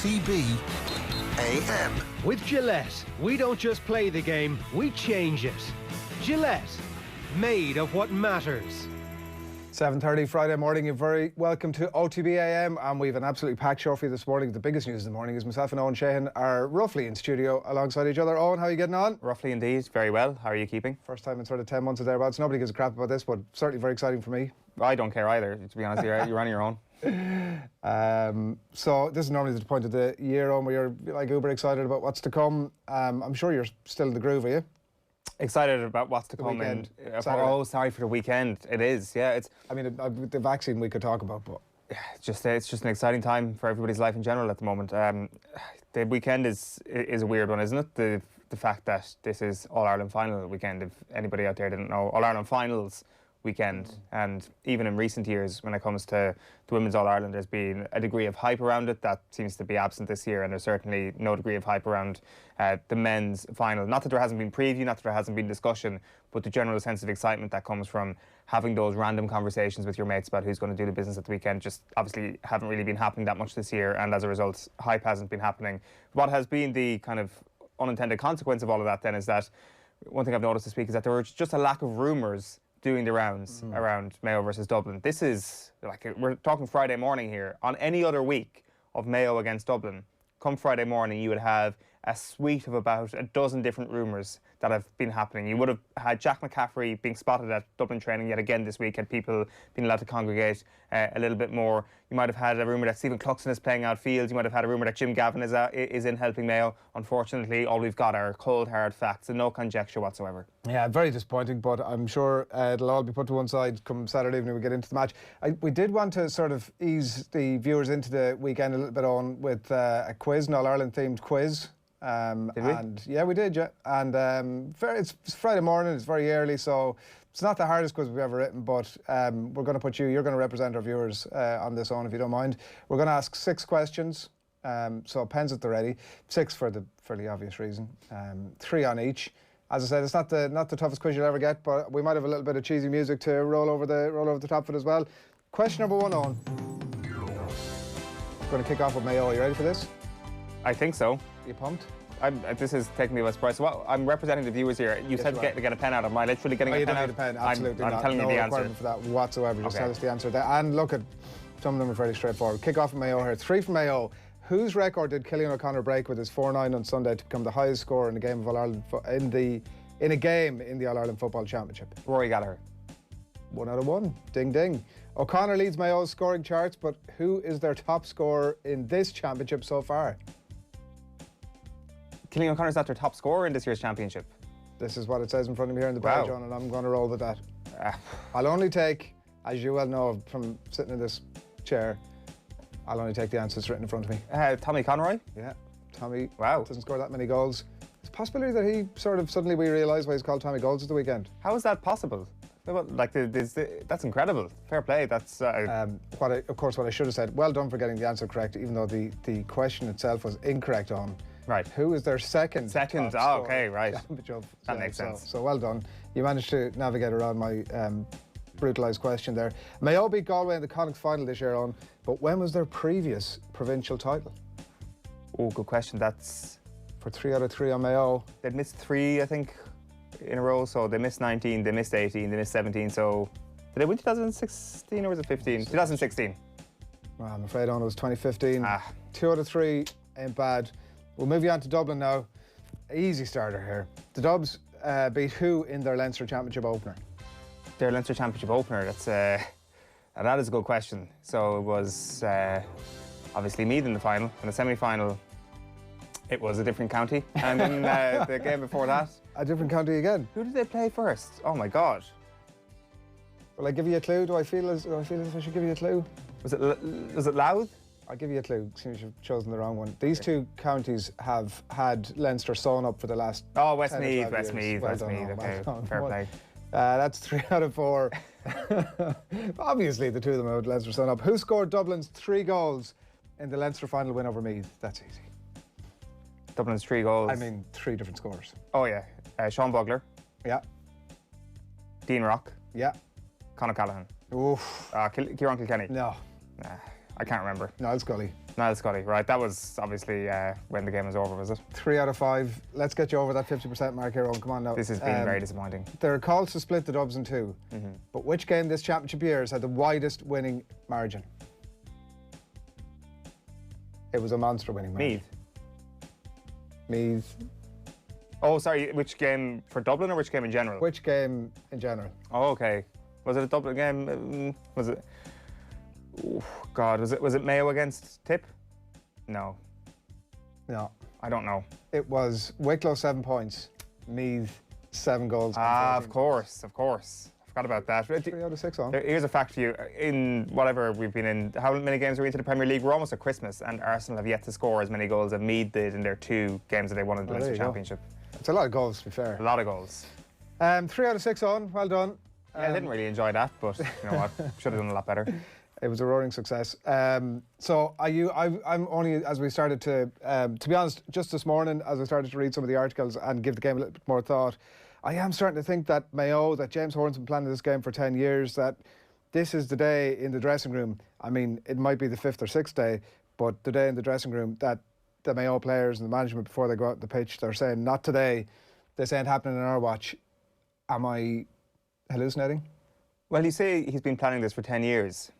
OTB AM. With Gillette, we don't just play the game, we change it. Gillette, made of what matters. 7:30 Friday morning, you're very welcome to OTB AM, and we've an absolutely packed show for you this morning. The biggest news in the morning is myself and Owen Sheehan are roughly in studio alongside each other. Owen, how are you getting on? Roughly indeed, very well. How are you keeping? First time in sort of 10 months or thereabouts. Nobody gives a crap about this, but certainly very exciting for me. I don't care either, to be honest. You're on your own. So this is normally the point of the year, Owen, where you're like uber excited about what's to come. I'm sure you're still in the groove, are you? Excited about what's to come. Weekend. Sorry for the weekend. It is, yeah. I mean, the vaccine we could talk about, but It's just an exciting time for everybody's life in general at the moment. The weekend is a weird one, isn't it? The fact that this is All-Ireland final weekend, if anybody out there didn't know, All-Ireland finals weekend. And even in recent years, when it comes to the Women's All-Ireland, there's been a degree of hype around it that seems to be absent this year, and there's certainly no degree of hype around the men's final. Not that there hasn't been preview, not that there hasn't been discussion, but the general sense of excitement that comes from having those random conversations with your mates about who's going to do the business at the weekend just obviously haven't really been happening that much this year, and as a result, hype hasn't been happening. What has been the kind of unintended consequence of all of that then is that one thing I've noticed this week is that there was just a lack of rumours doing the rounds around Mayo versus Dublin. This is, like, we're talking Friday morning here. On any other week of Mayo against Dublin, come Friday morning, you would have a suite of about a dozen different rumours that have been happening. You would have had Jack McCaffrey being spotted at Dublin training yet again this week, had people being allowed to congregate a little bit more. You might have had a rumour that Stephen Cluxton is playing outfield. You might have had a rumour that Jim Gavin is in helping Mayo. Unfortunately, all we've got are cold, hard facts and no conjecture whatsoever. yeah, very disappointing, but I'm sure it'll all be put to one side come Saturday evening we get into the match. We did want to sort of ease the viewers into the weekend a little bit on with a quiz, an All-Ireland themed quiz. Did we? And yeah, we did, yeah. And it's Friday morning, it's very early, so it's not the hardest quiz we've ever written, but we're going to put you're going to represent our viewers on this on, if you don't mind. We're going to ask 6 questions, so pens at the ready. 6 for the fairly obvious reason, 3 on each. As I said, it's not the toughest quiz you'll ever get, but we might have a little bit of cheesy music to roll over the top of it as well. Question number 1 on. Going to kick off with Mayo. Are you ready for this? I think so. Are you pumped? This is taking me by surprise. So I'm representing the viewers here. You said to get a pen out. Am I literally getting a pen you don't out? need a pen, absolutely I'm not. telling no you the requirement answer. for that whatsoever. Just Okay. tell us the answer there. And look, at some of them are fairly straightforward. Kick off from Mayo here. 3 from Mayo. Whose record did Cliodhna O'Connor break with his 4-9 on Sunday to become the highest scorer in a game of All-Ireland in a game in the All-Ireland Football Championship? Rory Gallagher. 1 out of 1. Ding ding. O'Connor leads Mayo's scoring charts, but who is their top scorer in this championship so far? Cliodhna O'Connor's not their top scorer in this year's championship. This is what it says in front of me here in the Wow. page, John, and I'm going to roll with that. I'll only take, as you well know from sitting in this chair, I'll only take the answers written in front of me. Tommy Conroy. Yeah, Tommy Wow. doesn't score that many goals. It's a possibility that he sort of suddenly we realise why he's called Tommy Goals at the weekend. How is that possible? Like, that's incredible. Fair play. That's Of course, what I should have said, well done for getting the answer correct, even though the question itself was incorrect on. right. Who is their second? Second. top Oh, scorer okay, right. championship? That makes sense. So well done. You managed to navigate around my brutalised question there. Mayo beat Galway in the Connacht final this year on, but when was their previous provincial title? Oh, good question. That's For 3 out of 3 on Mayo. they'd missed 3, I think, in a row. So they missed 19, they missed 18, they missed 17. So did they win 2016 or was it 15? 2016. Well, I'm afraid on it was 2015. Ah. 2 out of 3 ain't bad. We'll move you on to Dublin now. Easy starter here. The Dubs beat who in their Leinster Championship opener? Their Leinster Championship opener. That is a good question. So it was obviously Meath in the final. In the semi-final, it was a different county. And in the game before that, A different county again. who did they play first? Oh my God. Will I give you a clue? Do I feel as if I should give you a clue? Was it Louth? I'll give you a clue, since you've chosen the wrong one. These two counties have had Leinster sewn up for the last Oh, 10 or 12 Westmeath. years. Westmeath. Well done, Westmeath. Owen, Okay, well done. fair play. That's 3 out of 4. Obviously, the two of them had Leinster sewn up. Who scored Dublin's 3 goals in the Leinster final win over Meath? That's easy. Dublin's 3 goals. I mean, 3 different scores. Oh yeah, Sean Bugler, Yeah, Dean Rock, yeah. Conor Callaghan, Oof. Kieran Kilkenny. No, I can't remember. Niall Scully. Niall Scotty, right? That was obviously when the game was over, was it? 3 out of 5. Let's get you over that 50% mark here, Owen. Come on now. This has been very disappointing. There are calls to split the Dubs in two. But which game this championship year has had the widest winning margin? It was a monster winning margin. Meath. Oh, sorry, which game for Dublin or which game in general? Which game in general? Oh, okay. Was it a Dublin game? Was it? Oh, God, was it Mayo against Tip? No. No. I don't know. It was Wicklow 7 points, Meath 7 goals. Of course. I forgot about that. 3 out of 6 on. Here's a fact for you. In whatever we've been in, how many games are we into the Premier League? We're almost at Christmas, and Arsenal have yet to score as many goals as Meath did in their 2 games that they won in the Leinster Championship. It's a lot of goals, to be fair. A lot of goals. 3 out of 6 on. Well done. Yeah, I didn't really enjoy that, but you know what? Should have done a lot better. It was a roaring success. So I'm only, as we started to be honest, just this morning, as I started to read some of the articles and give the game a little bit more thought, I am starting to think that Mayo, that James Horan's been planning this game for 10 years, that this is the day in the dressing room. I mean, it might be the 5th or 6th day, but the day in the dressing room that the Mayo players and the management, before they go out on the pitch, they're saying, not today, this ain't happening in our watch. Am I hallucinating? Well, you say he's been planning this for 10 years.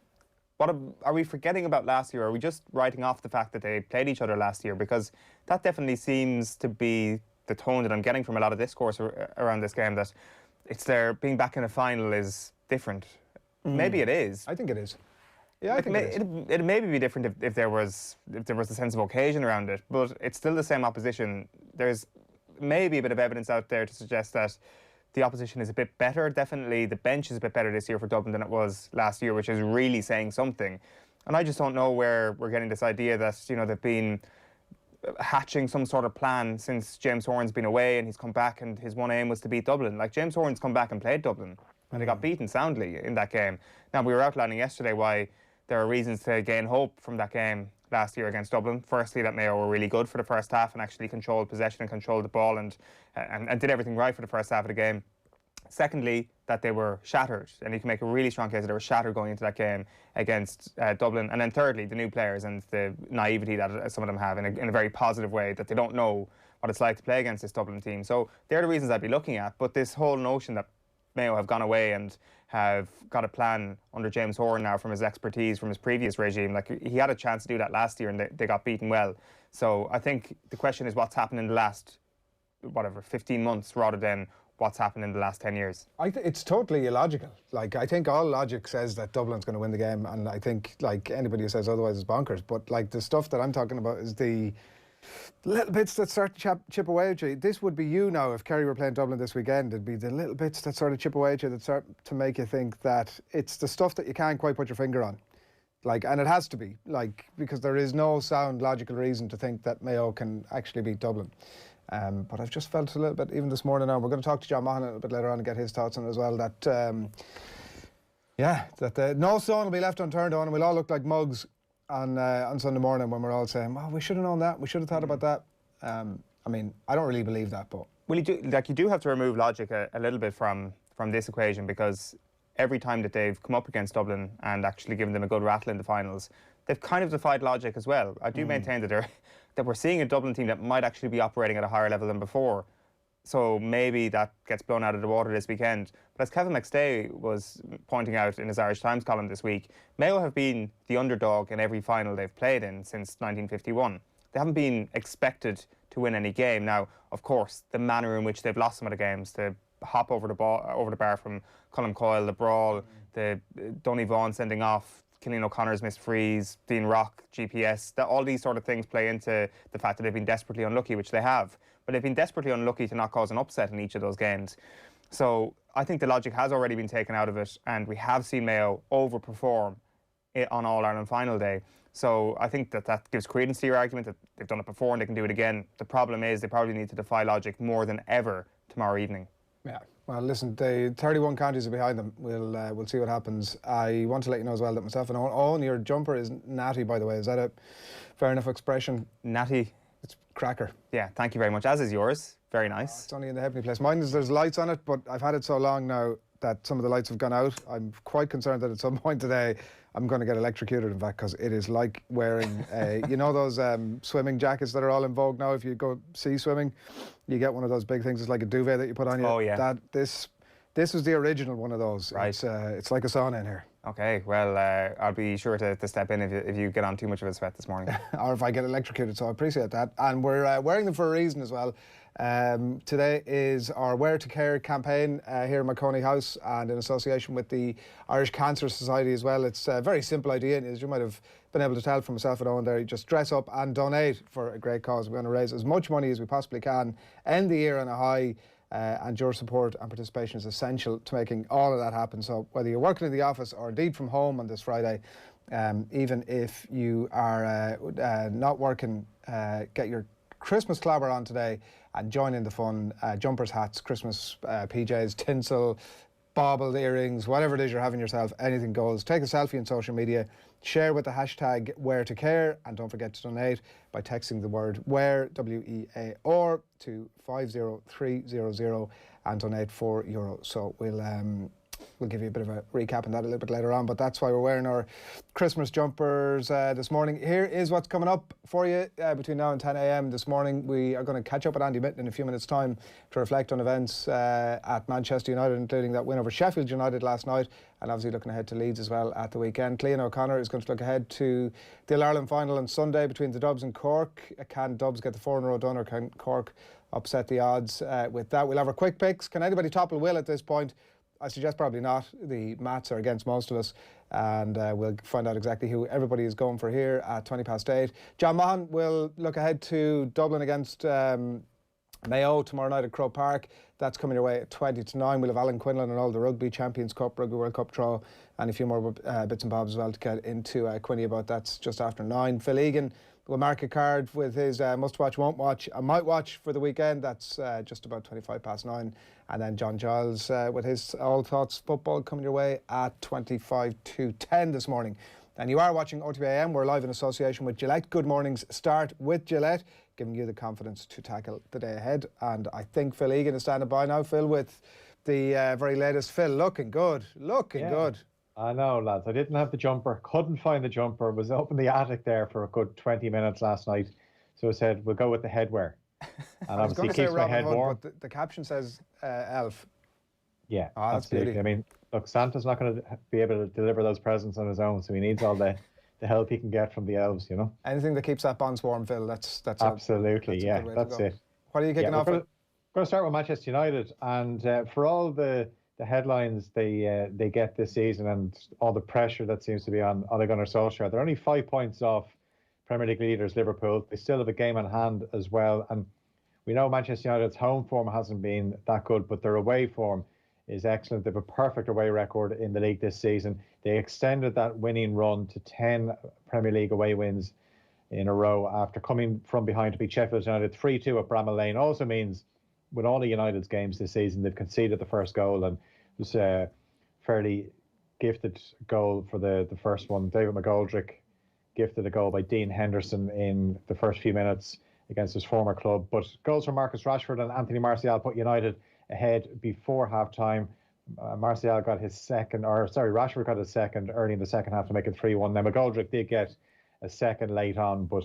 What are we forgetting about last year? Are we just writing off the fact that they played each other last year? Because that definitely seems to be the tone that I'm getting from a lot of discourse around this game, that it's their being back in a final is different. Maybe it is. I think it is. Yeah, I think it is. It'd maybe be different if there was a sense of occasion around it, but it's still the same opposition. There's maybe a bit of evidence out there to suggest that the opposition is a bit better. Definitely the bench is a bit better this year for Dublin than it was last year, which is really saying something. And I just don't know where we're getting this idea that, you know, they've been hatching some sort of plan since James Horan's been away and he's come back and his one aim was to beat Dublin. Like, James Horan's come back and played Dublin and they got beaten soundly in that game. Now, we were outlining yesterday why there are reasons to gain hope from that game last year against Dublin. Firstly, that Mayo were really good for the first half and actually controlled possession and controlled the ball and did everything right for the first half of the game. Secondly, that they were shattered, and you can make a really strong case that they were shattered going into that game against Dublin. And then thirdly, the new players and the naivety that some of them have in a very positive way, that they don't know what it's like to play against this Dublin team. So they're the reasons I'd be looking at. But this whole notion that Mayo have gone away and have got a plan under James Horan now from his expertise from his previous regime, like, he had a chance to do that last year and they got beaten well. So I think the question is what's happened in the last, 15 months rather than what's happened in the last 10 years. It's totally illogical. Like, I think all logic says that Dublin's going to win the game, and I think, like, anybody who says otherwise is bonkers. But, like, the stuff that I'm talking about is the little bits that start to chip away at you. This would be you now if Kerry were playing Dublin this weekend. It'd be the little bits that sort of chip away at you that start to make you think that it's the stuff that you can't quite put your finger on. Like, and it has to be, like, because there is no sound logical reason to think that Mayo can actually beat Dublin. But I've just felt a little bit, even this morning now, we're going to talk to John Maughan a little bit later on and get his thoughts on it as well, that, no stone will be left unturned on, and we'll all look like mugs on Sunday morning when we're all saying, well, we should have known that, we should have thought about that. I mean, I don't really believe that, but... Well, you do have to remove logic a little bit from this equation, because every time that they've come up against Dublin and actually given them a good rattle in the finals, they've kind of defied logic as well. I do maintain that we're seeing a Dublin team that might actually be operating at a higher level than before. So maybe that gets blown out of the water this weekend. But as Kevin McStay was pointing out in his Irish Times column this week, Mayo have been the underdog in every final they've played in since 1951. They haven't been expected to win any game. Now, of course, the manner in which they've lost some of the games, the hop over the bar from Colm Coyle, the brawl, the Donny Vaughan sending off, Cillín O'Connor's missed frees, Dean Rock, GPS, all these sort of things play into the fact that they've been desperately unlucky, which they have. But they've been desperately unlucky to not cause an upset in each of those games. So I think the logic has already been taken out of it, and we have seen Mayo overperform on All-Ireland final day. So I think that gives credence to your argument that they've done it before and they can do it again. The problem is they probably need to defy logic more than ever tomorrow evening. Yeah, well, listen, the 31 counties are behind them. We'll see what happens. I want to let you know as well that myself and Owen, your jumper is natty, by the way. Is that a fair enough expression? Natty. It's cracker. Yeah, thank you very much. As is yours. Very nice. It's only in the heavenly place. Mine is, there's lights on it, but I've had it so long now that some of the lights have gone out. I'm quite concerned that at some point today I'm going to get electrocuted, in fact, because it is like wearing, you know those swimming jackets that are all in vogue now? If you go sea swimming, you get one of those big things. It's like a duvet that you put on you. Oh, yeah. This was the original one of those. Right. It's like a sauna in here. Okay, well, I'll be sure to step in if you get on too much of a sweat this morning. Or if I get electrocuted, so I appreciate that. And we're wearing them for a reason as well. Today is our Wear to Care campaign here in Maughan House, and in association with the Irish Cancer Society as well. It's a very simple idea, and as you might have been able to tell from myself and Owen there, you just dress up and donate for a great cause. We're going to raise as much money as we possibly can, end the year on a high, and your support and participation is essential to making all of that happen. So whether you're working in the office or indeed from home on this Friday, even if you are not working, get your Christmas clobber on today and join in the fun. Jumpers, hats, Christmas PJs, tinsel, baubled earrings, whatever it is you're having yourself, anything goes. Take a selfie on social media, share with the hashtag #WearToCare, and don't forget to donate by texting the word WEAR, WEAR, to 50300 and donate €4. So we'll give you a bit of a recap on that a little bit later on, but that's why we're wearing our Christmas jumpers this morning. Here is what's coming up for you between now and 10 a.m. this morning. We are going to catch up with Andy Mitten in a few minutes' time to reflect on events at Manchester United, including that win over Sheffield United last night, and obviously looking ahead to Leeds as well at the weekend. Cliodhna O'Connor is going to look ahead to the All-Ireland final on Sunday between the Dubs and Cork. Can Dubs get the 4 in a row done, or can Cork upset the odds with that? We'll have our quick picks. Can anybody topple Will at this point? I suggest probably not. The maths are against most of us, and we'll find out exactly who everybody is going for here at 8:20. John Maughan will look ahead to Dublin against Mayo tomorrow night at Croke Park. That's coming your way at 8:20. We'll have Alan Quinlan and all the Rugby Champions Cup, Rugby World Cup draw, and a few more bits and bobs as well to get into Quinny about. That's just after 9. Phil Egan will mark a card with his must watch, won't watch, and might watch for the weekend. That's just about 9:25. And then John Giles with his All Thoughts Football coming your way at 10 this morning. And you are watching OTB AM. We're live in association with Gillette. Good mornings start with Gillette, giving you the confidence to tackle the day ahead. And I think Phil Egan is standing by now, Phil, with the very latest. Phil, looking good, good. I know, lads. I didn't have the jumper. Couldn't find the jumper. Was up in the attic there for a good 20 minutes last night. So I said, we'll go with the headwear. And obviously keeps my head warm. But the caption says elf. Yeah, that's absolutely. beauty. I mean, look, Santa's not going to be able to deliver those presents on his own, so he needs all the help he can get from the elves, you know. Anything that keeps that bonds warm, Phil, that's absolutely, that's it. What are you kicking off with? We're going to start with Manchester United, and for all the headlines they get this season and all the pressure that seems to be on Ole Gunnar Solskjaer, they're only 5 points off Premier League leaders Liverpool. They still have a game on hand as well, and we know Manchester United's home form hasn't been that good, but their away form is excellent. They have a perfect away record in the league this season. They extended that winning run to 10 Premier League away wins in a row after coming from behind to beat Sheffield United 3-2 at Bramall Lane. Also means with all of United's games this season, they've conceded the first goal, and it was a fairly gifted goal for the first one. David McGoldrick gifted a goal by Dean Henderson in the first few minutes against his former club. But goals from Marcus Rashford and Anthony Martial put United ahead before half-time. Rashford got his second early in the second half to make it 3-1. Now McGoldrick did get a second late on, but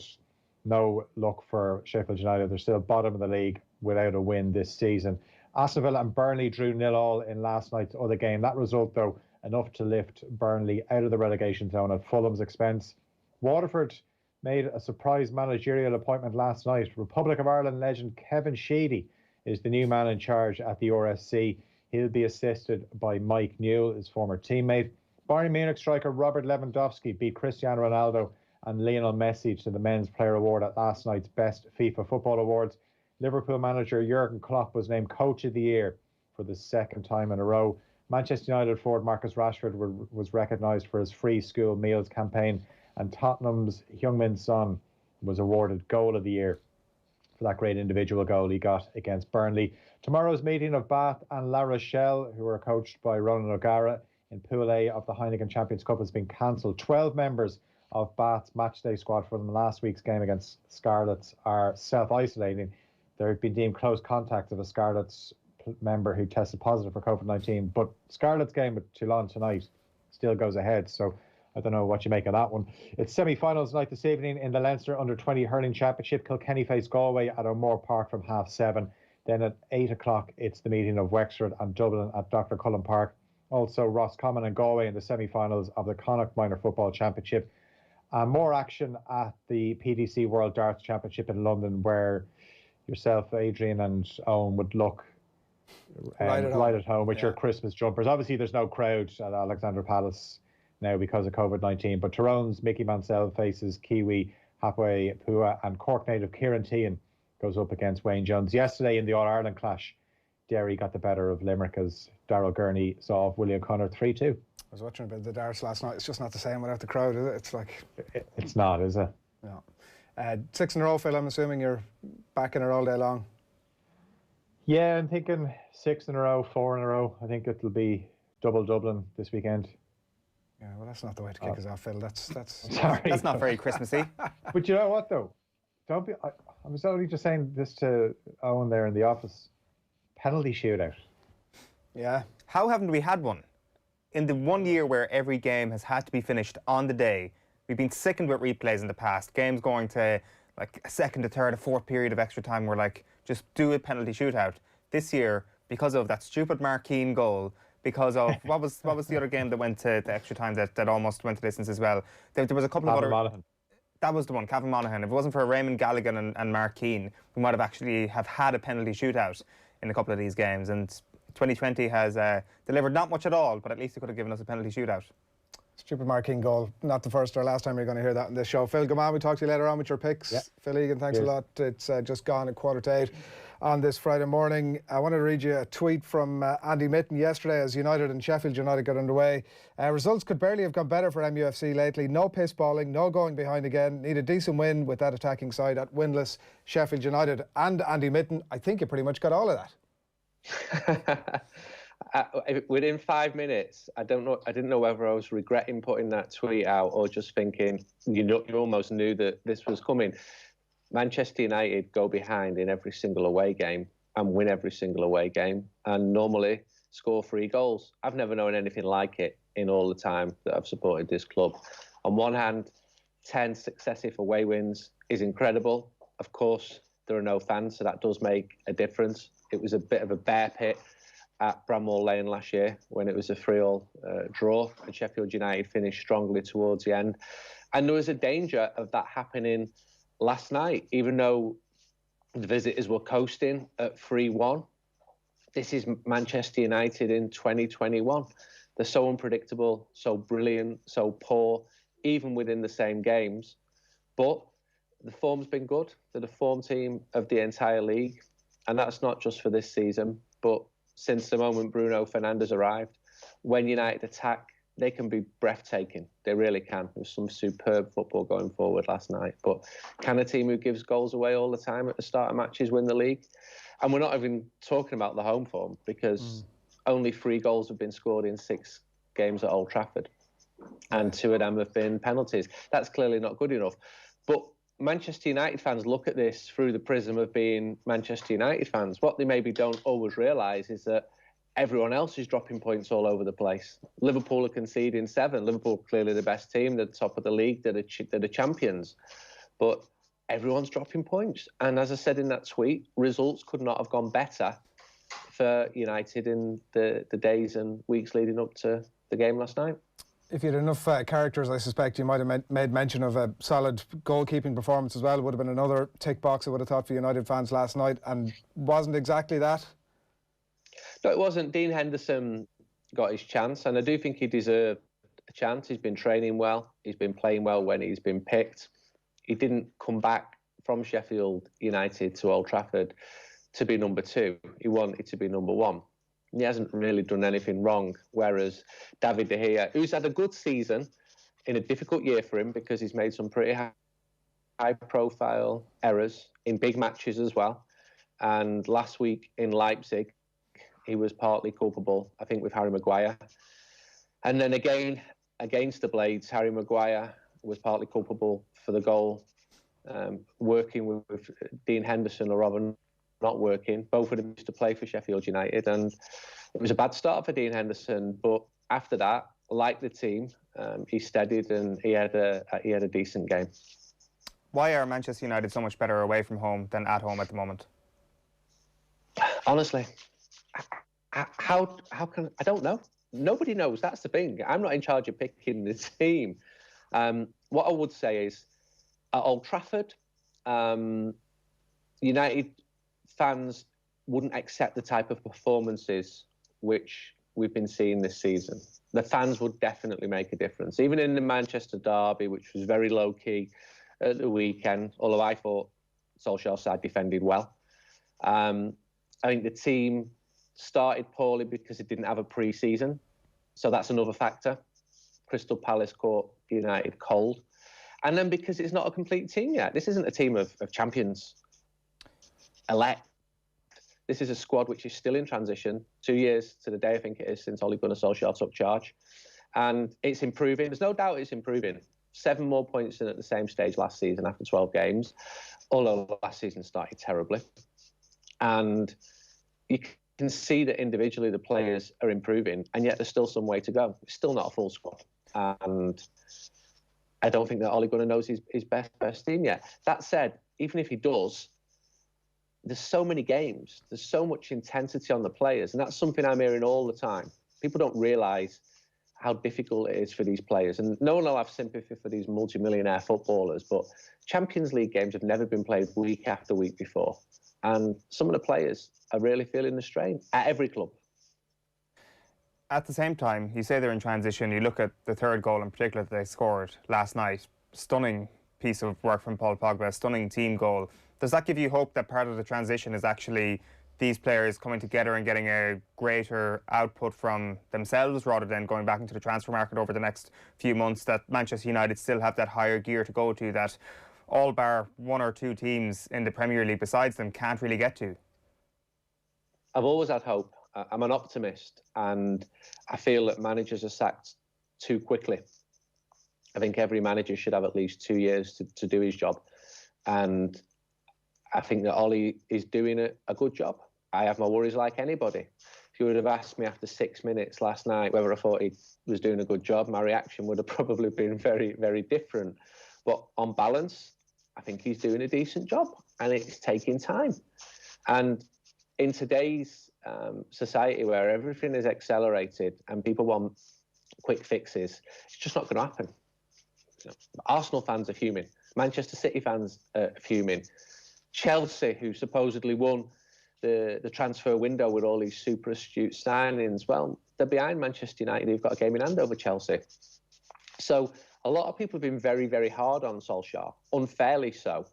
no luck for Sheffield United. They're still bottom of the league without a win this season. Aston Villa and Burnley drew 0-0 in last night's other game. That result, though, enough to lift Burnley out of the relegation zone at Fulham's expense. Waterford made a surprise managerial appointment last night. Republic of Ireland legend Kevin Sheedy is the new man in charge at the RSC. He'll be assisted by Mike Newell, his former teammate. Bayern Munich striker Robert Lewandowski beat Cristiano Ronaldo and Lionel Messi to the Men's Player Award at last night's Best FIFA Football Awards. Liverpool manager Jurgen Klopp was named Coach of the Year for the second time in a row. Manchester United forward Marcus Rashford was recognised for his free school meals campaign, and Tottenham's Heung-min Son was awarded Goal of the Year for that great individual goal he got against Burnley. Tomorrow's meeting of Bath and La Rochelle, who are coached by Ronan O'Gara in Pool A of the Heineken Champions Cup, has been cancelled. 12 members of Bath's matchday squad from last week's game against Scarlets are self-isolating. They've been deemed close contacts of a Scarlets member who tested positive for COVID-19. But Scarlet's game with Toulon tonight still goes ahead, so I don't know what you make of that one. It's semi-finals night this evening in the Leinster Under-20 Hurling Championship. Kilkenny face Galway at O'Moore Park from 7:30. Then at 8 o'clock, it's the meeting of Wexford and Dublin at Dr. Cullen Park. Also, Roscommon and Galway in the semi-finals of the Connacht Minor Football Championship. More action at the PDC World Darts Championship in London, where yourself, Adrian and Eoin would look right at home with your Christmas jumpers. Obviously, there's no crowd at Alexandra Palace now because of COVID-19, but Tyrone's Mickey Mansell faces Kiwi Hapway Pua, and Cork native Kieran Teahan goes up against Wayne Jones. Yesterday in the All-Ireland clash, Derry got the better of Limerick as Darrell Gurney saw off Willie O'Connor 3-2. I was watching a bit of the darts last night. It's just not the same without the crowd, is it? It's like... It's not, is it? No. 6 in a row, Phil. I'm assuming you're back in it all day long. Yeah, I'm thinking 6 in a row, 4 in a row. I think it'll be double Dublin this weekend. Yeah, well, that's not the way to kick us off, Phil. That's sorry. That's not very Christmassy. But you know what, though? Don't be. I was only just saying this to Owen there in the office. Penalty shootout. Yeah. How haven't we had one? In the 1 year where every game has had to be finished on the day, we've been sickened with replays in the past. Games going to like a second, a third, a fourth period of extra time. We're like, just do a penalty shootout. This year, because of that stupid Marqueen goal, because of what was the other game that went to the extra time that almost went to distance as well? There was a couple of other. Monaghan. That was the one, Cavan Monaghan. If it wasn't for Raymond Galligan and Marqueen, we might have actually had a penalty shootout in a couple of these games. And 2020 has delivered not much at all, but at least it could have given us a penalty shootout. Stupid Marqueen goal. Not the first or last time you're going to hear that in this show. Phil, come on, we'll talk to you later on with your picks. Yeah. Phil Egan, thanks a lot. It's just gone at 7:45 on this Friday morning. I wanted to read you a tweet from Andy Mitten yesterday as United and Sheffield United got underway. Results could barely have gone better for MUFC lately. No piss balling, no going behind again. Need a decent win with that attacking side at winless Sheffield United. And Andy Mitten, I think you pretty much got all of that. Within 5 minutes, I didn't know whether I was regretting putting that tweet out or just thinking you almost knew that this was coming. Manchester United go behind in every single away game and win every single away game, and normally score 3 goals. I've never known anything like it in all the time that I've supported this club. On one hand, 10 successive away wins is incredible. Of course, there are no fans, so that does make a difference. It was a bit of a bear pit at Bramall Lane last year when it was a 3-3 draw, and Sheffield United finished strongly towards the end. And there was a danger of that happening last night, even though the visitors were coasting at 3-1. This is Manchester United in 2021. They're so unpredictable, so brilliant, so poor, even within the same games. But the form's been good. They're the form team of the entire league. And that's not just for this season, but since the moment Bruno Fernandes arrived. When United attack, they can be breathtaking. They really can. There was some superb football going forward last night. But can a team who gives goals away all the time at the start of matches win the league? And we're not even talking about the home form, because only 3 goals have been scored in 6 games at Old Trafford. And 2 of them have been penalties. That's clearly not good enough. But Manchester United fans look at this through the prism of being Manchester United fans. What they maybe don't always realise is that everyone else is dropping points all over the place. Liverpool are conceding 7. Liverpool clearly the best team, they're the top of the league, they're the champions. But everyone's dropping points. And as I said in that tweet, results could not have gone better for United in the days and weeks leading up to the game last night. If you had enough characters, I suspect you might have made mention of a solid goalkeeping performance as well. It would have been another tick box, I would have thought, for United fans last night, and wasn't exactly that. No, it wasn't. Dean Henderson got his chance, and I do think he deserved a chance. He's been training well. He's been playing well when he's been picked. He didn't come back from Sheffield United to Old Trafford to be number 2. He wanted to be number 1. He hasn't really done anything wrong, whereas David De Gea, who's had a good season in a difficult year for him because he's made some pretty high-profile errors in big matches as well. And last week in Leipzig, he was partly culpable, I think, with Harry Maguire. And then again, against the Blades, Harry Maguire was partly culpable for the goal, working with Dean Henderson or Robin not working. Both of them used to play for Sheffield United, and it was a bad start for Dean Henderson. But after that, like the team, he steadied and he had a decent game. Why are Manchester United so much better away from home than at home at the moment? Honestly, how can I don't know. Nobody knows. That's the thing. I'm not in charge of picking the team. What I would say is, at Old Trafford, United fans wouldn't accept the type of performances which we've been seeing this season. The fans would definitely make a difference. Even in the Manchester derby, which was very low-key at the weekend, although I thought Solskjaer's side defended well. I think the team started poorly because it didn't have a pre-season. So that's another factor. Crystal Palace caught United cold. And then because it's not a complete team yet. This isn't a team of champions elect. This is a squad which is still in transition. 2 years to the day, I think it is, since Ole Gunnar Solskjaer took charge. And it's improving. There's no doubt it's improving. 7 more points than at the same stage last season after 12 games, although last season started terribly. And you can see that individually the players are improving, and yet there's still some way to go. It's still not a full squad. And I don't think that Ole Gunnar knows his best team yet. That said, even if he does, there's so many games. There's so much intensity on the players, and that's something I'm hearing all the time. People don't realise how difficult it is for these players. And no one will have sympathy for these multimillionaire footballers, but Champions League games have never been played week after week before. And some of the players are really feeling the strain at every club. At the same time, you say they're in transition. You look at the third goal in particular that they scored last night. Stunning piece of work from Paul Pogba, stunning team goal. Does that give you hope that part of the transition is actually these players coming together and getting a greater output from themselves rather than going back into the transfer market over the next few months, that Manchester United still have that higher gear to go to that all bar 1 or 2 teams in the Premier League besides them can't really get to? I've always had hope. I'm an optimist, and I feel that managers are sacked too quickly. I think every manager should have at least 2 years to do his job. And I think that Ole is doing a good job. I have my worries like anybody. If you would have asked me after 6 minutes last night whether I thought he was doing a good job, my reaction would have probably been very, very different. But on balance, I think he's doing a decent job, and it's taking time. And in today's society where everything is accelerated and people want quick fixes, it's just not going to happen. You know, Arsenal fans are fuming. Manchester City fans are fuming. Chelsea, who supposedly won the transfer window with all these super astute signings, well, they're behind Manchester United, who've got a game in hand over Chelsea. So a lot of people have been very, very hard on Solskjaer, unfairly so.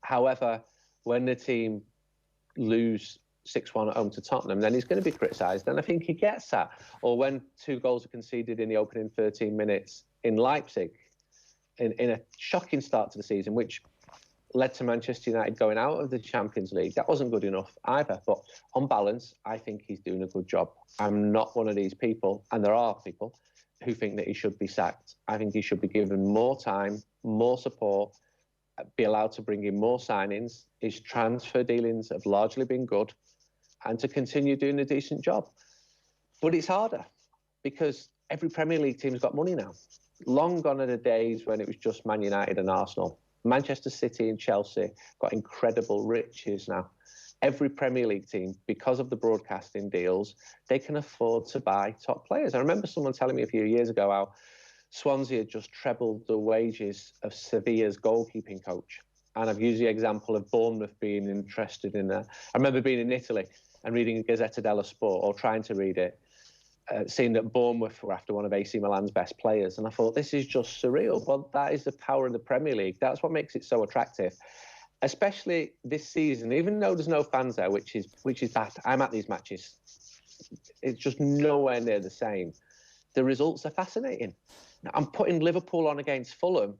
However, when the team lose 6-1 at home to Tottenham, then he's going to be criticised, and I think he gets that. Or when 2 goals are conceded in the opening 13 minutes in Leipzig, in a shocking start to the season, which led to Manchester United going out of the Champions League. That wasn't good enough either. But on balance, I think he's doing a good job. I'm not one of these people, and there are people who think that he should be sacked. I think he should be given more time, more support, be allowed to bring in more signings. His transfer dealings have largely been good, and to continue doing a decent job. But it's harder because every Premier League team's got money now. Long gone are the days when it was just Man United and Arsenal. Manchester City and Chelsea got incredible riches now. Every Premier League team, because of the broadcasting deals, they can afford to buy top players. I remember someone telling me a few years ago how Swansea had just trebled the wages of Sevilla's goalkeeping coach. And I've used the example of Bournemouth being interested in that. I remember being in Italy and reading Gazzetta dello Sport, or trying to read it, seeing that Bournemouth were after one of AC Milan's best players. And I thought, this is just surreal. Well, that is the power of the Premier League. That's what makes it so attractive, especially this season, even though there's no fans there, which is bad. I'm at these matches. It's just nowhere near the same. The results are fascinating. Now, I'm putting Liverpool on against Fulham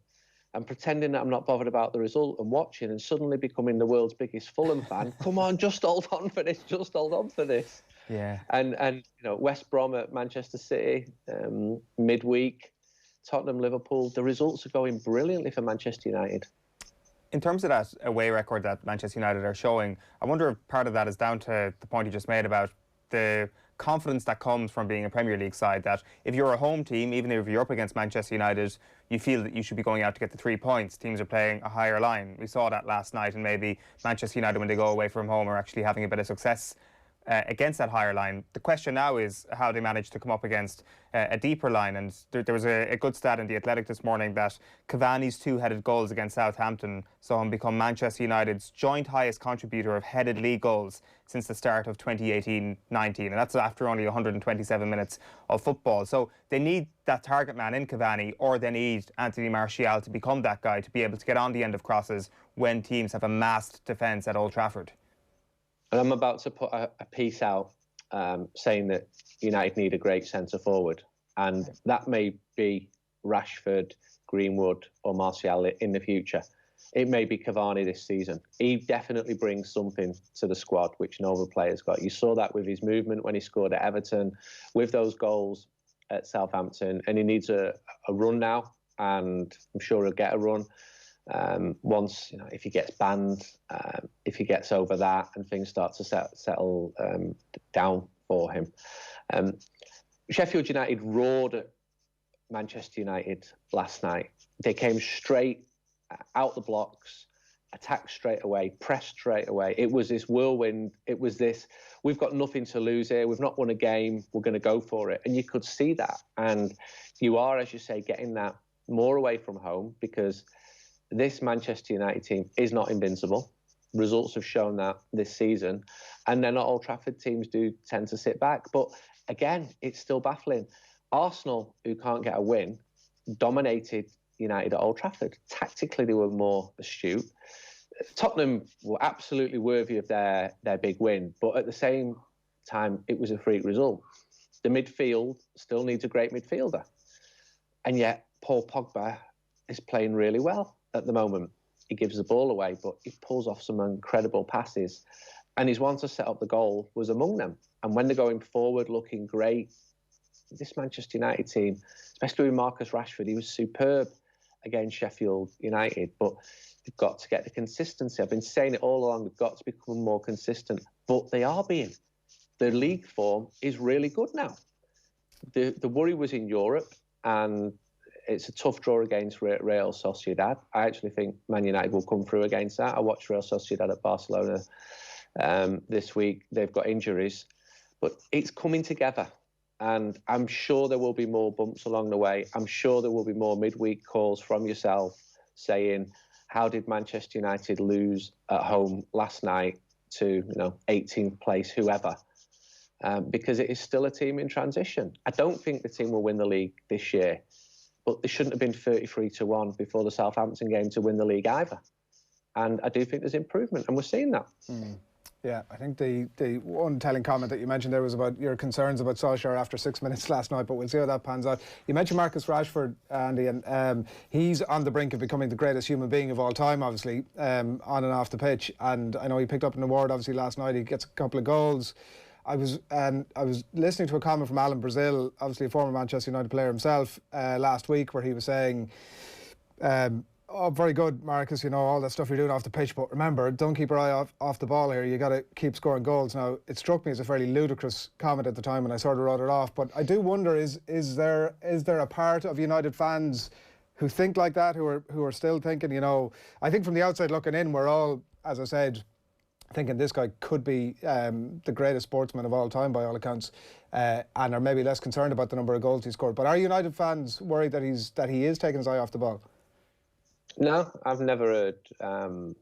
and pretending that I'm not bothered about the result and watching, and suddenly becoming the world's biggest Fulham fan. Come on, just hold on for this. Just hold on for this. Yeah. And you know, West Brom at Manchester City, midweek, Tottenham, Liverpool. The results are going brilliantly for Manchester United. In terms of that away record that Manchester United are showing, I wonder if part of that is down to the point you just made about the confidence that comes from being a Premier League side, that if you're a home team, even if you're up against Manchester United, you feel that you should be going out to get the 3 points. Teams are playing a higher line. We saw that last night, and maybe Manchester United, when they go away from home, are actually having a bit of success against that higher line. The question now is how they manage to come up against a deeper line. And there was a good stat in The Athletic this morning that Cavani's 2 headed goals against Southampton saw him become Manchester United's joint highest contributor of headed league goals since the start of 2018-19. And that's after only 127 minutes of football. So they need that target man in Cavani, or they need Anthony Martial to become that guy to be able to get on the end of crosses when teams have a massed defence at Old Trafford. And I'm about to put a piece out saying that United need a great centre forward. And that may be Rashford, Greenwood or Martial in the future. It may be Cavani this season. He definitely brings something to the squad, which no other player's got. You saw that with his movement when he scored at Everton, with those goals at Southampton. And he needs a run now, and I'm sure he'll get a run. Once, if he gets banned, if he gets over that and things start to settle down for him. Sheffield United roared at Manchester United last night. They came straight out the blocks, attacked straight away, pressed straight away. It was this whirlwind. It was this, we've got nothing to lose here. We've not won a game. We're going to go for it. And you could see that. And you are, as you say, getting that more away from home, because this Manchester United team is not invincible. Results have shown that this season. And then Old Trafford teams do tend to sit back. But again, it's still baffling. Arsenal, who can't get a win, dominated United at Old Trafford. Tactically, they were more astute. Tottenham were absolutely worthy of their big win. But at the same time, it was a freak result. The midfield still needs a great midfielder. And yet, Paul Pogba is playing really well at the moment. He gives the ball away, but he pulls off some incredible passes. And his one to set up the goal was among them. And when they're going forward, looking great, this Manchester United team, especially with Marcus Rashford, he was superb against Sheffield United. But they've got to get the consistency. I've been saying it all along. They've got to become more consistent. But they are being. The league form is really good now. The worry was in Europe, and it's a tough draw against Real Sociedad. I actually think Man United will come through against that. I watched Real Sociedad at Barcelona this week. They've got injuries, but it's coming together. And I'm sure there will be more bumps along the way. I'm sure there will be more midweek calls from yourself saying, how did Manchester United lose at home last night to 18th place, whoever? Because it is still a team in transition. I don't think the team will win the league this year. But they shouldn't have been 33-1 before the Southampton game to win the league either. And I do think there's improvement, and we're seeing that. Yeah, I think the one telling comment that you mentioned there was about your concerns about Solskjaer after 6 minutes last night, but we'll see how that pans out. You mentioned Marcus Rashford, Andy, and he's on the brink of becoming the greatest human being of all time, obviously, on and off the pitch. And I know he picked up an award, obviously, last night. He gets a couple of goals. I was listening to a comment from Alan Brazil, obviously a former Manchester United player himself, last week, where he was saying, oh, very good, Marcus, all that stuff you're doing off the pitch, but remember, don't keep your eye off the ball here. You got to keep scoring goals. Now, it struck me as a fairly ludicrous comment at the time, and I sort of wrote it off. But I do wonder, is there a part of United fans who think like that, who are still thinking, I think from the outside looking in, we're all, as I said, thinking this guy could be the greatest sportsman of all time by all accounts, and are maybe less concerned about the number of goals he scored. But are United fans worried that he is taking his eye off the ball? No, I've never heard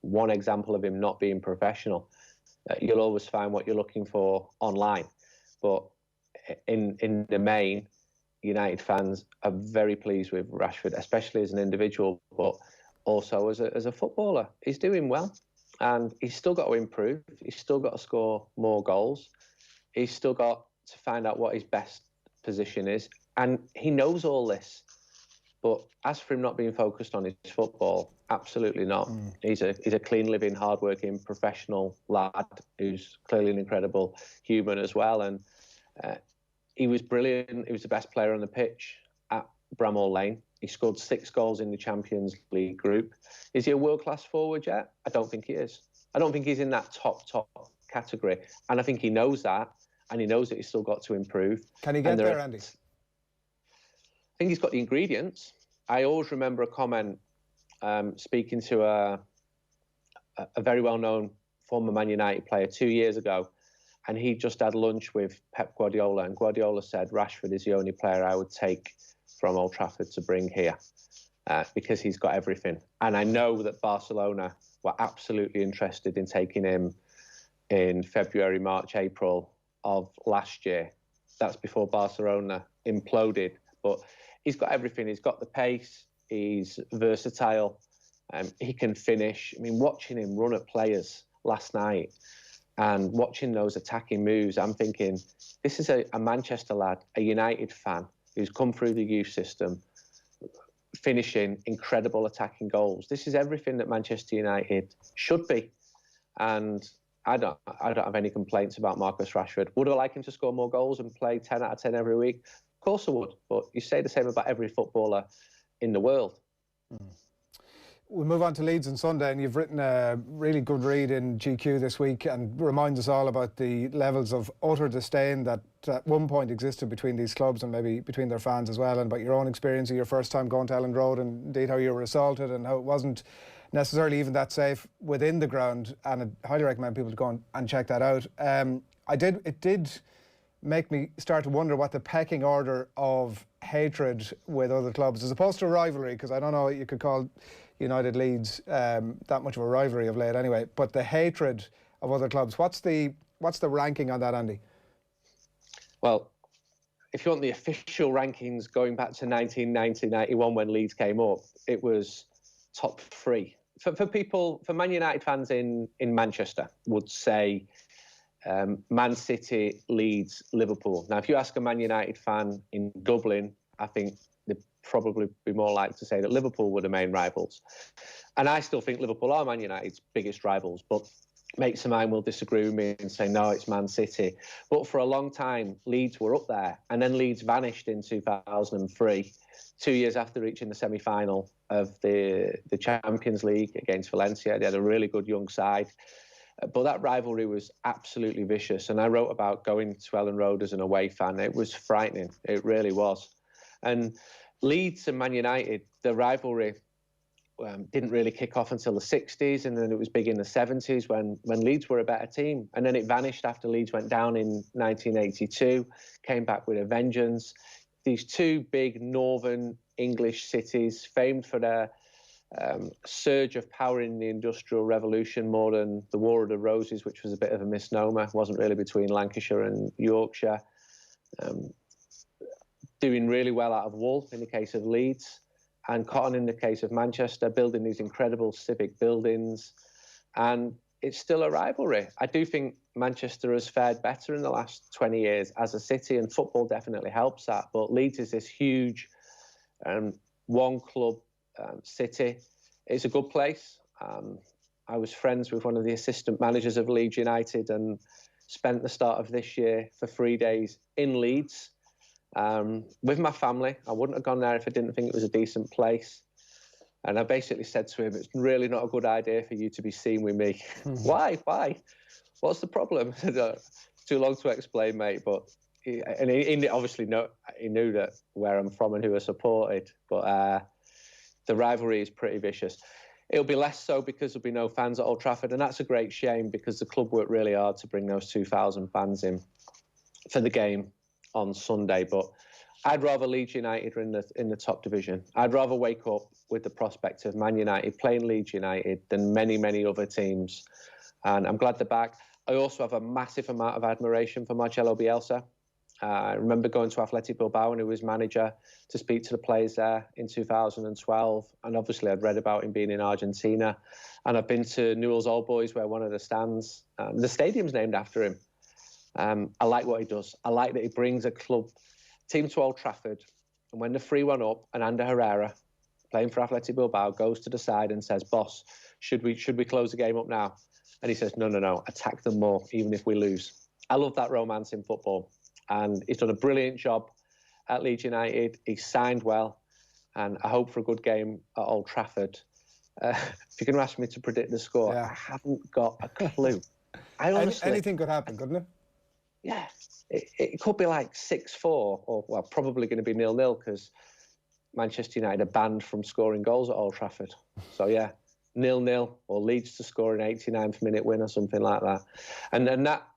one example of him not being professional. You'll always find what you're looking for online, but in the main, United fans are very pleased with Rashford, especially as an individual, but also as a footballer. He's doing well. And he's still got to improve. He's still got to score more goals. He's still got to find out what his best position is. And he knows all this. But as for him not being focused on his football, absolutely not. He's a clean living, hard-working, professional lad who's clearly an incredible human as well. And he was brilliant. He was the best player on the pitch at Bramall Lane. He scored 6 goals in the Champions League group. Is he a world-class forward yet? I don't think he is. I don't think he's in that top category. And I think he knows that, and he knows that he's still got to improve. Can he get there, Andy? I think he's got the ingredients. I always remember a comment speaking to a very well-known former Man United player 2 years ago, and he just had lunch with Pep Guardiola, and Guardiola said, Rashford is the only player I would take from Old Trafford to bring here because he's got everything. And I know that Barcelona were absolutely interested in taking him in February, March, April of last year. That's before Barcelona imploded. But he's got everything. He's got the pace. He's versatile. He can finish. I mean, watching him run at players last night and watching those attacking moves, I'm thinking, this is a Manchester lad, a United fan who's come through the youth system, finishing incredible attacking goals. This is everything that Manchester United should be. And I don't have any complaints about Marcus Rashford. Would I like him to score more goals and play 10 out of 10 every week? Of course I would. But you say the same about every footballer in the world. We'll move on to Leeds on Sunday, and you've written a really good read in GQ this week and reminds us all about the levels of utter disdain that at one point existed between these clubs and maybe between their fans as well, and about your own experience of your first time going to Elland Road and indeed how you were assaulted and how it wasn't necessarily even that safe within the ground. And I highly recommend people to go and check that out. It did make me start to wonder what the pecking order of hatred with other clubs, as opposed to rivalry, because I don't know you could call United Leeds that much of a rivalry of late anyway, but the hatred of other clubs, what's the ranking on that, Andy? Well, if you want the official rankings going back to 1990-91 when Leeds came up, it was top 3. For Man United fans in Manchester would say Man City, Leeds, Liverpool. Now, if you ask a Man United fan in Dublin, I think they'd probably be more likely to say that Liverpool were the main rivals. And I still think Liverpool are Man United's biggest rivals, but mates of mine will disagree with me and say, no, it's Man City. But for a long time, Leeds were up there. And then Leeds vanished in 2003, 2 years after reaching the semi-final of the Champions League against Valencia. They had a really good young side. But that rivalry was absolutely vicious. And I wrote about going to Elland Road as an away fan. It was frightening. It really was. And Leeds and Man United, the rivalry didn't really kick off until the 60s, and then it was big in the 70s when Leeds were a better team. And then it vanished after Leeds went down in 1982, came back with a vengeance. These two big northern English cities, famed for their surge of power in the Industrial Revolution more than the War of the Roses, which was a bit of a misnomer. It wasn't really between Lancashire and Yorkshire. Doing really well out of wool in the case of Leeds, and cotton in the case of Manchester, building these incredible civic buildings. And it's still a rivalry. I do think Manchester has fared better in the last 20 years as a city, and football definitely helps that. But Leeds is this huge one-club city. It's a good place. I was friends with one of the assistant managers of Leeds United and spent the start of this year for 3 days in Leeds with my family. I wouldn't have gone there if I didn't think it was a decent place. And I basically said to him, it's really not a good idea for you to be seen with me. Why? What's the problem? It's too long to explain, mate. But he obviously he knew that where I'm from and who I supported. But the rivalry is pretty vicious. It'll be less so because there'll be no fans at Old Trafford, and that's a great shame because the club worked really hard to bring those 2,000 fans in for the game on Sunday. But I'd rather Leeds United are in the top division. I'd rather wake up with the prospect of Man United playing Leeds United than many, many other teams. And I'm glad they're back. I also have a massive amount of admiration for Marcelo Bielsa. I remember going to Athletic Bilbao when he was manager to speak to the players there in 2012. And obviously I'd read about him being in Argentina. And I've been to Newell's Old Boys, where one of the stands, the stadium's named after him. I like what he does. I like that he brings a team to Old Trafford. And when the 3-1 up, and Ander Herrera, playing for Athletic Bilbao, goes to the side and says, boss, should we close the game up now? And he says, no, attack them more, even if we lose. I love that romance in football. And he's done a brilliant job at Leeds United. He's signed well. and I hope for a good game at Old Trafford. If you're going to ask me to predict the score, I haven't got a clue. I honestly, anything could happen, couldn't it? Yeah, it could be like 6-4, or well, probably going to be 0-0 because Manchester United are banned from scoring goals at Old Trafford. So yeah, 0-0 or Leeds to score an 89th minute win or something like that, and then that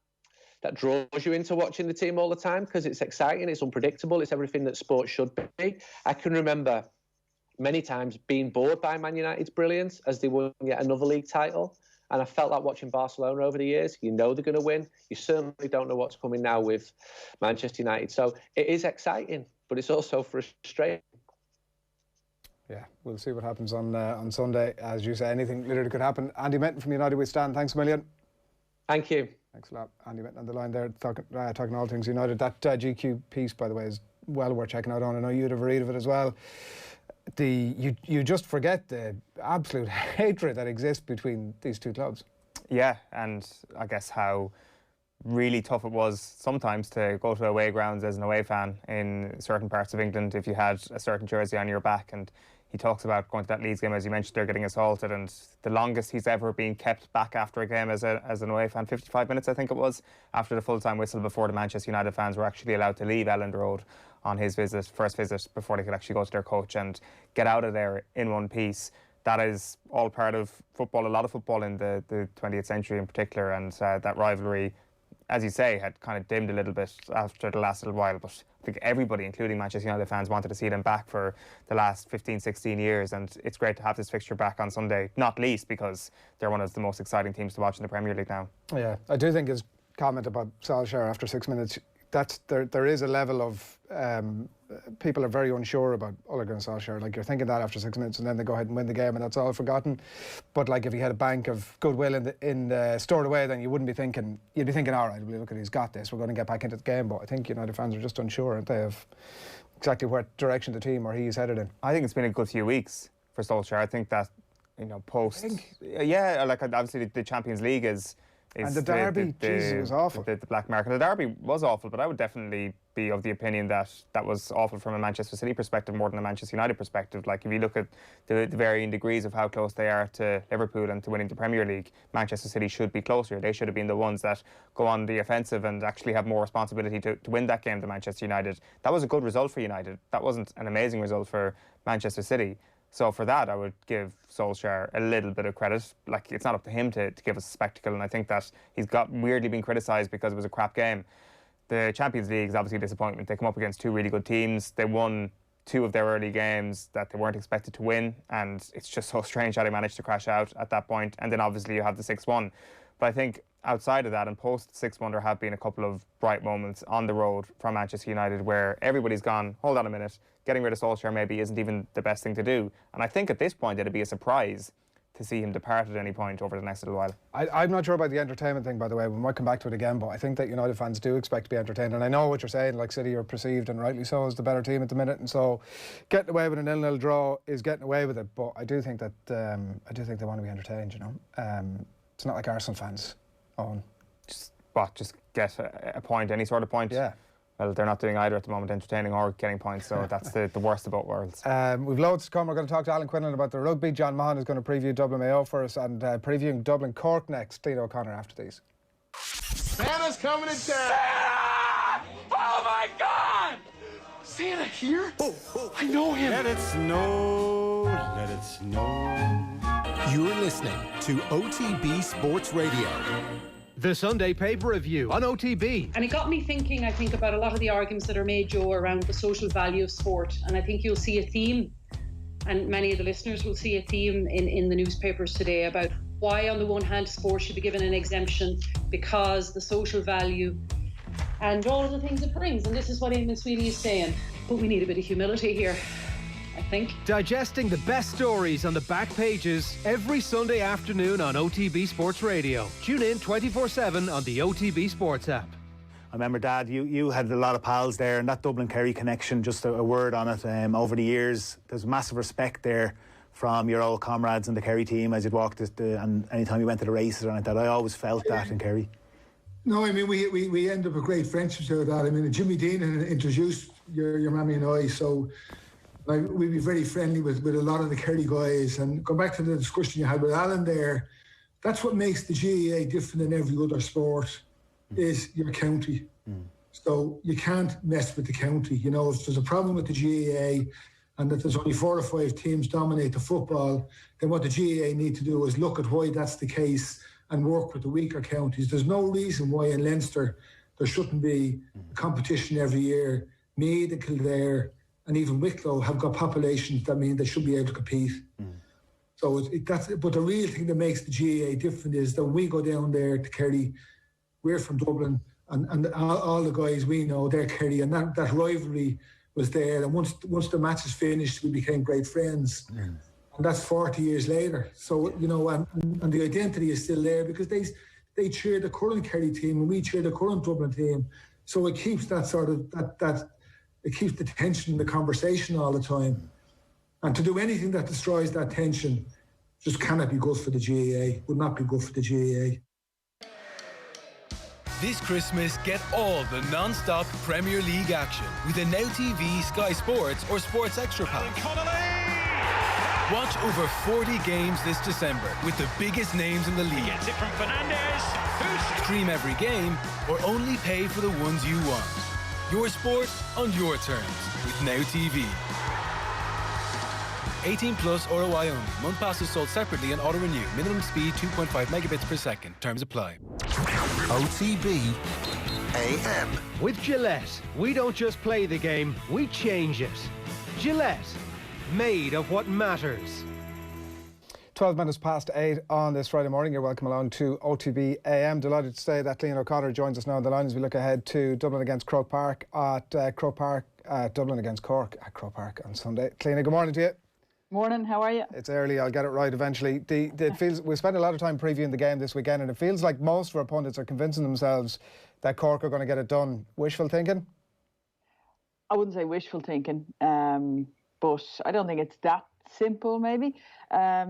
draws you into watching the team all the time because it's exciting, it's unpredictable, it's everything that sport should be. I can remember many times being bored by Man United's brilliance as they won yet another league title. And I felt like watching Barcelona over the years. You know they're going to win. You certainly don't know what's coming now with Manchester United. So it is exciting, but it's also frustrating. Yeah, we'll see what happens on Sunday. As you say, anything literally could happen. Andy Mitten from United We Stand. Thanks a million. Thank you. Thanks a lot. Andy Mitten on the line there, talking all things United. That GQ piece, by the way, is well worth checking out on. I know you'd have a read of it as well. You just forget the absolute hatred that exists between these two clubs. Yeah, and I guess how really tough it was sometimes to go to away grounds as an away fan in certain parts of England if you had a certain jersey on your back. And he talks about going to that Leeds game, as you mentioned, they're getting assaulted, and the longest he's ever been kept back after a game as an away fan, 55 minutes I think it was, after the full-time whistle before the Manchester United fans were actually allowed to leave Elland Road on his first visit, before they could actually go to their coach and get out of there in one piece. That is all part of football, a lot of football in the 20th century in particular, and that rivalry, as you say, had kind of dimmed a little bit after the last little while, but I think everybody, including Manchester United fans, wanted to see them back for the last 15, 16 years, and it's great to have this fixture back on Sunday, not least because they're one of the most exciting teams to watch in the Premier League now. Yeah, I do think his comment about Solskjaer after 6 minutes, there is a level of people are very unsure about Ole Gunnar Solskjaer. Like, you're thinking that after 6 minutes, and then they go ahead and win the game, and that's all forgotten. But like, if he had a bank of goodwill stored away, then you'd be thinking, all right, look at, he's got this, we're going to get back into the game. But I think United fans are just unsure, aren't they, of exactly what direction the team or he's headed in. I think it's been a good few weeks for Solskjaer. I think that obviously the Champions League is. And the derby, Jesus, it was awful. The black mark. And the derby was awful, but I would definitely be of the opinion that was awful from a Manchester City perspective more than a Manchester United perspective. Like, if you look at the varying degrees of how close they are to Liverpool and to winning the Premier League, Manchester City should be closer. They should have been the ones that go on the offensive and actually have more responsibility to win that game than Manchester United. That was a good result for United. That wasn't an amazing result for Manchester City. So for that, I would give Solskjaer a little bit of credit. Like, it's not up to him to give us a spectacle, and I think that he's got weirdly been criticised because it was a crap game. The Champions League is obviously a disappointment. They come up against two really good teams. They won two of their early games that they weren't expected to win, and it's just so strange how they managed to crash out at that point. And then obviously you have the 6-1. But I think outside of that, and post 6-1, there have been a couple of bright moments on the road from Manchester United where everybody's gone, hold on a minute, getting rid of Solskjaer maybe isn't even the best thing to do. And I think at this point it'd be a surprise to see him depart at any point over the next little while. I'm not sure about the entertainment thing, by the way. We might come back to it again, but I think that United fans do expect to be entertained. And I know what you're saying, like, City are perceived, and rightly so, as the better team at the minute. And so getting away with a 0-0 draw is getting away with it. But I do think that they want to be entertained, you know. It's not like Arsenal fans, Owen. Just get a point, any sort of point? Yeah. Well, they're not doing either at the moment, entertaining or getting points, so that's the worst of both worlds. We've loads to come. We're going to talk to Alan Quinlan about the rugby. John Maughan is going to preview Dublin Mayo for us, and previewing Dublin Cork next. Cliodhna O'Connor after these. Santa's coming to town! Santa! Oh my God! Santa here? Oh, I know him. Let it snow, let it snow. You're listening to OTB Sports Radio. The Sunday Paper Review on OTB. And it got me thinking, I think, about a lot of the arguments that are made, Joe, around the social value of sport. And I think you'll see a theme, and many of the listeners will see a theme in the newspapers today about why, on the one hand, sport should be given an exemption because the social value and all of the things it brings. And this is what Eamon Sweeney is saying. But we need a bit of humility here, I think. Digesting the best stories on the back pages every Sunday afternoon on OTB Sports Radio. Tune in 24/7 on the OTB Sports app. I remember, Dad, you had a lot of pals there, and that Dublin-Kerry connection, just a word on it. Over the years, there's massive respect there from your old comrades in the Kerry team as you'd walked and anytime you went to the races and like that. I always felt that in Kerry. No, I mean, we ended up with great friendships out of that. I mean, Jimmy Dean introduced your mammy and I, so We'd be very friendly with a lot of the Kerry guys. And go back to the discussion you had with Alan there, that's what makes the GAA different than every other sport, is your county. So you can't mess with the county. You know, if there's a problem with the GAA and that there's only 4 or 5 teams dominate the football, then what the GAA need to do is look at why that's the case and work with the weaker counties. There's no reason why in Leinster there shouldn't be a competition every year. Meath and Kildare and even Wicklow have got populations that mean they should be able to compete. So but the real thing that makes the GAA different is that when we go down there to Kerry, we're from Dublin, and all the guys we know, they're Kerry, and that rivalry was there. And once the match is finished, we became great friends. And that's 40 years later. So, you know, and the identity is still there because they cheer the current Kerry team and we cheer the current Dublin team. So it keeps that sort of, it keeps the tension in the conversation all the time. And to do anything that destroys that tension just cannot be good for the GAA, would not be good for the GAA. This Christmas, get all the non-stop Premier League action with a Now TV, Sky Sports or Sports Extra pack. Watch over 40 games this December with the biggest names in the league. Gets it from Fernandes. Stream every game or only pay for the ones you want. Your sport on your terms with Now TV. 18 plus ROI only. Month passes sold separately and auto-renew. Minimum speed 2.5 megabits per second. Terms apply. OTB AM. With Gillette, we don't just play the game, we change it. Gillette, made of what matters. 12 minutes past 8 on this Friday morning. You're welcome along to OTB AM. Delighted to say that Cliodhna O'Connor joins us now on the line as we look ahead to Dublin against Croke Park at Croke Park, Dublin against Cork at Croke Park on Sunday. Cliodhna, good morning to you. Morning, how are you? It's early, I'll get it right eventually. It feels, we spent a lot of time previewing the game this weekend and it feels like most of our pundits are convincing themselves that Cork are going to get it done. Wishful thinking? I wouldn't say wishful thinking, but I don't think it's that simple maybe. I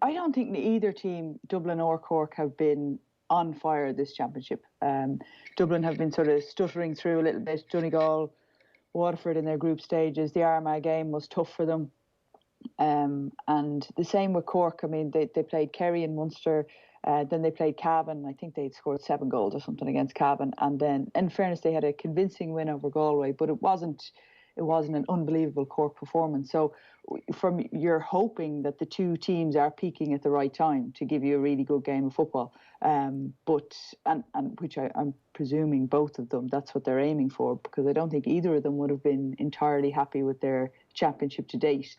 don't think either team, Dublin or Cork, have been on fire this championship. Dublin have been sort of stuttering through a little bit. Donegal, Waterford in their group stages. The Armagh game was tough for them. And the same with Cork. I mean, they played Kerry and Munster, then they played Cavan. I think they'd scored 7 goals or something against Cavan. And then, in fairness, they had a convincing win over Galway, but it wasn't an unbelievable Cork performance. So you're hoping that the two teams are peaking at the right time to give you a really good game of football. But which I'm presuming both of them, that's what they're aiming for, because I don't think either of them would have been entirely happy with their championship to date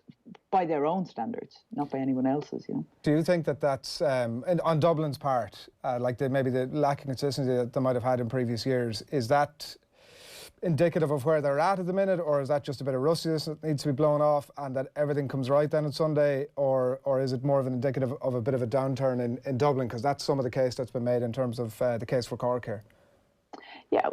by their own standards, not by anyone else's, you know. Do you think that that's, on Dublin's part, like maybe the lack of consistency that they might have had in previous years, is that indicative of where they're at the minute, or is that just a bit of rustiness that needs to be blown off and that everything comes right then on Sunday, or is it more of an indicative of a bit of a downturn in Dublin, because that's some of the case that's been made in terms of the case for Cork here? Yeah,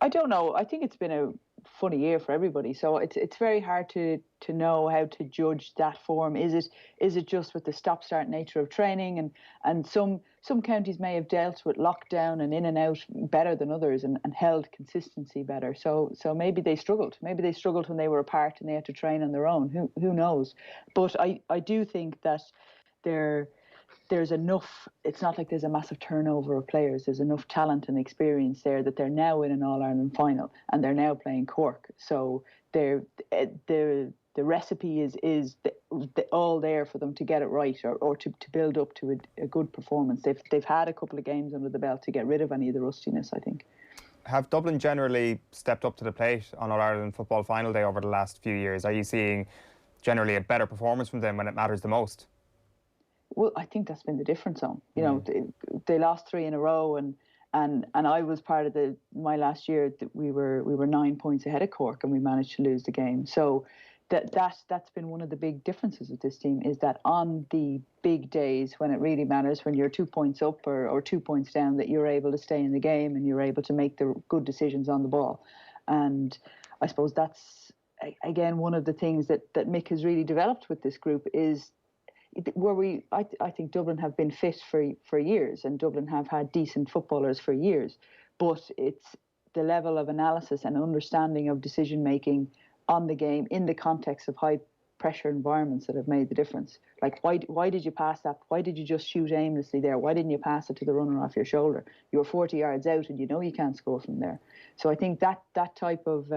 I don't know. I think it's been a funny year for everybody, so it's very hard to know how to judge that form. Is it just with the stop-start nature of training, and some counties may have dealt with lockdown and in and out better than others and held consistency better. So maybe they struggled. Maybe they struggled when they were apart and they had to train on their own. Who knows? But I do think that there's enough. It's not like there's a massive turnover of players. There's enough talent and experience there that they're now in an All-Ireland final and they're now playing Cork. So the recipe is all there for them to get it right or to build up to a good performance. They've had a couple of games under the belt to get rid of any of the rustiness, I think. Have Dublin generally stepped up to the plate on All-Ireland football final day over the last few years? Are you seeing generally a better performance from them when it matters the most? Well, I think that's been the difference zone. You know, they lost 3 in a row, and I was part of my last year. That we were 9 points ahead of Cork, and we managed to lose the game. So that's been one of the big differences with this team, is that on the big days when it really matters, when you're 2 points up or 2 points down, that you're able to stay in the game and you're able to make the good decisions on the ball. And I suppose that's again one of the things that Mick has really developed with this group is. I think Dublin have been fit for years, and Dublin have had decent footballers for years, but it's the level of analysis and understanding of decision making on the game in the context of high pressure environments that have made the difference. Like, why did you pass that? Why did you just shoot aimlessly there? Why didn't you pass it to the runner off your shoulder? You were 40 yards out and you know you can't score from there. So I think that type of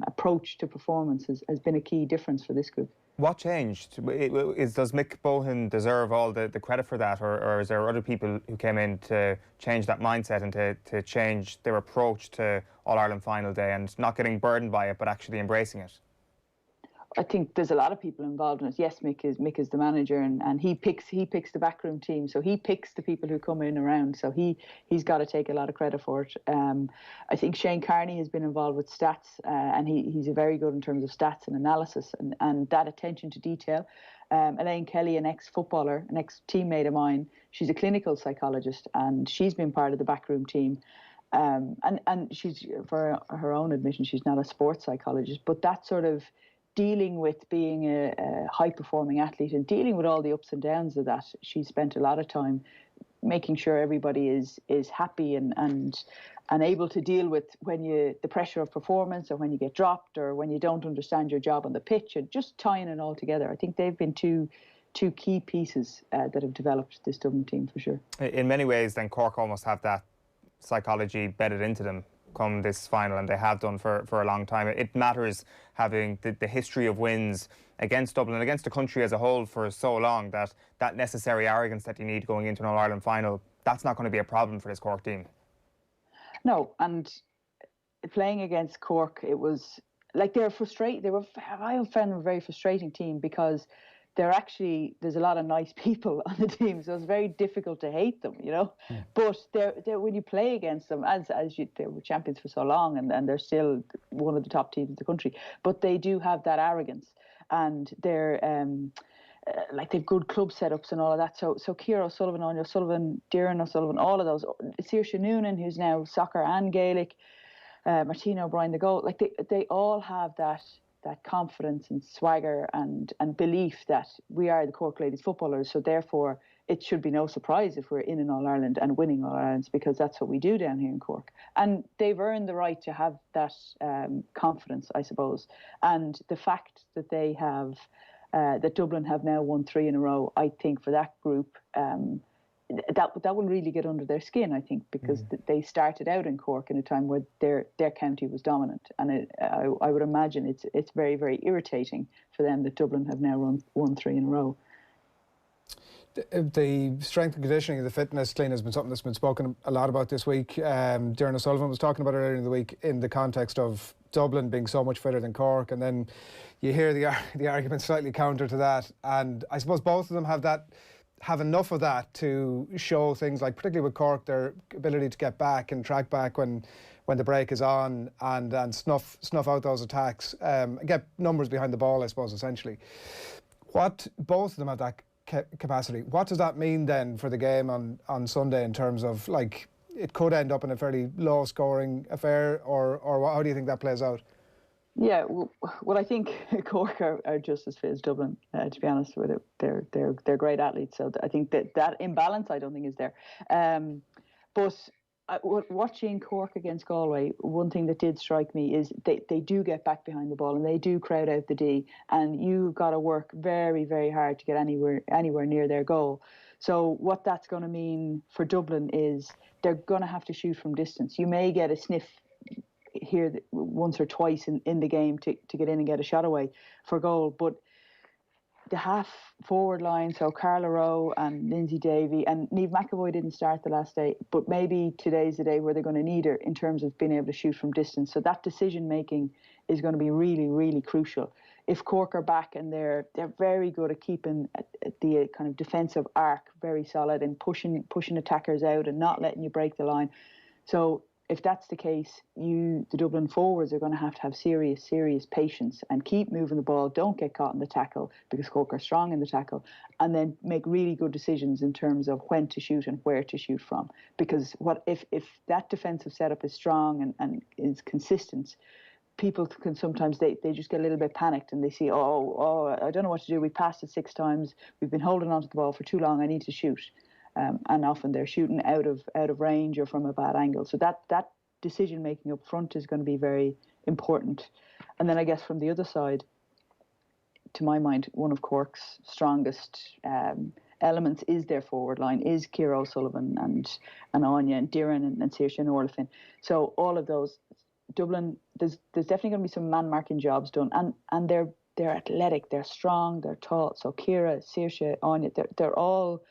approach to performance has been a key difference for this group. What changed? Does Mick Bohan deserve all the credit for that, or is there other people who came in to change that mindset and to change their approach to All-Ireland final day and not getting burdened by it but actually embracing it? I think there's a lot of people involved in it. Yes, Mick is the manager, and he picks the backroom team. So he picks the people who come in around. So he's got to take a lot of credit for it. I think Shane Carney has been involved with stats, and he's very good in terms of stats and analysis and that attention to detail. Elaine Kelly, an ex-footballer, an ex-teammate of mine, she's a clinical psychologist, and she's been part of the backroom team. And she's, for her own admission, she's not a sports psychologist, but that sort of dealing with being a high-performing athlete and dealing with all the ups and downs of that, she spent a lot of time making sure everybody is happy and able to deal with the pressure of performance, or when you get dropped, or when you don't understand your job on the pitch, and just tying it all together. I think they've been two key pieces that have developed this Dublin team for sure. In many ways, then Cork almost have that psychology bedded into them come this final, and they have done for a long time. It matters having the history of wins against Dublin and against the country as a whole for so long, that necessary arrogance that you need going into an All-Ireland final, that's not going to be a problem for this Cork team. No, and playing against Cork, it was like they're frustrated. I found them a very frustrating team because there's a lot of nice people on the team, so it's very difficult to hate them, you know. Yeah. But they're when you play against them, they were champions for so long, and they're still one of the top teams in the country. But they do have that arrogance, and they're they've good club setups and all of that. So Ciara O'Sullivan, Anya O'Sullivan, Doireann O'Sullivan, all of those. Saoirse Noonan, who's now soccer and Gaelic, Martina O'Brien, the goal. Like they all have that confidence and swagger and belief that we are the Cork Ladies footballers, so therefore it should be no surprise if we're in an All-Ireland and winning All-Irelands, because that's what we do down here in Cork. And they've earned the right to have that confidence, I suppose. And the fact that they have, that Dublin have now won 3 in a row, I think for that group, that will really get under their skin, I think, because they started out in Cork in a time where their county was dominant, and I would imagine it's very, very irritating for them that Dublin have now won 3 in a row. The strength and conditioning of the fitness, Cliodhna, has been something that's been spoken a lot about this week. Doireann O'Sullivan was talking about it earlier in the week in the context of Dublin being so much fitter than Cork, and then you hear the argument slightly counter to that, and I suppose both of them have enough of that to show things like, particularly with Cork, their ability to get back and track back when the break is on and snuff out those attacks, get numbers behind the ball, I suppose, essentially. Both of them have that capacity. What does that mean then for the game on Sunday in terms of, like, it could end up in a fairly low scoring affair, or how do you think that plays out? Yeah, well, I think Cork are just as fit as Dublin, to be honest with it. They're great athletes, so I think that imbalance I don't think is there. But watching Cork against Galway, one thing that did strike me is they do get back behind the ball and they do crowd out the D, and you've got to work very, very hard to get anywhere near their goal. So what that's going to mean for Dublin is they're going to have to shoot from distance. You may get a sniff here once or twice in the game to get in and get a shot away for goal, but the half forward line, so Carla Rowe and Lindsay Davey, and Niamh McAvoy didn't start the last day, but maybe today's the day where they're going to need her in terms of being able to shoot from distance. So that decision making is going to be really, really crucial. If Cork are back and they're very good at keeping the kind of defensive arc very solid and pushing attackers out and not letting you break the line. So if that's the case, the Dublin forwards are going to have serious patience and keep moving the ball. Don't get caught in the tackle, because Cork are strong in the tackle, and then make really good decisions in terms of when to shoot and where to shoot from. Because if that defensive setup is strong and is consistent, people can sometimes they just get a little bit panicked and they see, oh, I don't know what to do. We passed it 6 times. We've been holding onto the ball for too long. I need to shoot. And often they're shooting out of range or from a bad angle. So that decision making up front is going to be very important. And then I guess from the other side, to my mind, one of Cork's strongest elements is their forward line, is Ciara O'Sullivan and Anya and Diran and Saoirse and Orlifin. So all of those, Dublin, there's definitely going to be some man marking jobs done, and they're athletic, they're strong, they're tall. So Ciara, Saoirse, Anya, they're all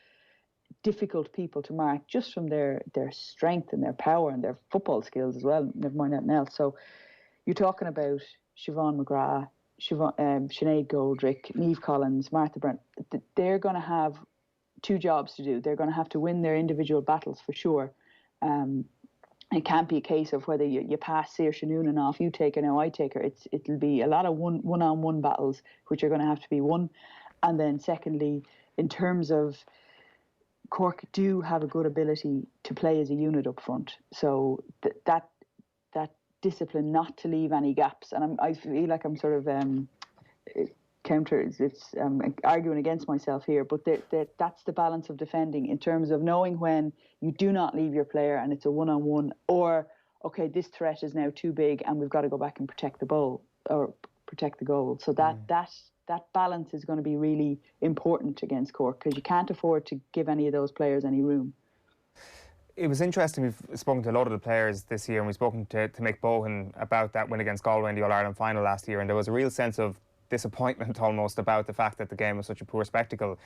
difficult people to mark just from their strength and their power and their football skills as well, never mind anything else. So you're talking about Siobhan McGrath, Sinead Goldrick, Niamh Collins, Martha Byrne. They're going to have two jobs to do. They're going to have to win their individual battles for sure. It can't be a case of whether you pass Saoirse Noonan off, you take her, now I take her. It'll be a lot of one-on-one battles which are going to have to be won. And then secondly, in terms of Cork do have a good ability to play as a unit up front. So that discipline not to leave any gaps. And I feel like I'm sort of arguing against myself here, but that's the balance of defending in terms of knowing when you do not leave your player and it's a one-on-one, or okay, this threat is now too big and we've got to go back and protect the ball or protect the goal. So that balance is going to be really important against Cork, because you can't afford to give any of those players any room. It was interesting. We've spoken to a lot of the players this year, and we've spoken to Mick Bohan about that win against Galway in the All-Ireland final last year, and there was a real sense of disappointment almost about the fact that the game was such a poor spectacle,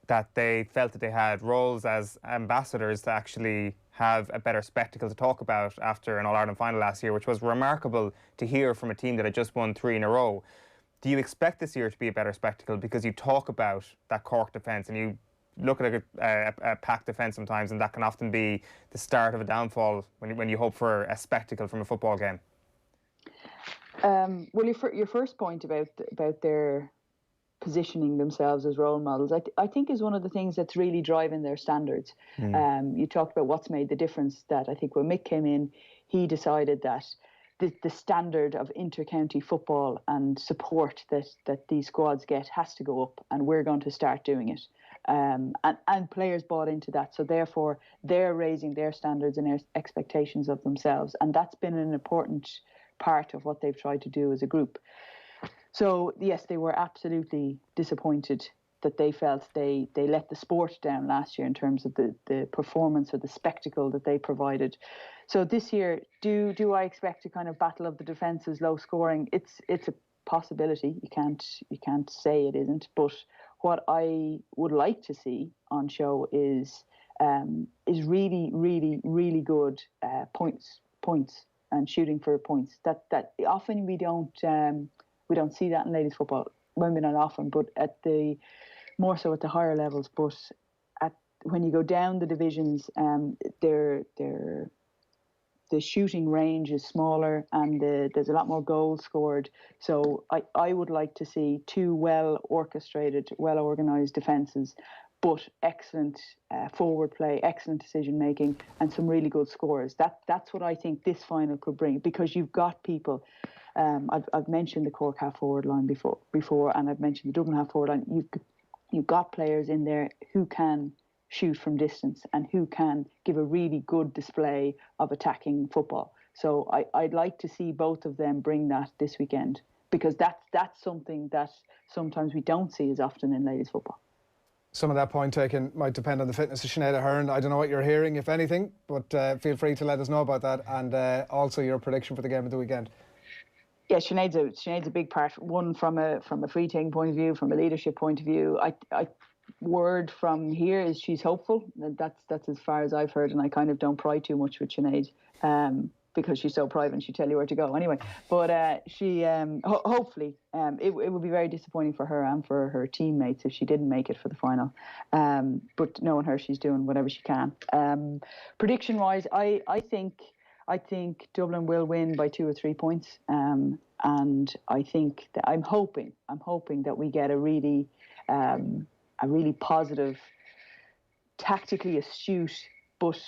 that they felt that they had roles as ambassadors to actually have a better spectacle to talk about after an All-Ireland final last year, which was remarkable to hear from a team that had just won 3 in a row. Do you expect this year to be a better spectacle, because you talk about that Cork defence and you look at a packed defence sometimes, and that can often be the start of a downfall when you hope for a spectacle from a football game? Well, your first point about their positioning themselves as role models, I think is one of the things that's really driving their standards. You talked about what's made the difference. That I think when Mick came in, he decided that the standard of inter-county football and support that these squads get has to go up, and we're going to start doing it. And players bought into that, so therefore they're raising their standards and their expectations of themselves, and that's been an important part of what they've tried to do as a group. So yes, they were absolutely disappointed that they felt they let the sport down last year in terms of the performance or the spectacle that they provided. So this year, do I expect a kind of battle of the defences, low scoring? It's a possibility. You can't say it isn't. But what I would like to see on show is really, really, really good points and shooting for points. That often we don't see that in ladies football. Well, maybe not often, but more so at the higher levels. But when you go down the divisions, the shooting range is smaller, and there's a lot more goals scored. So I would like to see 2 well orchestrated, well organised defences, but excellent forward play, excellent decision making, and some really good scores. That's what I think this final could bring, because you've got people. I've mentioned the Cork half forward line before, and I've mentioned the Dublin half forward line. You've got players in there who can shoot from distance and who can give a really good display of attacking football. So I'd like to see both of them bring that this weekend, because that's something that sometimes we don't see as often in ladies football. Some of that point taken might depend on the fitness of Sinead Ahern. I don't know what you're hearing, if anything, but feel free to let us know about that, and also your prediction for the game of the weekend. Yeah, Sinead's a big part. One from a free taking point of view, from a leadership point of view. Word from here is she's hopeful. That's as far as I've heard, and I kind of don't pry too much with Sinead because she's so private and she'd tell you where to go anyway. But she hopefully it would be very disappointing for her and for her teammates if she didn't make it for the final. But knowing her, she's doing whatever she can. Prediction wise, I think Dublin will win by 2 or 3 points, and I think that I'm hoping that we get a really positive, tactically astute, but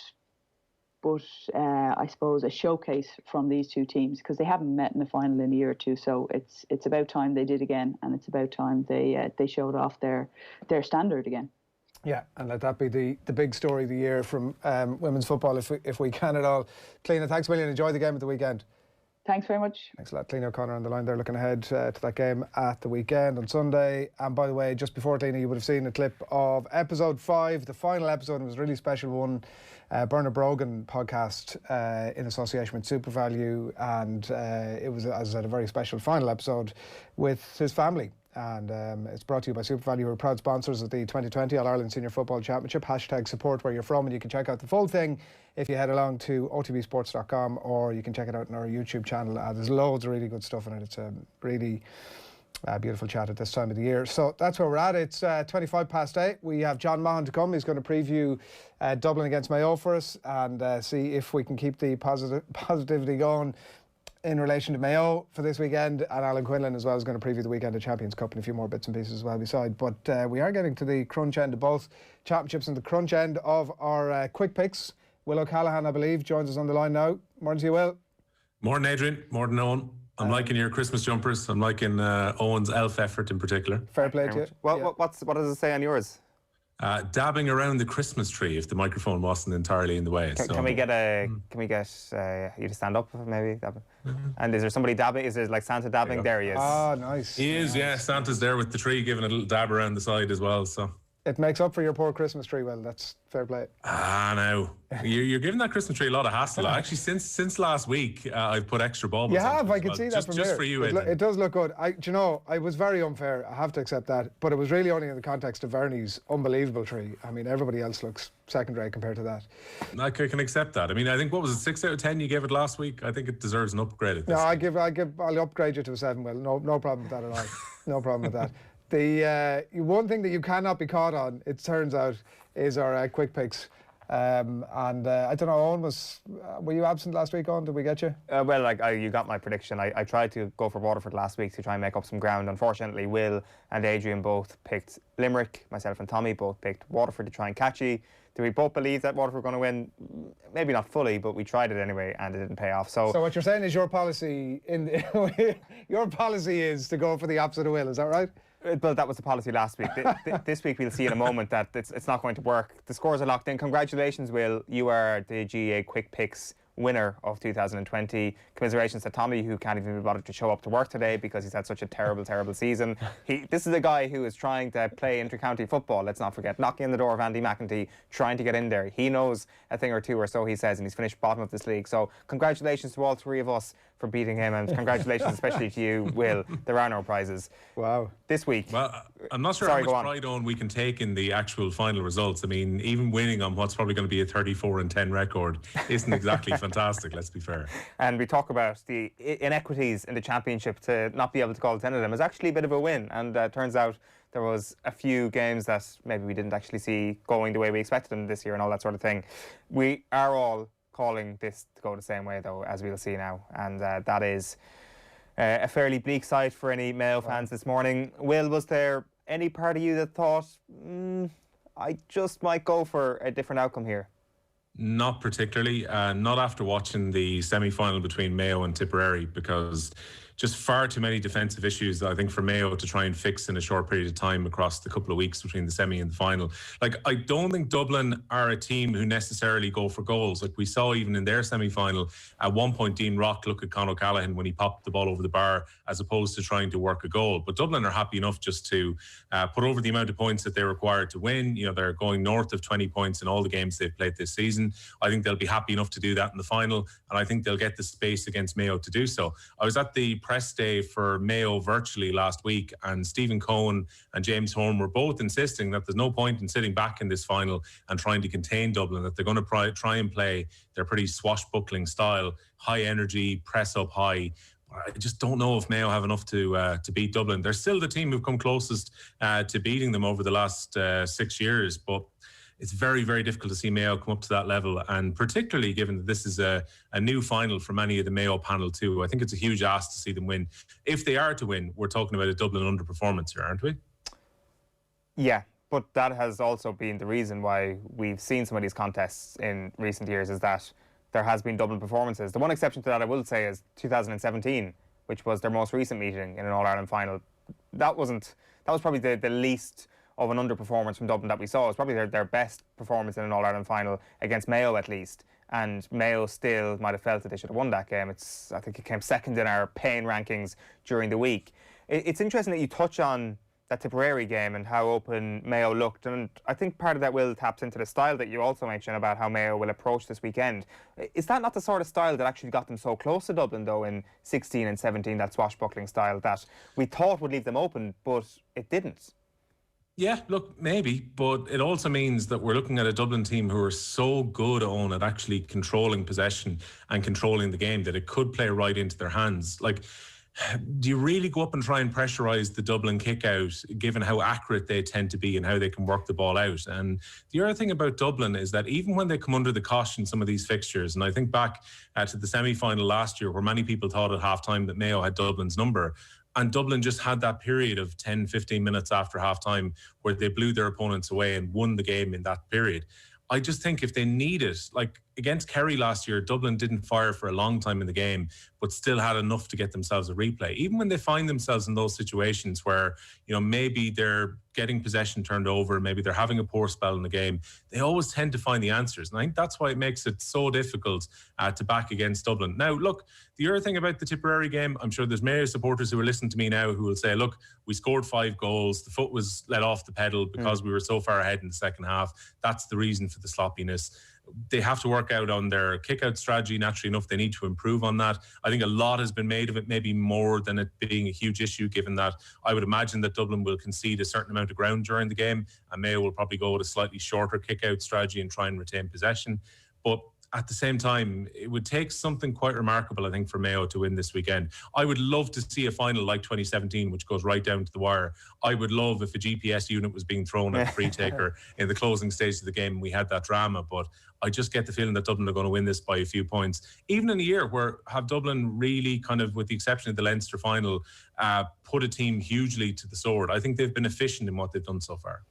I suppose a showcase from these two teams, because they haven't met in a final in a year or two. So it's about time they did again, and it's about time they showed off their standard again. Yeah, and let that be the big story of the year from women's football, if we can at all. Cliodhna, thanks a million. Enjoy the game at the weekend. Thanks very much. Thanks a lot. Cliodhna O'Connor on the line there, looking ahead to that game at the weekend on Sunday. And by the way, just before, Cliodhna, you would have seen a clip of episode 5, the final episode. It was a really special one. Bernard Brogan podcast in association with SuperValue, and it was, as I said, a very special final episode with his family. And it's brought to you by SuperValue, who are proud sponsors of the 2020 All-Ireland Senior Football Championship. #support where you're from, and you can check out the full thing if you head along to otbsports.com, or you can check it out on our YouTube channel. There's loads of really good stuff in it. It's a really beautiful chat at this time of the year. So that's where we're at. It's 8:25. We have John Maughan to come. He's going to preview Dublin against Mayo for us, and see if we can keep the positivity going in relation to Mayo for this weekend. And Alan Quinlan as well is going to preview the weekend of Champions Cup and a few more bits and pieces as well beside. But we are getting to the crunch end of both championships and the crunch end of our quick picks. Will O'Callaghan, I believe, joins us on the line now. Morning to you, Will. Morning, Adrian. Morning, Owen. I'm liking your Christmas jumpers. I'm liking Owen's elf effort in particular. Fair play to you. What does it say on yours? Dabbing around the Christmas tree, if the microphone wasn't entirely in the way. Can we get you to stand up, maybe? And is there somebody dabbing? Is there like Santa dabbing? There he is. Oh, nice. He is, yeah. Santa's there with the tree, giving a little dab around the side as well. So it makes up for your poor Christmas tree, Will. That's fair play. No. You're giving that Christmas tree a lot of hassle. Actually, since last week, I've put extra bulbs. You have, I can see that from here. Just for you, it does look good. Do you know, I was very unfair, I have to accept that, but it was really only in the context of Vernie's unbelievable tree. I mean, everybody else looks second rate compared to that. I can accept that. I mean, I think, what was it, 6 out of 10 you gave it last week? I think it deserves an upgrade at this stage. I'll upgrade you to a 7, Will. No problem with that at all. No problem with that. The one thing that you cannot be caught on, it turns out, is our quick picks. I don't know, Owen, were you absent last week, Owen? Did we get you? You got my prediction. I tried to go for Waterford last week to try and make up some ground. Unfortunately, Will and Adrian both picked Limerick. Myself and Tommy both picked Waterford to try and catch you. Do we both believe that Waterford were going to win? Maybe not fully, but we tried it anyway, and it didn't pay off. So what you're saying is your policy is to go for the opposite of Will, is that right? Well, that was the policy last week. This week we'll see in a moment that it's not going to work. The scores are locked in. Congratulations, Will. You are the GA Quick Picks winner of 2020. Commiserations to Tommy, who can't even be bothered to show up to work today because he's had such a terrible season. This is a guy who is trying to play inter-county football, let's not forget, knocking on the door of Andy McEntee, trying to get in there. He knows a thing or two, or so he says, and he's finished bottom of this league. So congratulations to all three of us for beating him, and congratulations especially to you, Will. There are no prizes. Wow. This week. Well, I'm not sure how much pride on we can take in the actual final results. I mean, even winning on what's probably going to be a 34-10 record isn't exactly fantastic, let's be fair. And we talk about the inequities in the championship. To not be able to call 10 of them is actually a bit of a win, and turns out there was a few games that maybe we didn't actually see going the way we expected them this year and all that sort of thing. We are all calling this to go the same way, though, as we'll see now, and that is a fairly bleak sight for any Mayo fans this morning. Will, was there any part of you that thought, I just might go for a different outcome here? Not particularly, not after watching the semi-final between Mayo and Tipperary, because just far too many defensive issues, I think, for Mayo to try and fix in a short period of time across the couple of weeks between the semi and the final. Like, I don't think Dublin are a team who necessarily go for goals. Like we saw even in their semi-final, at one point Dean Rock looked at Con O'Callaghan when he popped the ball over the bar, as opposed to trying to work a goal. But Dublin are happy enough just to put over the amount of points that they're required to win. You know, they're going north of 20 points in all the games they've played this season. I think they'll be happy enough to do that in the final, and I think they'll get the space against Mayo to do so. I was at the press day for Mayo virtually last week, and Stephen Cohen and James Horn were both insisting that there's no point in sitting back in this final and trying to contain Dublin, that they're going to try and play their pretty swashbuckling style, high energy, press up high. I just don't know if Mayo have enough to beat Dublin. They're still the team who've come closest to beating them over the last 6 years, but it's very, very difficult to see Mayo come up to that level, and particularly given that this is a new final for many of the Mayo panel too. I think it's a huge ask to see them win. If they are to win, we're talking about a Dublin underperformance here, aren't we? Yeah, but that has also been the reason why we've seen some of these contests in recent years, is that there has been Dublin performances. The one exception to that, I will say, is 2017, which was their most recent meeting in an All-Ireland final. That was probably the least of an underperformance from Dublin that we saw. It's probably their best performance in an All-Ireland final against Mayo at least. And Mayo still might have felt that they should have won that game. I think it came second in our pain rankings during the week. It's interesting that you touch on that Tipperary game and how open Mayo looked, and I think part of that will taps into the style that you also mentioned about how Mayo will approach this weekend. Is that not the sort of style that actually got them so close to Dublin, though, in 16 and 17, that swashbuckling style that we thought would leave them open, but it didn't? Yeah, look, maybe, but it also means that we're looking at a Dublin team who are so good on at actually controlling possession and controlling the game that it could play right into their hands. Like, do you really go up and try and pressurise the Dublin kick out, given how accurate they tend to be and how they can work the ball out? And the other thing about Dublin is that even when they come under the cosh in some of these fixtures, and I think back to the semi-final last year where many people thought at half-time that Mayo had Dublin's number, and Dublin just had that period of 10, 15 minutes after half-time where they blew their opponents away and won the game in that period. I just think if they need it, like against Kerry last year, Dublin didn't fire for a long time in the game, but still had enough to get themselves a replay. Even when they find themselves in those situations where, you know, maybe they're getting possession turned over, maybe they're having a poor spell in the game, they always tend to find the answers. And I think that's why it makes it so difficult to back against Dublin. Now, look, the other thing about the Tipperary game, I'm sure there's Mayo supporters who are listening to me now who will say, look, we scored 5 goals. The foot was let off the pedal because we were so far ahead in the second half. That's the reason for the sloppiness. They have to work out on their kick-out strategy. Naturally enough, they need to improve on that. I think a lot has been made of it, maybe more than it being a huge issue, given that I would imagine that Dublin will concede a certain amount of ground during the game, and Mayo will probably go with a slightly shorter kick-out strategy and try and retain possession. But at the same time, it would take something quite remarkable, I think, for Mayo to win this weekend. I would love to see a final like 2017, which goes right down to the wire. I would love if a GPS unit was being thrown at the free taker in the closing stage of the game and we had that drama. But I just get the feeling that Dublin are going to win this by a few points. Even in a year where have Dublin really kind of, with the exception of the Leinster final, put a team hugely to the sword. I think they've been efficient in what they've done so far.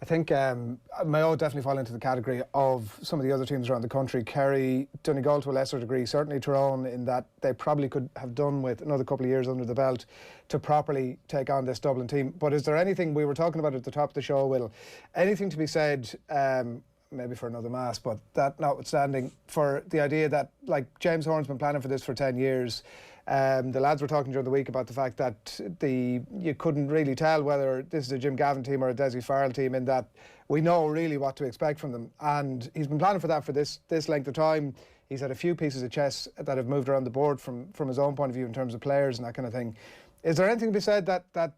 I think Mayo definitely fall into the category of some of the other teams around the country. Kerry, Donegal to a lesser degree, certainly Tyrone, in that they probably could have done with another couple of years under the belt to properly take on this Dublin team. But is there anything, we were talking about at the top of the show, Will, anything to be said, maybe for another mass, but that notwithstanding, for the idea that, like, James Horan's been planning for this for 10 years. The lads were talking during the week about the fact that you couldn't really tell whether this is a Jim Gavin team or a Dessie Farrell team, in that we know really what to expect from them. And he's been planning for that for this length of time. He's had a few pieces of chess that have moved around the board from his own point of view in terms of players and that kind of thing. Is there anything to be said that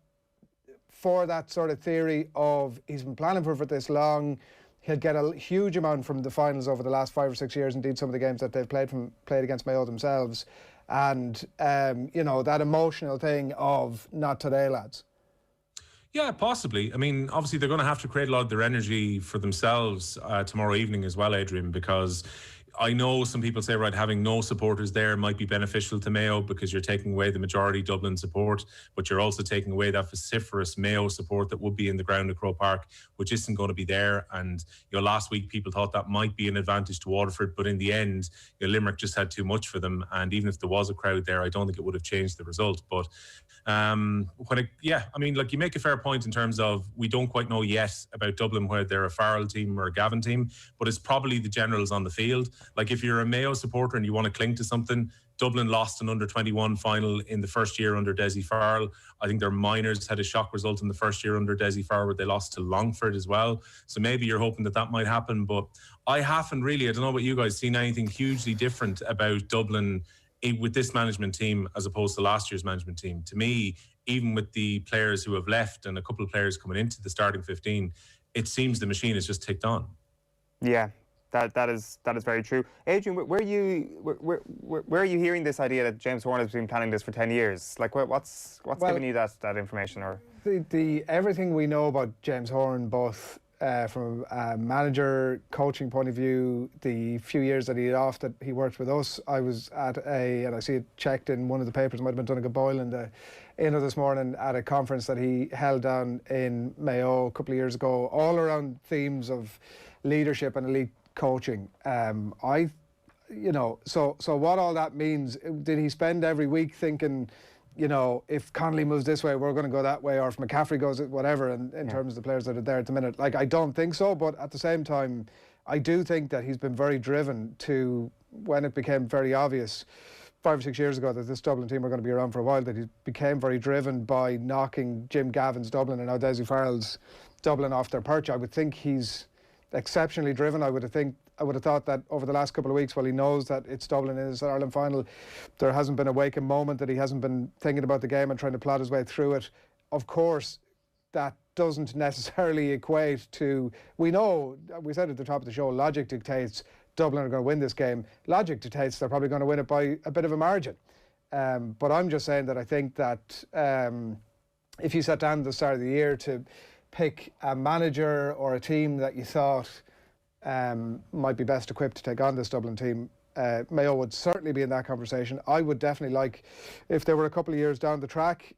for that sort of theory of he's been planning for this long, he'll get a huge amount from the finals over the last 5 or 6 years, indeed some of the games that they've played against Mayo themselves, and you know, that emotional thing of not today, lads? Yeah, possibly. I mean, obviously they're going to have to create a lot of their energy for themselves tomorrow evening as well, Adrian, because I know some people say, right, having no supporters there might be beneficial to Mayo because you're taking away the majority Dublin support, but you're also taking away that vociferous Mayo support that would be in the ground at Croke Park, which isn't going to be there. And, you know, last week people thought that might be an advantage to Waterford, but in the end, you know, Limerick just had too much for them. And even if there was a crowd there, I don't think it would have changed the result. But I mean, like, you make a fair point in terms of we don't quite know yet about Dublin, whether they're a Farrell team or a Gavin team, but it's probably the generals on the field. Like, if you're a Mayo supporter and you want to cling to something, Dublin lost an under-21 final in the first year under Dessie Farrell. I think their minors had a shock result in the first year under Dessie Farrell where they lost to Longford as well. So maybe you're hoping that might happen, but I haven't really, I don't know about you guys, seen anything hugely different about Dublin with this management team as opposed to last year's management team. To me, even with the players who have left and a couple of players coming into the starting 15, it seems the machine has just ticked on. Yeah. That is very true. Adrian, where are you hearing this idea that James Horan has been planning this for 10 years? Like, what's giving you that information? Or the everything we know about James Horan, both from a manager, coaching point of view, the few years that he had off that he worked with us, I was at and I see it checked in one of the papers, it might have been Donegal Boyle in the Inno this morning, at a conference that he held down in Mayo a couple of years ago, all around themes of leadership and elite coaching. So what all that means, did he spend every week thinking, you know, if Connolly moves this way, we're going to go that way, or if McCaffrey goes whatever, in terms of the players that are there at the minute. Like, I don't think so, but at the same time, I do think that he's been very driven to, when it became very obvious 5 or 6 years ago that this Dublin team were going to be around for a while, that he became very driven by knocking Jim Gavin's Dublin and now Dessie Farrell's Dublin off their perch. I would think he's exceptionally driven. I would have thought that over the last couple of weeks, while he knows that it's Dublin in his Ireland final, there hasn't been a waking moment, that he hasn't been thinking about the game and trying to plot his way through it. Of course, that doesn't necessarily equate to, we know, we said at the top of the show, logic dictates Dublin are going to win this game. Logic dictates they're probably going to win it by a bit of a margin. But I'm just saying that I think that if you sat down at the start of the year to pick a manager or a team that you thought might be best equipped to take on this Dublin team, Mayo would certainly be in that conversation. I would definitely like, if they were a couple of years down the track,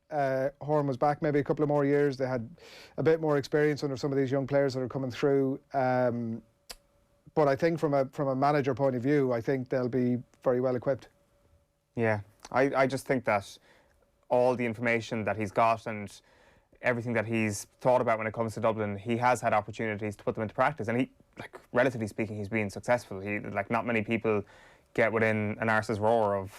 Horan was back maybe a couple of more years, they had a bit more experience under some of these young players that are coming through. But I think from a manager point of view, I think they'll be very well equipped. Yeah, I just think that all the information that he's got and everything that he's thought about when it comes to Dublin, he has had opportunities to put them into practice, and he, like, relatively speaking, he's been successful. He, like, not many people get within an arse's roar of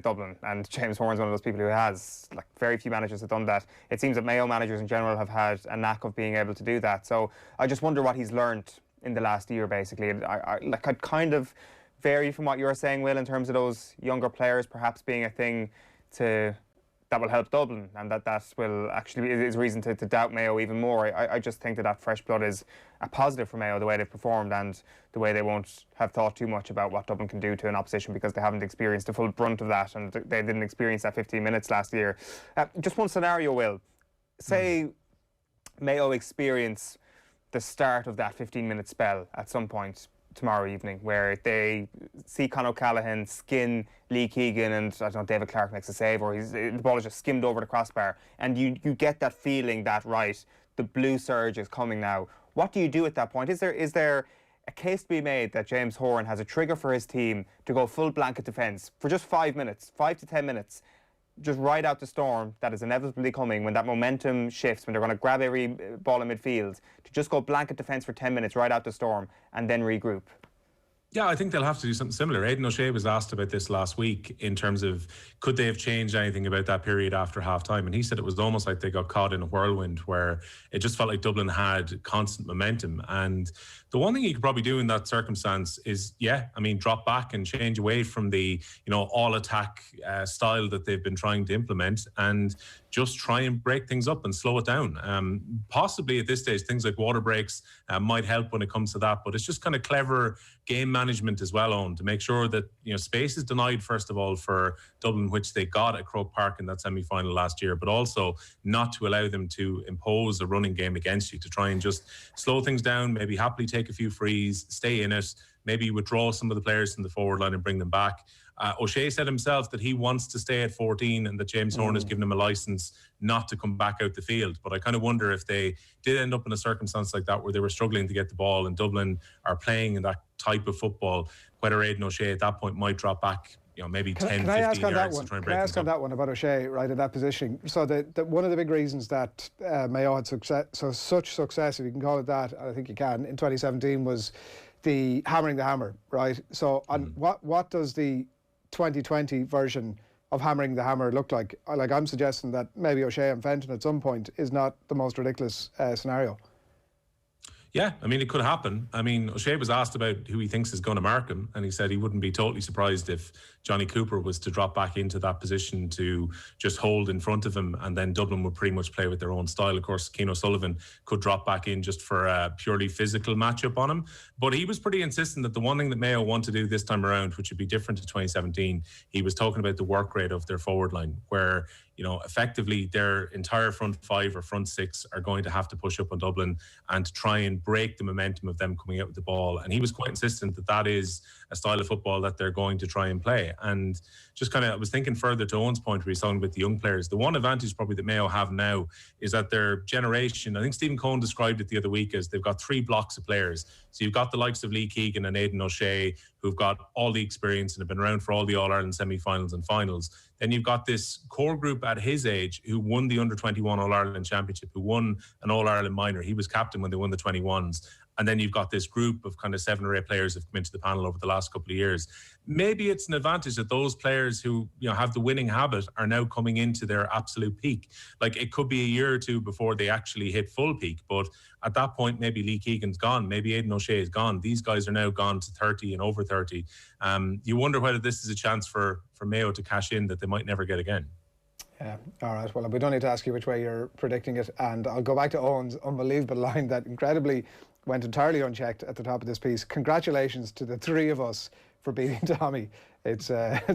Dublin, and James Horan's one of those people who has. Like, very few managers have done that. It seems that Mayo managers in general have had a knack of being able to do that. So I just wonder what he's learned in the last year, basically. I'd kind of vary from what you're saying, Will, in terms of those younger players perhaps being a thing that will help Dublin, and that will actually is reason to doubt Mayo even more. I just think that fresh blood is a positive for Mayo, the way they've performed and the way they won't have thought too much about what Dublin can do to an opposition, because they haven't experienced the full brunt of that, and they didn't experience that 15 minutes last year. Just one scenario, Will. Say Mayo experience the start of that 15-minute spell at some point tomorrow evening, where they see Con O'Callaghan skin Lee Keegan and, I don't know, David Clark makes a save, or the ball is just skimmed over the crossbar, and you get that feeling that, right, the blue surge is coming now. What do you do at that point? Is there a case to be made that James Horan has a trigger for his team to go full blanket defence for just 5 minutes, 5 to 10 minutes, just ride out the storm that is inevitably coming when that momentum shifts, when they're going to grab every ball in midfield, to just go blanket defence for 10 minutes, ride out the storm, and then regroup? Yeah, I think they'll have to do something similar. Aidan O'Shea was asked about this last week in terms of could they have changed anything about that period after half-time, and he said it was almost like they got caught in a whirlwind where it just felt like Dublin had constant momentum. And the one thing you could probably do in that circumstance is, drop back and change away from the, all-attack style that they've been trying to implement, and just try and break things up and slow it down. Possibly at this stage, things like water breaks might help when it comes to that, but it's just kind of clever game management as well, Owen, to make sure that space is denied, first of all, for Dublin, which they got at Croke Park in that semi-final last year, but also not to allow them to impose a running game against you, to try and just slow things down, maybe happily take a few frees, stay in it, maybe withdraw some of the players from the forward line and bring them back. O'Shea said himself that he wants to stay at 14 and that James Horan has given him a licence not to come back out the field. But I kind of wonder if they did end up in a circumstance like that where they were struggling to get the ball and Dublin are playing in that type of football, whether Aidan O'Shea at that point might drop back, maybe 10, 15 yards to try and break things up. Can I ask on that one about O'Shea, right, in that positioning? So one of the big reasons that Mayo had such success, if you can call it that, I think you can, in 2017 was the hammering the hammer, right? So what does the 2020 version of hammering the hammer look like? Like, I'm suggesting that maybe O'Shea and Fenton at some point is not the most ridiculous scenario. Yeah, it could happen. O'Shea was asked about who he thinks is going to mark him, and he said he wouldn't be totally surprised if Johnny Cooper was to drop back into that position to just hold in front of him, and then Dublin would pretty much play with their own style. Of course, Keane O'Sullivan could drop back in just for a purely physical matchup on him. But he was pretty insistent that the one thing that Mayo want to do this time around, which would be different to 2017, he was talking about the work rate of their forward line, where effectively their entire front five or front six are going to have to push up on Dublin and try and and break the momentum of them coming out with the ball. And he was quite insistent that that is a style of football that they're going to try and play. And just kind of, I was thinking further to Owen's point where he's talking about the young players. The one advantage probably that Mayo have now is that their generation, I think Stephen Cohen described it the other week as they've got 3 blocks of players. So you've got the likes of Lee Keegan and Aidan O'Shea, who've got all the experience and have been around for all the All-Ireland semi-finals and finals. Then you've got this core group at his age who won the Under-21 All-Ireland Championship, who won an All-Ireland minor. He was captain when they won the 21s. And then you've got this group of kind of 7 or 8 players who've come into the panel over the last couple of years. Maybe it's an advantage that those players who, you know, have the winning habit are now coming into their absolute peak. Like, it could be a year or two before they actually hit full peak. But at that point, maybe Lee Keegan's gone. Maybe Aidan O'Shea is gone. These guys are now gone to 30 and over 30. You wonder whether this is a chance for Mayo to cash in that they might never get again. Yeah, all right. Well, we don't need to ask you which way you're predicting it. And I'll go back to Owen's unbelievable line that incredibly went entirely unchecked at the top of this piece. Congratulations to the 3 of us for beating Tommy. It's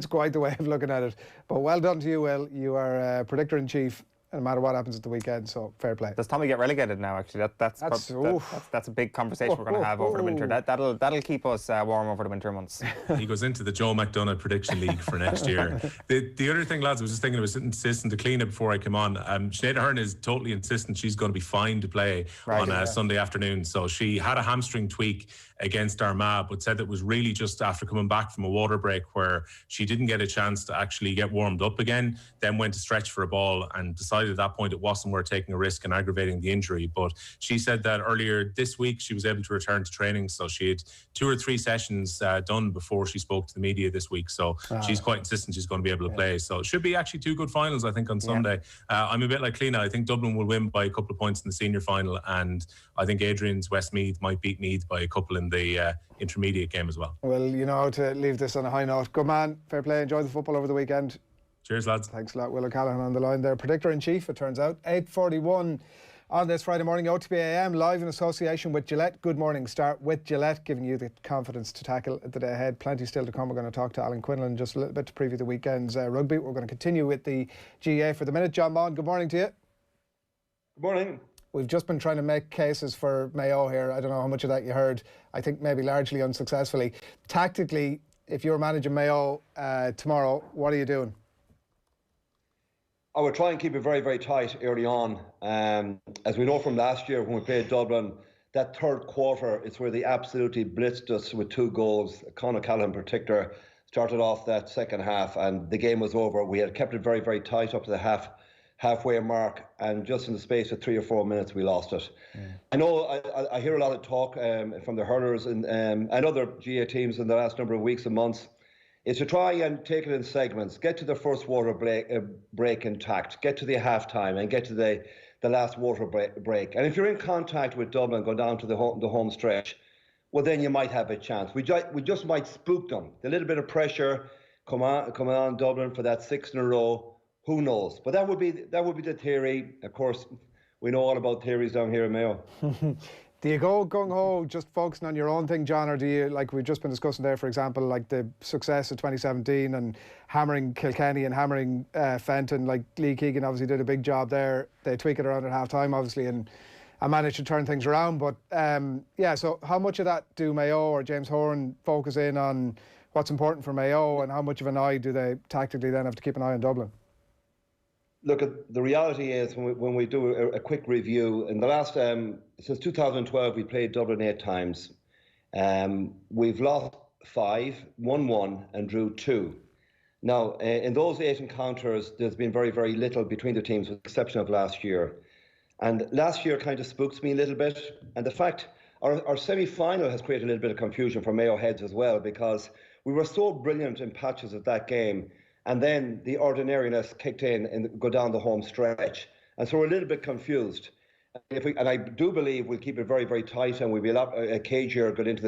quite the way of looking at it. But well done to you, Will. You are predictor-in-chief no matter what happens at the weekend, so fair play. Does Tommy get relegated now, actually? That's a big conversation we're going to have over the winter. That'll keep us warm over the winter months. He goes into the Joe McDonagh Prediction League for next year. The other thing, lads, I was just thinking, I was insistent to Cliodhna before I came on. Sinead Ahern is totally insistent she's going to be fine to play on Sunday afternoon. So she had a hamstring tweak against Armagh, but said that was really just after coming back from a water break where she didn't get a chance to actually get warmed up again, then went to stretch for a ball and decided at that point it wasn't worth taking a risk and aggravating the injury. But she said that earlier this week she was able to return to training, so she had 2 or 3 sessions done before she spoke to the media this week, so she's quite insistent she's going to be able to play. So it should be actually 2 good finals, I think, on Sunday. I'm a bit like Cliodhna. I think Dublin will win by a couple of points in the senior final, and I think Adrian's Westmeath might beat Meath by a couple in the intermediate game as well. Well, you know how to leave this on a high note. Good man, fair play, enjoy the football over the weekend. Cheers, lads. Thanks a lot. Will O'Callaghan on the line there. Predictor-in-chief, it turns out. 8:41 on this Friday morning. OTB AM, live in association with Gillette. Good morning. Start with Gillette, giving you the confidence to tackle the day ahead. Plenty still to come. We're going to talk to Alan Quinlan just a little bit to preview the weekend's rugby. We're going to continue with the GAA for the minute. John Maughan, good morning to you. Good morning. We've just been trying to make cases for Mayo here. I don't know how much of that you heard. I think maybe largely unsuccessfully. Tactically, if you're managing Mayo tomorrow, what are you doing? I would try and keep it very, very tight early on. As we know from last year when we played Dublin, that third quarter is where they absolutely blitzed us with 2 goals. Conor Callaghan in particular started off that second half and the game was over. We had kept it very, very tight up to the halfway mark, and just in the space of 3 or 4 minutes we lost it. I know I hear a lot of talk from the hurlers and other GA teams in the last number of weeks and months is to try and take it in segments, get to the first water break intact, get to the half-time and get to the last water break. And if you're in contact with Dublin, go down to the home stretch, well, then you might have a chance. We just might spook them. The little bit of pressure, come on Dublin for that 6 in a row, who knows? But that would be the theory. Of course, we know all about theories down here in Mayo. Do you go gung-ho, just focusing on your own thing, John, or do you, like we've just been discussing there, for example, like the success of 2017 and hammering Kilkenny and hammering Fenton, like Lee Keegan obviously did a big job there. They tweak it around at half-time, obviously, and managed to turn things around. But, so how much of that do Mayo or James Horan focus in on what's important for Mayo, and how much of an eye do they tactically then have to keep an eye on Dublin? Look, the reality is when we do a quick review, in the last, since 2012, we played Dublin 8 times. We've lost 5, won 1 and drew 2. Now, in those 8 encounters, there's been very, very little between the teams with the exception of last year. And last year kind of spooks me a little bit. And the fact, our semi-final has created a little bit of confusion for Mayo heads as well, because we were so brilliant in patches of that game. And then the ordinariness kicked in and go down the home stretch. And so we're a little bit confused. And I do believe we'll keep it very, very tight, and we'll be a lot cagier going into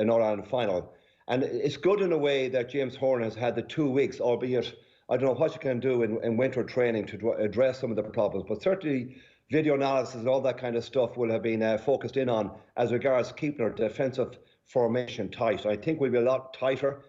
an All-Ireland final. And it's good in a way that James Horan has had the 2 weeks, albeit I don't know what you can do in winter training to address some of the problems. But certainly video analysis and all that kind of stuff will have been focused in on as regards keeping our defensive formation tight. I think we'll be a lot tighter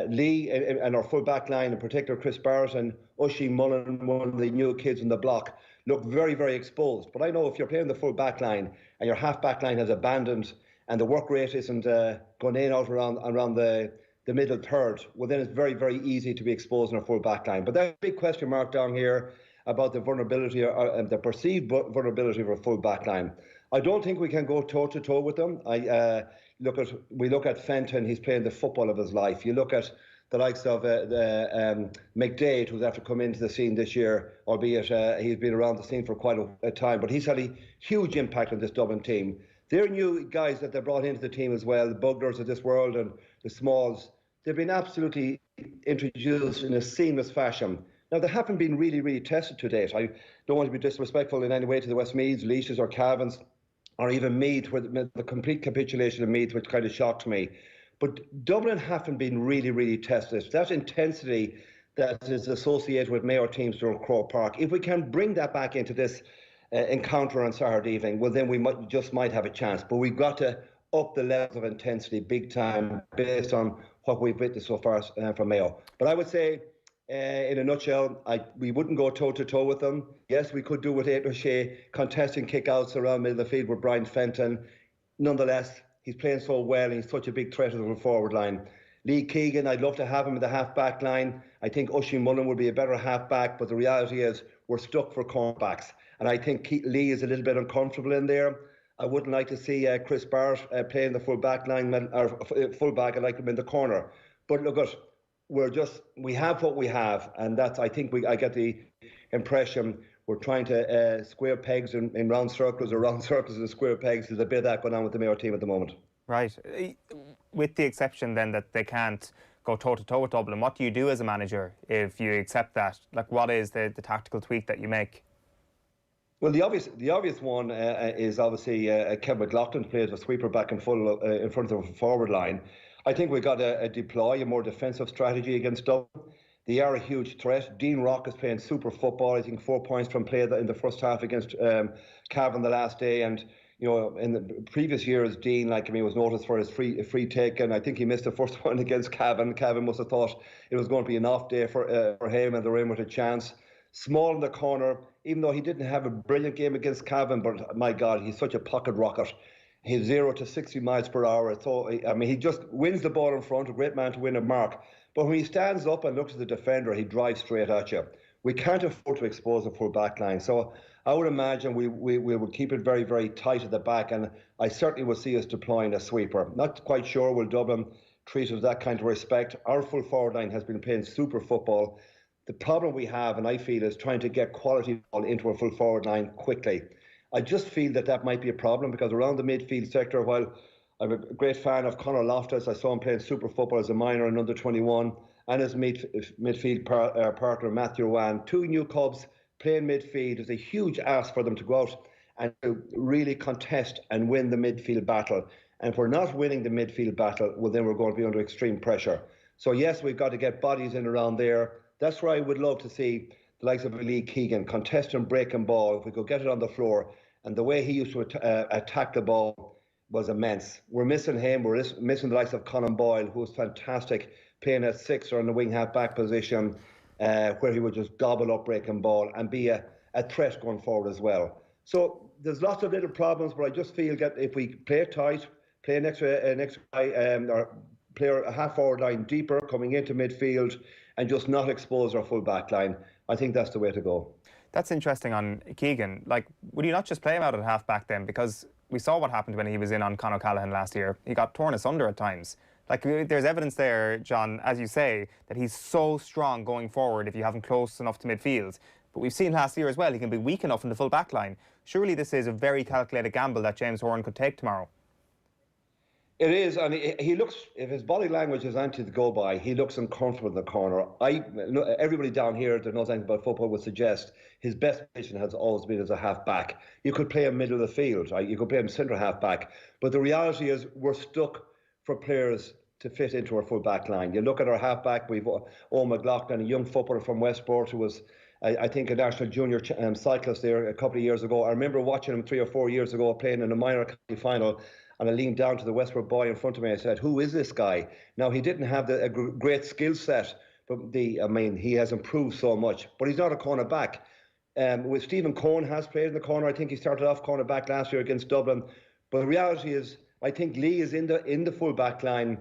Lee and our full back line, in particular Chris Barrett and Oisin Mullen, one of the new kids in the block, look very, very exposed. But I know if you're playing the full back line and your half back line has abandoned and the work rate isn't going in out around the middle third, well then it's very, very easy to be exposed in our full back line. But there's a big question mark down here about the vulnerability or the perceived vulnerability of our full back line. I don't think we can go toe to toe with them. We look at Fenton, he's playing the football of his life. You look at the likes of McDade, who's after come into the scene this year, albeit he's been around the scene for quite a time, but he's had a huge impact on this Dublin team. They're new guys that they brought into the team as well, the Buglers of this world and the Smalls. They've been absolutely introduced in a seamless fashion. Now, they haven't been really, really tested to date. I don't want to be disrespectful in any way to the Westmeaths, Leashes or Cavans, or even Meath, where the complete capitulation of Meath, which kind of shocked me. But Dublin haven't been really, really tested. That intensity that is associated with Mayo teams during Croke Park, if we can bring that back into this encounter on Saturday evening, well, then we might have a chance. But we've got to up the levels of intensity big time based on what we've witnessed so far from Mayo. But I would say, in a nutshell, we wouldn't go toe-to-toe with them. Yes, we could do with Aidan O'Shea contesting kick-outs around middle of the field with Brian Fenton. Nonetheless, he's playing so well and he's such a big threat to the forward line. Lee Keegan, I'd love to have him in the half-back line. I think Oisin Mullen would be a better half-back, but the reality is we're stuck for cornerbacks. And I think Lee is a little bit uncomfortable in there. I wouldn't like to see Chris Barrett playing the full-back line, or full-back. I'd like him in the corner. But look at, we have what we have, and that's, I get the impression we're trying to square pegs in round circles, or round circles in square pegs. There's a bit of that going on with the Mayo team at the moment. Right. With the exception then that they can't go toe-to-toe with Dublin, what do you do as a manager if you accept that? Like, what is the tactical tweak that you make? Well, the obvious one is obviously Kevin McLaughlin plays a sweeper back and full in front of the forward line. I think we've got to deploy a more defensive strategy against Dublin. They are a huge threat. Dean Rock is playing super football. I think 4 points from play in the first half against Cavan the last day. And, you know, in the previous years, Dean, was noticed for his free take. And I think he missed the first one against Cavan. Cavan must have thought it was going to be an off day for him, and they were in with a chance. Small in the corner, even though he didn't have a brilliant game against Cavan, but my God, he's such a pocket rocket. He's 0 to 60 miles per hour. So, he just wins the ball in front, a great man to win a mark. But when he stands up and looks at the defender, he drives straight at you. We can't afford to expose a full back line. So I would imagine we would keep it very, very tight at the back, and I certainly would see us deploying a sweeper. Not quite sure will Dublin treat us with that kind of respect. Our full forward line has been playing super football. The problem we have, and I feel, is trying to get quality ball into a full forward line quickly. I just feel that might be a problem, because around the midfield sector, while I'm a great fan of Conor Loftus, I saw him playing super football as a minor in under 21, and his midfield partner Matthew Wan, 2 new Cubs playing midfield. Is a huge ask for them to go out and to really contest and win the midfield battle. And if we're not winning the midfield battle, well, then we're going to be under extreme pressure. So yes, we've got to get bodies in around there. That's where I would love to see the likes of Lee Keegan contest and breaking ball. If we could get it on the floor, and the way he used to attack the ball was immense. We're missing him. We're missing the likes of Colin Boyle, who was fantastic, playing at 6 or in the wing half-back position, where he would just gobble up breaking ball and be a threat going forward as well. So there's lots of little problems, but I just feel that if we play it tight, play an extra or play a half-forward line deeper coming into midfield, and just not expose our full back line, I think that's the way to go. That's interesting on Keegan. Like, would you not just play him out at half-back then? Because we saw what happened when he was in on Conor Callaghan last year. He got torn asunder at times. Like, there's evidence there, John, as you say, that he's so strong going forward if you have him close enough to midfield. But we've seen last year as well, he can be weak enough in the full back line. Surely this is a very calculated gamble that James Horan could take tomorrow. It is, and he looks, if his body language is anything to go by, he looks uncomfortable in the corner. Everybody down here that knows anything about football would suggest his best position has always been as a half-back. You could play him middle of the field, right? You could play him centre half-back. But the reality is we're stuck for players to fit into our full-back line. You look at our half-back, we've Owen McLaughlin, a young footballer from Westport who was, I think, a national junior cyclist there a couple of years ago. I remember watching him 3 or 4 years ago playing in a minor county final, and I leaned down to the Westward boy in front of me. I said, "Who is this guy?" Now, he didn't have a great skill set, but he has improved so much. But he's not a cornerback. With Stephen Cohen has played in the corner. I think he started off cornerback last year against Dublin. But the reality is, I think Lee is in the full back line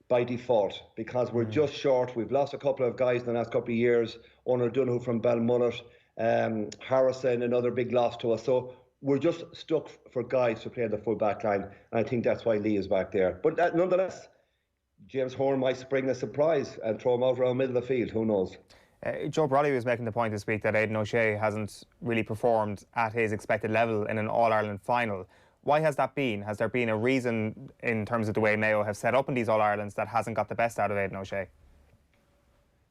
by default, because we're just short. We've lost a couple of guys in the last couple of years. Onar Donoghue from Balmullet, Harrison, another big loss to us. So we're just stuck for guys to play in the full back line. And I think that's why Lee is back there. But nonetheless, James Horan might spring a surprise and throw him out around the middle of the field. Who knows? Joe Brolly was making the point this week that Aidan O'Shea hasn't really performed at his expected level in an All-Ireland final. Why has that been? Has there been a reason in terms of the way Mayo have set up in these All-Irelands that hasn't got the best out of Aidan O'Shea?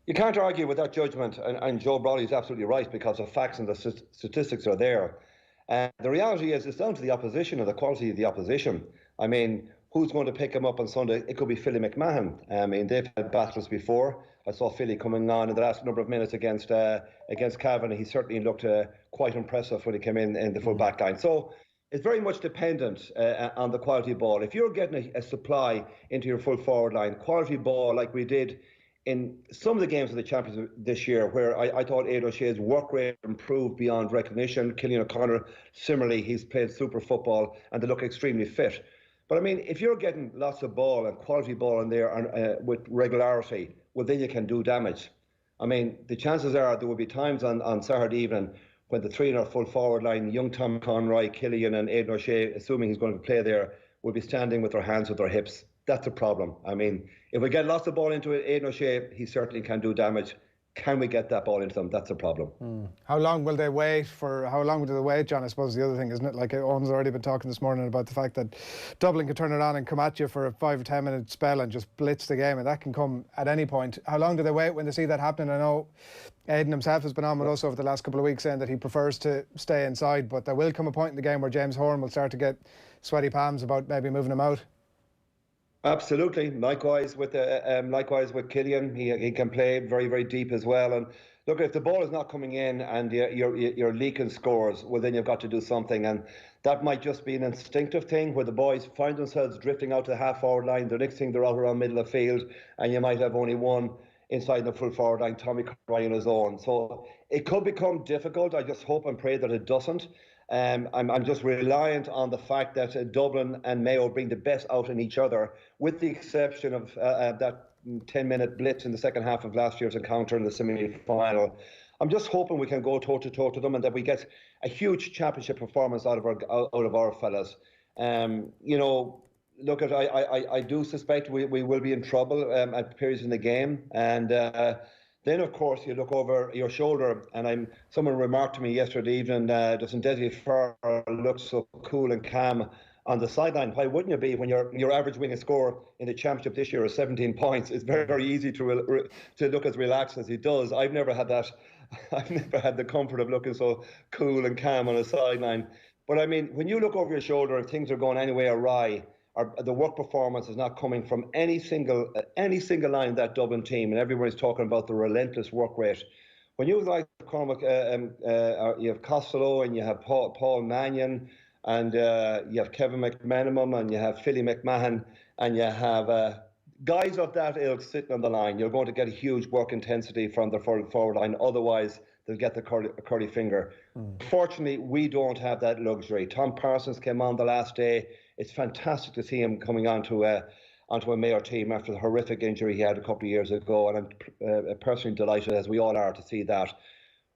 You can't argue with that judgment, and Joe Brolly is absolutely right, because the facts and the statistics are there. The reality is, it's down to the opposition and the quality of the opposition. I mean, who's going to pick him up on Sunday? It could be Philly McMahon. I mean, they've had battles before. I saw Philly coming on in the last number of minutes against Cavan. He certainly looked quite impressive when he came in the full back line. So it's very much dependent on the quality ball. If you're getting a supply into your full forward line, quality ball like we did in some of the games of the Champions this year, where I thought Aidan O'Shea's work rate improved beyond recognition. Cliodhna O'Connor, similarly, he's played super football and they look extremely fit. But I mean, if you're getting lots of ball and quality ball in there with regularity, well, then you can do damage. I mean, the chances are there will be times on Saturday evening when the three in our full forward line, young Tom Conroy, Killian and Aidan O'Shea, assuming he's going to play there, will be standing with their hands with their hips. That's a problem. I mean, if we get lots of ball into Aidan O'Shea, he certainly can do damage. Can we get that ball into them? That's a problem. How long will they wait, John? I suppose the other thing, isn't it? Like Owen's already been talking this morning about the fact that Dublin can turn it on and come at you for a 5 or 10 minute spell and just blitz the game, and that can come at any point. How long do they wait when they see that happening? I know Aidan himself has been on with us over the last couple of weeks saying that he prefers to stay inside, but there will come a point in the game where James Horan will start to get sweaty palms about maybe moving him out. Absolutely. Likewise with Killian, he can play very, very deep as well. And look, if the ball is not coming in and you're leaking scores, well, then you've got to do something. And that might just be an instinctive thing where the boys find themselves drifting out to the half-forward line. The next thing they're out around middle of the field, and you might have only one inside the full forward line, Tommy Conroy on his own. So it could become difficult. I just hope and pray that it doesn't. I'm just reliant on the fact that Dublin and Mayo bring the best out in each other, with the exception of that 10-minute blitz in the second half of last year's encounter in the semi-final. I'm just hoping we can go toe-to-toe to them and that we get a huge championship performance out of our fellas. You know, look, I do suspect we will be in trouble at periods in the game, and then, of course, you look over your shoulder, and someone remarked to me yesterday evening, doesn't Desiree Farr look so cool and calm on the sideline? Why wouldn't you be when your average winning score in the championship this year is 17 points? It's very, very easy to look as relaxed as he does. I've never had that. I've never had the comfort of looking so cool and calm on a sideline. But I mean, when you look over your shoulder and things are going anyway awry, the work performance is not coming from any single line of that Dublin team, and everybody's talking about the relentless work rate. When you like Cormac, you have Costello and you have Paul Mannion, and you have Kevin McManamum and you have Philly McMahon, and you have guys of that ilk sitting on the line, you're going to get a huge work intensity from the forward line. Otherwise, they'll get the curly finger. Fortunately, we don't have that luxury. Tom Parsons came on the last day. It's fantastic to see him coming onto a Mayo team after the horrific injury he had a couple of years ago, and I'm personally delighted, as we all are, to see that.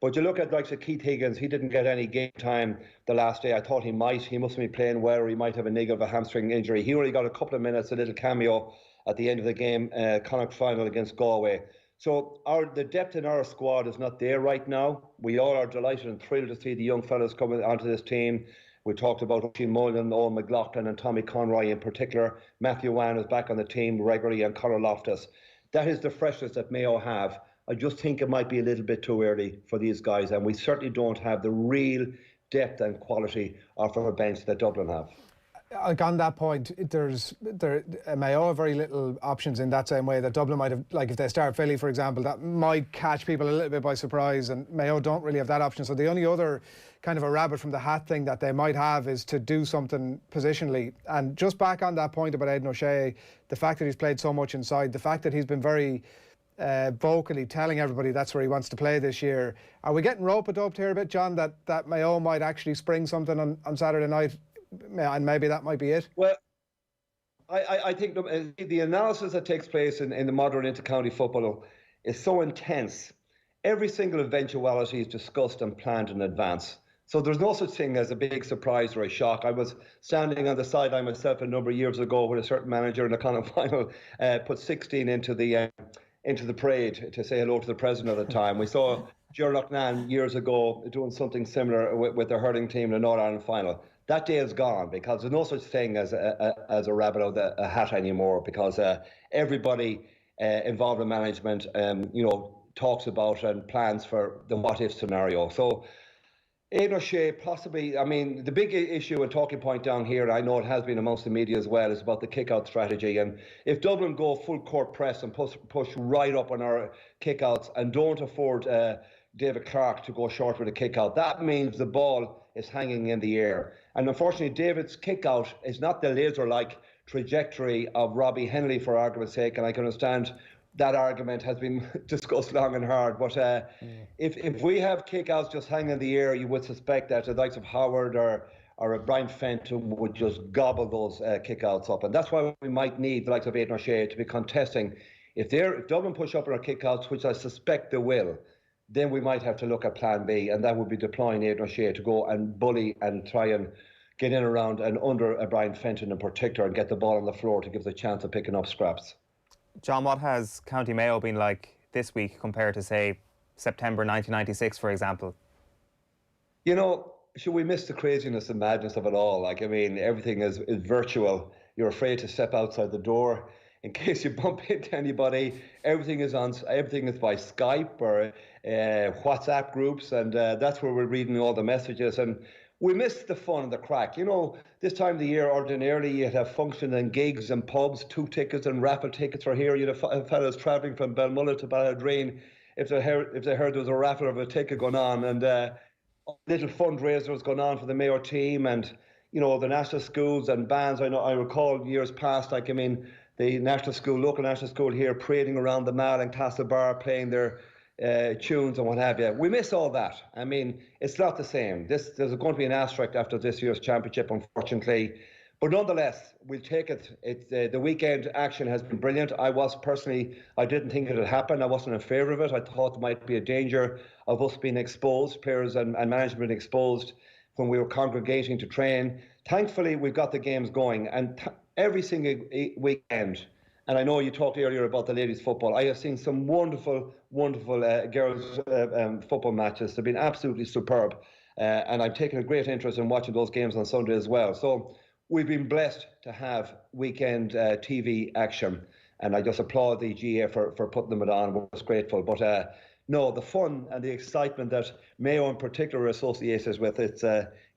But you look at like Keith Higgins, he didn't get any game time the last day. I thought he might. He mustn't be playing well, or he might have a niggle of a hamstring injury. He only got a couple of minutes, a little cameo at the end of the game, Connacht final against Galway. So the depth in our squad is not there right now. We all are delighted and thrilled to see the young fellas coming onto this team. We talked about Oisin Mullen, Owen McLaughlin and Tommy Conroy in particular. Matthew Wan is back on the team regularly, and Conor Loftus. That is the freshness that Mayo have. I just think it might be a little bit too early for these guys, and we certainly don't have the real depth and quality of our bench that Dublin have. like on that point, Mayo have very little options in that same way that Dublin might have. Like if they start Philly, for example, that might catch people a little bit by surprise, and Mayo don't really have that option. So the only other kind of a rabbit from the hat thing that they might have is to do something positionally. And just back on that point about Aidan O'Shea, the fact that he's played so much inside, the fact that he's been very vocally telling everybody that's where he wants to play this year. Are we getting rope-a-doped here a bit, John, that Mayo might actually spring something on Saturday night, and maybe that might be it? Well, I think the analysis that takes place in the modern inter-county football is so intense. Every single eventuality is discussed and planned in advance. So there's no such thing as a big surprise or a shock. I was standing on the sideline myself a number of years ago when a certain manager in the Connacht final put 16 into the parade to say hello to the president at the time. We saw Cliodhna years ago doing something similar with their hurling team in the Northern Ireland final. That day is gone because there's no such thing as a rabbit out a hat anymore, because everybody involved in management, talks about and plans for the what-if scenario. So Aidan O'Shea possibly, I mean, the big issue and talking point down here, I know it has been amongst the media as well, is about the kick-out strategy. And if Dublin go full court press and push right up on our kick-outs and don't afford David Clark to go short with a kick-out, that means the ball is hanging in the air. And unfortunately, David's kick-out is not the laser-like trajectory of Robbie Henley, for argument's sake, and I can understand that argument has been discussed long and hard. But if we have kick-outs just hanging in the air, you would suspect that the likes of Howard or a Brian Fenton would just gobble those kick-outs up. And that's why we might need the likes of Aidan O'Shea to be contesting. If Dublin push up on our kick-outs, which I suspect they will, then we might have to look at plan B, and that would be deploying Aidan O'Shea to go and bully and try and get in around and under a Brian Fenton in particular and get the ball on the floor to give the chance of picking up scraps. John, what has County Mayo been like this week compared to, say, September 1996, for example? You know, should we miss the craziness and madness of it all? Like, I mean, everything is virtual. You're afraid to step outside the door in case you bump into anybody. Everything is by Skype or WhatsApp groups, and that's where we're reading all the messages. And we miss the fun and the crack. You know, this time of the year, ordinarily, you'd have functions and gigs and pubs, 2 tickets and raffle tickets for here. You'd have fellas travelling from Belmullet to Ballydreen if they heard there was a raffle of a ticket going on, and little fundraisers going on for the Mayo team, and, you know, the national schools and bands. I recall years past, like, I mean, the local national school here parading around the Mall and Castlebar playing their tunes and what have you. We miss all that. I mean, it's not the same. There's going to be an asterisk after this year's championship, unfortunately. But nonetheless, we'll take it. The weekend action has been brilliant. I didn't think it would happen. I wasn't in favour of it. I thought there might be a danger of us being exposed, players and management exposed, when we were congregating to train. Thankfully, we've got the games going. And every single weekend, and I know you talked earlier about the ladies' football, I have seen some wonderful girls' football matches. They've been absolutely superb. And I've taken a great interest in watching those games on Sunday as well. So we've been blessed to have weekend TV action. And I just applaud the GA for putting them on. We're just grateful. But no, the fun and the excitement that Mayo in particular associates us with,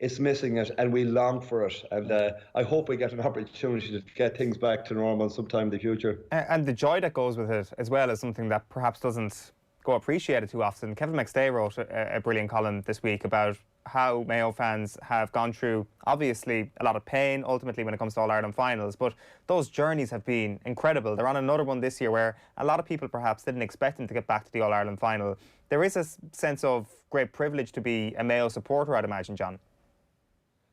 it's missing it, and we long for it. And I hope we get an opportunity to get things back to normal sometime in the future. And the joy that goes with it as well is something that perhaps doesn't go appreciated too often. Kevin McStay wrote a brilliant column this week about how Mayo fans have gone through, obviously, a lot of pain ultimately when it comes to All-Ireland finals, but those journeys have been incredible. They're on another one this year where a lot of people perhaps didn't expect them to get back to the All-Ireland final. There is a sense of great privilege to be a Mayo supporter, I'd imagine, John.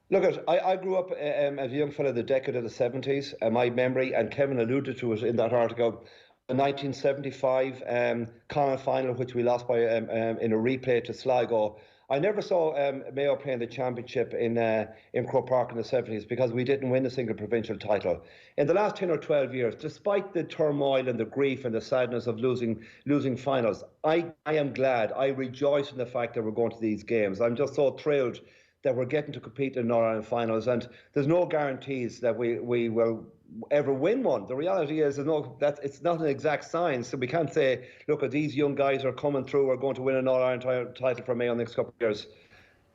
Look, I grew up as a young fella in the decade of the 70s. My memory, and Kevin alluded to it in that article, the 1975 Connacht final, which we lost by in a replay to Sligo. I never saw Mayo playing the championship in Croke Park in the 70s because we didn't win a single provincial title. In the last 10 or 12 years, despite the turmoil and the grief and the sadness of losing finals, I am glad, I rejoice in the fact that we're going to these games. I'm just so thrilled that we're getting to compete in Northern Ireland finals, and there's no guarantees that we will ever win one. The reality is that it's not an exact science, so we can't say, look, these young guys are coming through, are going to win an All-Ireland title for Mayo in the next couple of years.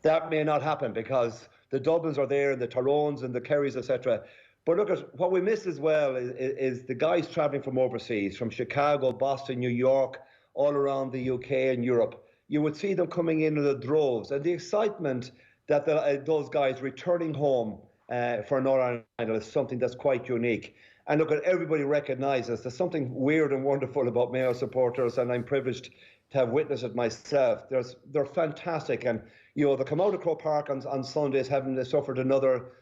That may not happen because the Dublins are there, and the Tyrones and the Kerrys, etc. But look at what we miss as well is the guys travelling from overseas, from Chicago, Boston, New York, all around the UK and Europe. You would see them coming in the droves, and the excitement that those guys returning home for an All-Ireland final is something that's quite unique. And look, at everybody recognises there's something weird and wonderful about Mayo supporters, and I'm privileged to have witnessed it myself. They're fantastic, and you know, they come out of Croke Park on Sundays having suffered another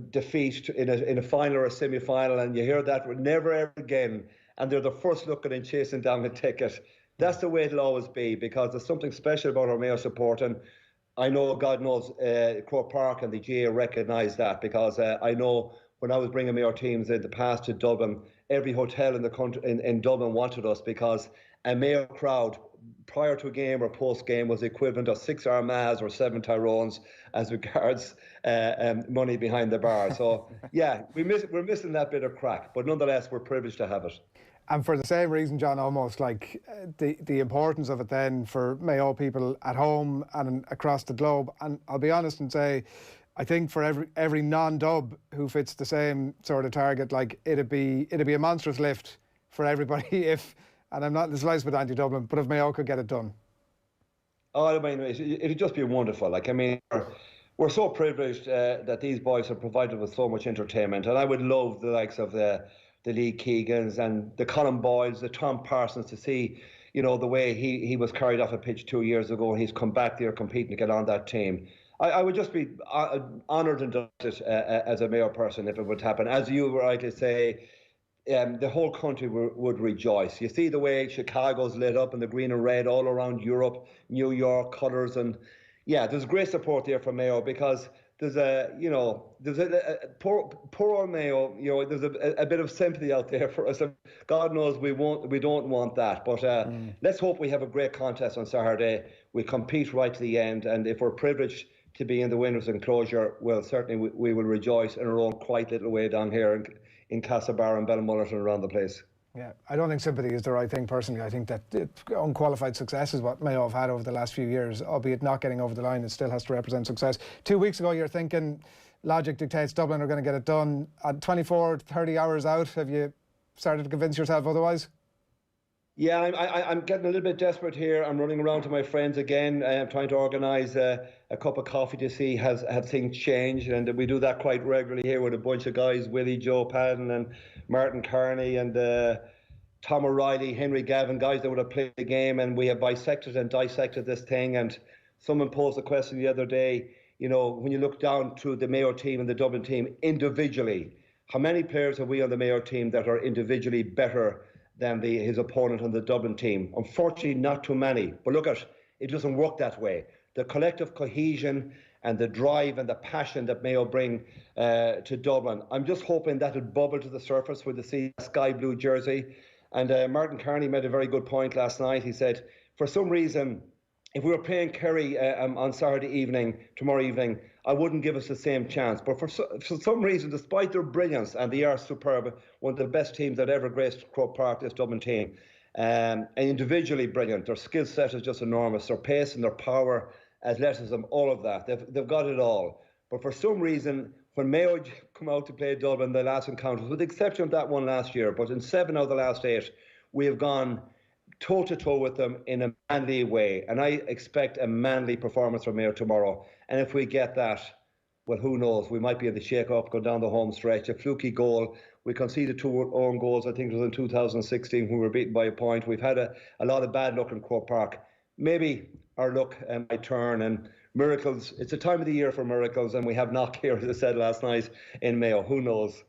defeat in a final or a semi-final, and you hear that never ever again, and they're the first looking and chasing down the ticket. That's the way it'll always be, because there's something special about our Mayo support, and I know, God knows, Croke Park and the GA recognise that, because I know when I was bringing Mayo teams in the past to Dublin, every hotel in the country in Dublin wanted us, because a Mayo crowd prior to a game or post-game was the equivalent of 6 Armaghs or 7 Tyrones as regards money behind the bar. So, yeah, we're missing that bit of crack, but nonetheless, we're privileged to have it. And for the same reason, John, almost like the importance of it then for Mayo people at home and across the globe. And I'll be honest and say, I think for every non-dub who fits the same sort of target, like it'd be a monstrous lift for everybody if, and I'm not the slightest bit anti-Dublin, but if Mayo could get it done. Oh, I mean, it'd just be wonderful. Like, I mean, we're so privileged that these boys have provided with so much entertainment, and I would love the likes of the Lee Keegans and the Colin Boyles, the Tom Parsons, to see, you know, the way he was carried off a pitch 2 years ago, and he's come back there competing to get on that team. I would just be honoured and delighted as a Mayo person if it would happen. As you rightly say, the whole country would rejoice. You see the way Chicago's lit up in the green and red all around Europe, New York colours, and yeah, there's great support there for Mayo, because there's a poor old Mayo, you know, there's a bit of sympathy out there for us. God knows we don't want that, but let's hope we have a great contest on Saturday. We compete right to the end, and if we're privileged to be in the winners' enclosure, well, certainly we will rejoice in our own quiet little way down here in Castlebar and Belmullet and around the place. Yeah, I don't think sympathy is the right thing personally. I think that unqualified success is what Mayo have had over the last few years, albeit not getting over the line. It still has to represent success. 2 weeks ago, you're thinking logic dictates Dublin are going to get it done. At 24, 30 hours out, have you started to convince yourself otherwise? Yeah, I'm getting a little bit desperate here. I'm running around to my friends again. I'm trying to organise a cup of coffee to see have things changed, and we do that quite regularly here with a bunch of guys: Willie, Joe Padden, and Martin Kearney, and Tom O'Reilly, Henry Gavin, guys that would have played the game, and we have bisected and dissected this thing. And someone posed a question the other day, you know, when you look down through the Mayo team and the Dublin team individually, how many players have we on the Mayo team that are individually better than his opponent on the Dublin team? Unfortunately, not too many. But look, it doesn't work that way. The collective cohesion and the drive and the passion that Mayo bring to Dublin, I'm just hoping that it'll bubble to the surface with the sky blue jersey. And Martin Kearney made a very good point last night. He said, for some reason, if we were playing Kerry on tomorrow evening, I wouldn't give us the same chance. But for some reason, despite their brilliance, and they are superb, one of the best teams that ever graced Croke Park, this Dublin team, and individually brilliant. Their skill set is just enormous. Their pace and their power, athleticism, all of that. They've got it all. But for some reason, when Mayo come out to play Dublin, the last encounters, with the exception of that one last year, but in 7 out of the last 8, we have gone toe-to-toe with them in a manly way. And I expect a manly performance from Mayo tomorrow. And if we get that, well, who knows? We might be in the shake-up, go down the home stretch, a fluky goal. We conceded 2 own goals, I think it was in 2016, when we were beaten by a point. We've had a lot of bad luck in Croke Park. Maybe our luck might turn, and miracles, it's a time of the year for miracles, and we have knock here, as I said last night, in Mayo. Who knows?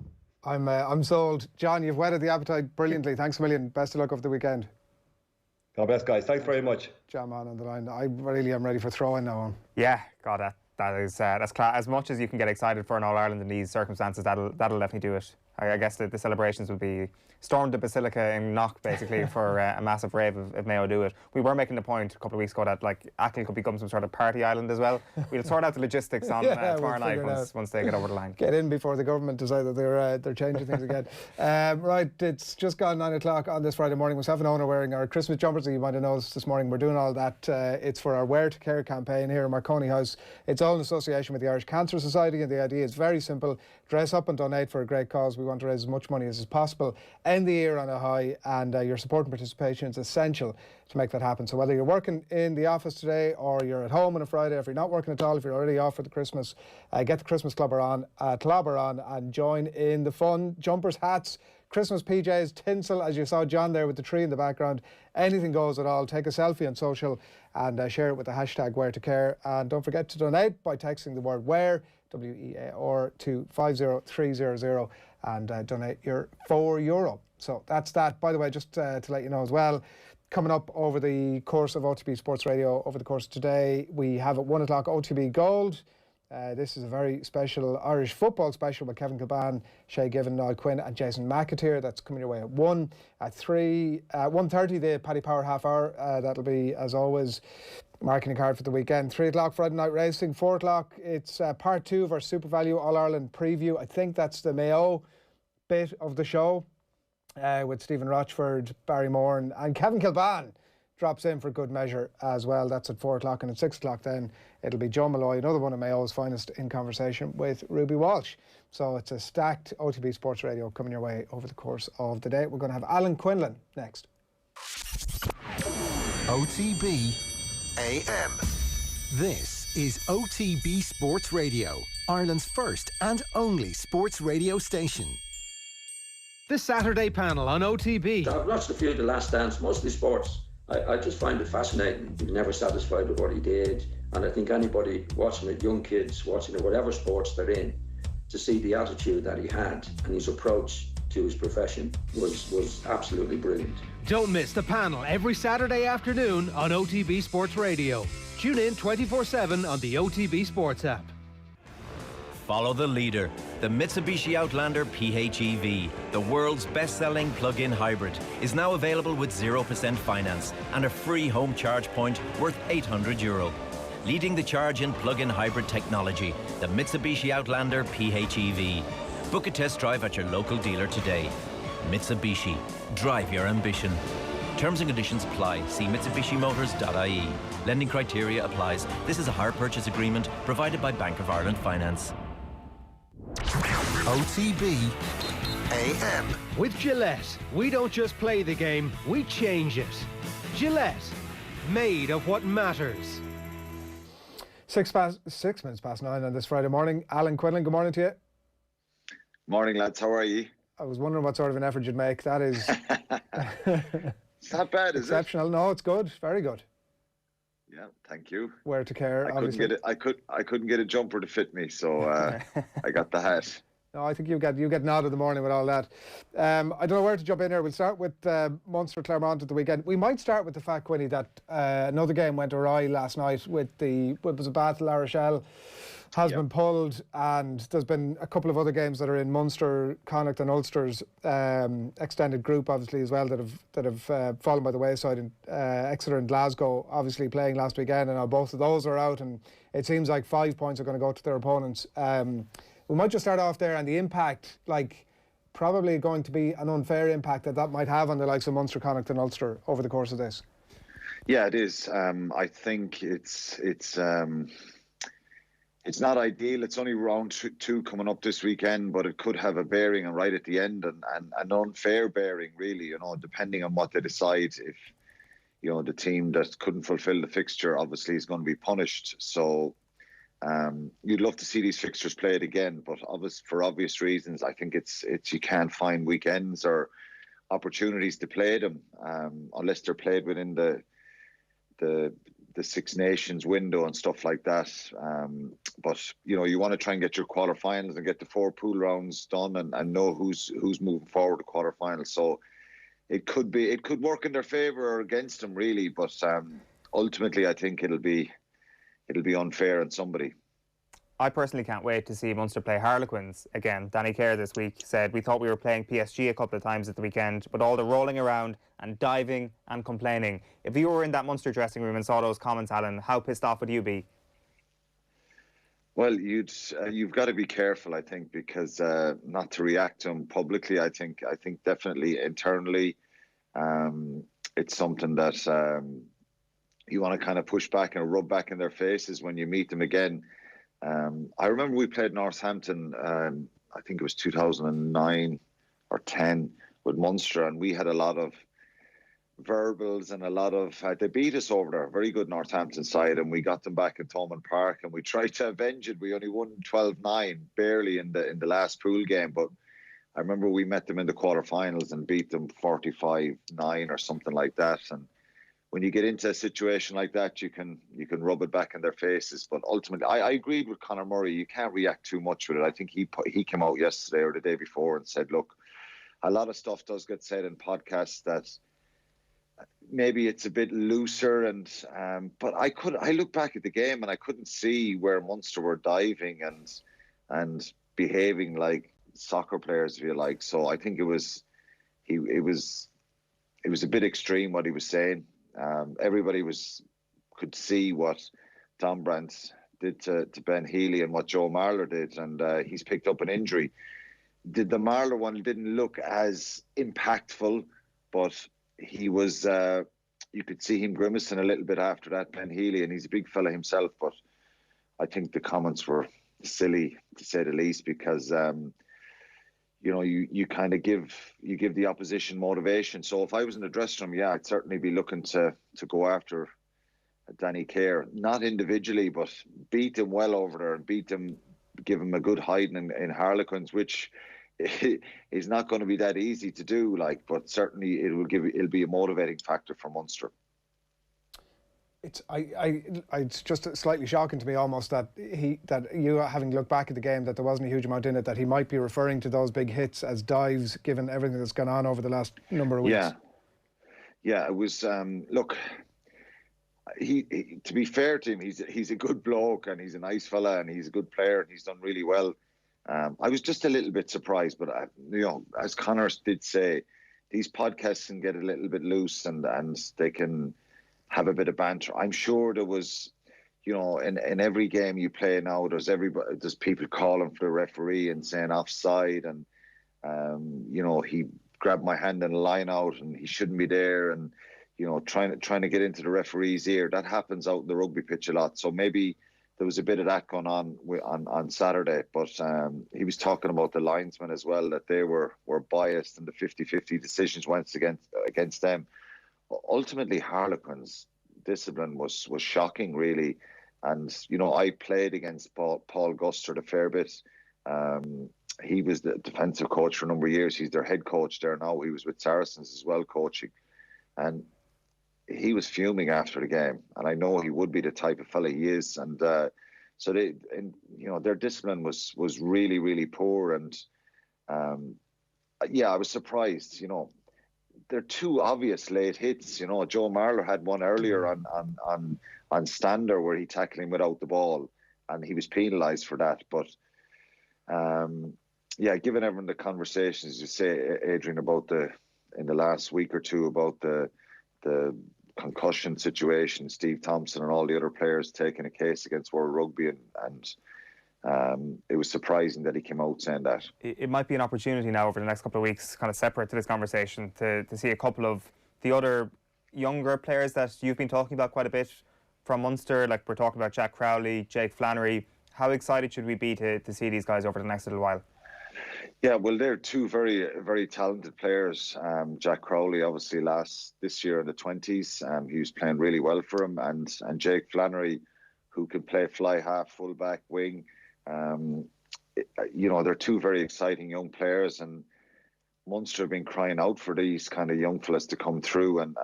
I'm sold. John, you've whetted the appetite brilliantly. Thanks a million. Best of luck over the weekend. God bless, guys. Thanks very much. John Maughan on the line. I really am ready for throwing now on. Yeah, God, that's class. As much as you can get excited for an All-Ireland in these circumstances, that'll definitely do it. I guess the celebrations would be storm the Basilica in Knock, basically, for a massive rave if Mayo do it. We were making the point a couple of weeks ago that like Achill could become some sort of party island as well. We'll sort out the logistics on tomorrow night once they get over the line. Get in before the government decide that they're changing things again. Right, it's just gone 9 o'clock on this Friday morning. Myself and Owen are wearing our Christmas jumpers. You might have noticed this morning we're doing all that. It's for our Wear to Care campaign here in Marconi House. It's all in association with the Irish Cancer Society, and the idea is very simple. Dress up and donate for a great cause. We want to raise as much money as is possible. End the year on a high, and your support and participation is essential to make that happen. So whether you're working in the office today or you're at home on a Friday, if you're not working at all, if you're already off for the Christmas, get the Christmas clobber on and join in the fun. Jumpers, hats, Christmas PJs, tinsel, as you saw John there with the tree in the background. Anything goes at all. Take a selfie on social and share it with the hashtag Wear to Care. And don't forget to donate by texting the word WEAR, WEAR, to 50300 and donate your €4. So that's that. By the way, just to let you know as well, coming up over the course of OTB Sports Radio, over the course of today, we have at 1 o'clock OTB Gold. This is a very special Irish football special with Kevin Kilbane, Shay Given, Niall Quinn and Jason McAteer. That's coming your way at 1. At 1:30, the Paddy Power half hour. That'll be, as always, marking a card for the weekend. 3 o'clock, Friday night racing. 4 o'clock, it's part 2 of our Super Value All-Ireland preview. I think that's the Mayo bit of the show with Stephen Rochford, Barry Moran and Kevin Kilbane drops in for good measure as well. That's at 4 o'clock, and at 6 o'clock then it'll be Joe Malloy, another one of Mayo's finest, in conversation with Ruby Walsh. So it's a stacked OTB Sports Radio coming your way over the course of the day. We're going to have Alan Quinlan next. OTB AM. This is OTB Sports Radio, Ireland's first and only sports radio station. The Saturday panel on OTB. I've watched a few of The Last Dance, mostly sports. I just find it fascinating. You're never satisfied with what he did. And I think anybody watching it, young kids watching it, whatever sports they're in, to see the attitude that he had and his approach to his profession was absolutely brilliant. Don't miss the panel every Saturday afternoon on OTB Sports Radio. Tune in 24/7 on the OTB Sports app. Follow the leader, the Mitsubishi Outlander PHEV, the world's best-selling plug-in hybrid, is now available with 0% finance and a free home charge point worth €800. Leading the charge in plug-in hybrid technology, the Mitsubishi Outlander PHEV. Book a test drive at your local dealer today. Mitsubishi, drive your ambition. Terms and conditions apply. See mitsubishimotors.ie. Lending criteria applies. This is a hire purchase agreement provided by Bank of Ireland Finance. OTB AM. With Gillette, we don't just play the game, we change it. Gillette, made of what matters. 6 minutes past 9 on this Friday morning. Alan Quinlan, good morning to you. Morning, lads. How are you? I was wondering what sort of an effort you'd make. That is... It's not bad, is it? Exceptional. No, it's good. Very good. Yeah, thank you. Wear to Care, obviously. I couldn't get a jumper to fit me, so I got the hat. No, I think you get nod in the morning with all that. I don't know where to jump in here. We'll start with Munster Clermont at the weekend. We might start with the fact, Quinny, that another game went awry last night with what was a Bath La Rochelle has been pulled, and there's been a couple of other games that are in Munster, Connacht and Ulster's extended group, obviously, as well, that have fallen by the wayside. In Exeter and Glasgow, obviously playing last weekend, and now both of those are out, and it seems like 5 points are going to go to their opponents. We might just start off there, and the impact, probably going to be an unfair impact that might have on the likes of Munster, Connacht and Ulster over the course of this. Yeah, it is. I think it's not ideal. It's only round 2 coming up this weekend, but it could have a bearing and right at the end, and an unfair bearing, really, depending on what they decide. If, the team that couldn't fulfil the fixture obviously is going to be punished. So you'd love to see these fixtures played again, but for obvious reasons, I think it's you can't find weekends or opportunities to play them unless they're played within the Six Nations window and stuff like that. But you want to try and get your quarterfinals and get the 4 pool rounds done and know who's moving forward to quarterfinals. So it could work in their favour or against them, really. But ultimately, I think it'll be unfair on somebody. I personally can't wait to see Munster play Harlequins again. Danny Kerr this week said, we thought we were playing PSG a couple of times at the weekend, but all the rolling around and diving and complaining. If you were in that Munster dressing room and saw those comments, Alan, how pissed off would you be? Well, you've got to be careful, I think, because not to react to them publicly. I think definitely internally, it's something that you want to kind of push back and rub back in their faces when you meet them again. I remember we played Northampton, I think it was 2009 or 10 with Munster, and we had a lot of verbals and a lot of they beat us over there, very good Northampton side, and we got them back at Thomond Park and we tried to avenge it. We only won 12-9 barely in the last pool game, but I remember we met them in the quarterfinals and beat them 45-9 or something like that. And when you get into a situation like that, you can rub it back in their faces. But ultimately, I agreed with Conor Murray. You can't react too much with it. I think he came out yesterday or the day before and said, look, a lot of stuff does get said in podcasts that maybe it's a bit looser, and but I look back at the game and I couldn't see where Munster were diving and behaving like soccer players, if you like. So I think it was a bit extreme what he was saying. Everybody could see what Tom Brandt did to Ben Healy and what Joe Marler did, and he's picked up an injury. The Marler one didn't look as impactful, but he was, you could see him grimacing a little bit after that, Ben Healy, and he's a big fella himself. But I think the comments were silly, to say the least, because you kind of give the opposition motivation. So if I was in the dressing room, I'd certainly be looking to go after Danny Kerr, not individually, but beat him well over there and give him a good hiding in Harlequins, which is not going to be that easy to do. But certainly it'll be a motivating factor for Munster. It's just slightly shocking to me almost that you, having looked back at the game, that there wasn't a huge amount in it, that he might be referring to those big hits as dives, given everything that's gone on over the last number of weeks. Yeah, it was. Look, he to be fair to him, he's a good bloke and he's a nice fella and he's a good player and he's done really well. I was just a little bit surprised, but as Conor did say, these podcasts can get a little bit loose and they can have a bit of banter. I'm sure there was, in every game you play now, there's people calling for the referee and saying offside, and he grabbed my hand in a line out and he shouldn't be there, and trying to get into the referee's ear. That happens out in the rugby pitch a lot. So maybe there was a bit of that going on Saturday. But he was talking about the linesmen as well, that they were biased and the 50-50 decisions went against them. Ultimately, Harlequins' discipline was shocking, really. And, I played against Paul Gustard a fair bit. He was the defensive coach for a number of years. He's their head coach there now. He was with Saracens as well, coaching. And he was fuming after the game. And I know he would be the type of fella he is. And so their discipline was really, really poor. And I was surprised, They're two obvious late hits. Joe Marler had one earlier on Stander where he tackled him without the ball, and he was penalised for that. But given everyone the conversations you say, Adrian, about in the last week or two about the concussion situation, Steve Thompson and all the other players taking a case against World Rugby, and it was surprising that he came out saying that. It might be an opportunity now over the next couple of weeks, kind of separate to this conversation, to see a couple of the other younger players that you've been talking about quite a bit from Munster. Like we're talking about Jack Crowley, Jake Flannery. How excited should we be to see these guys over the next little while? Yeah, well, they're two very, very talented players. Jack Crowley, obviously, this year in the 20s, he was playing really well for him, and Jake Flannery, who can play fly half, full back, wing. They're two very exciting young players, and Munster have been crying out for these kind of young fellas to come through, and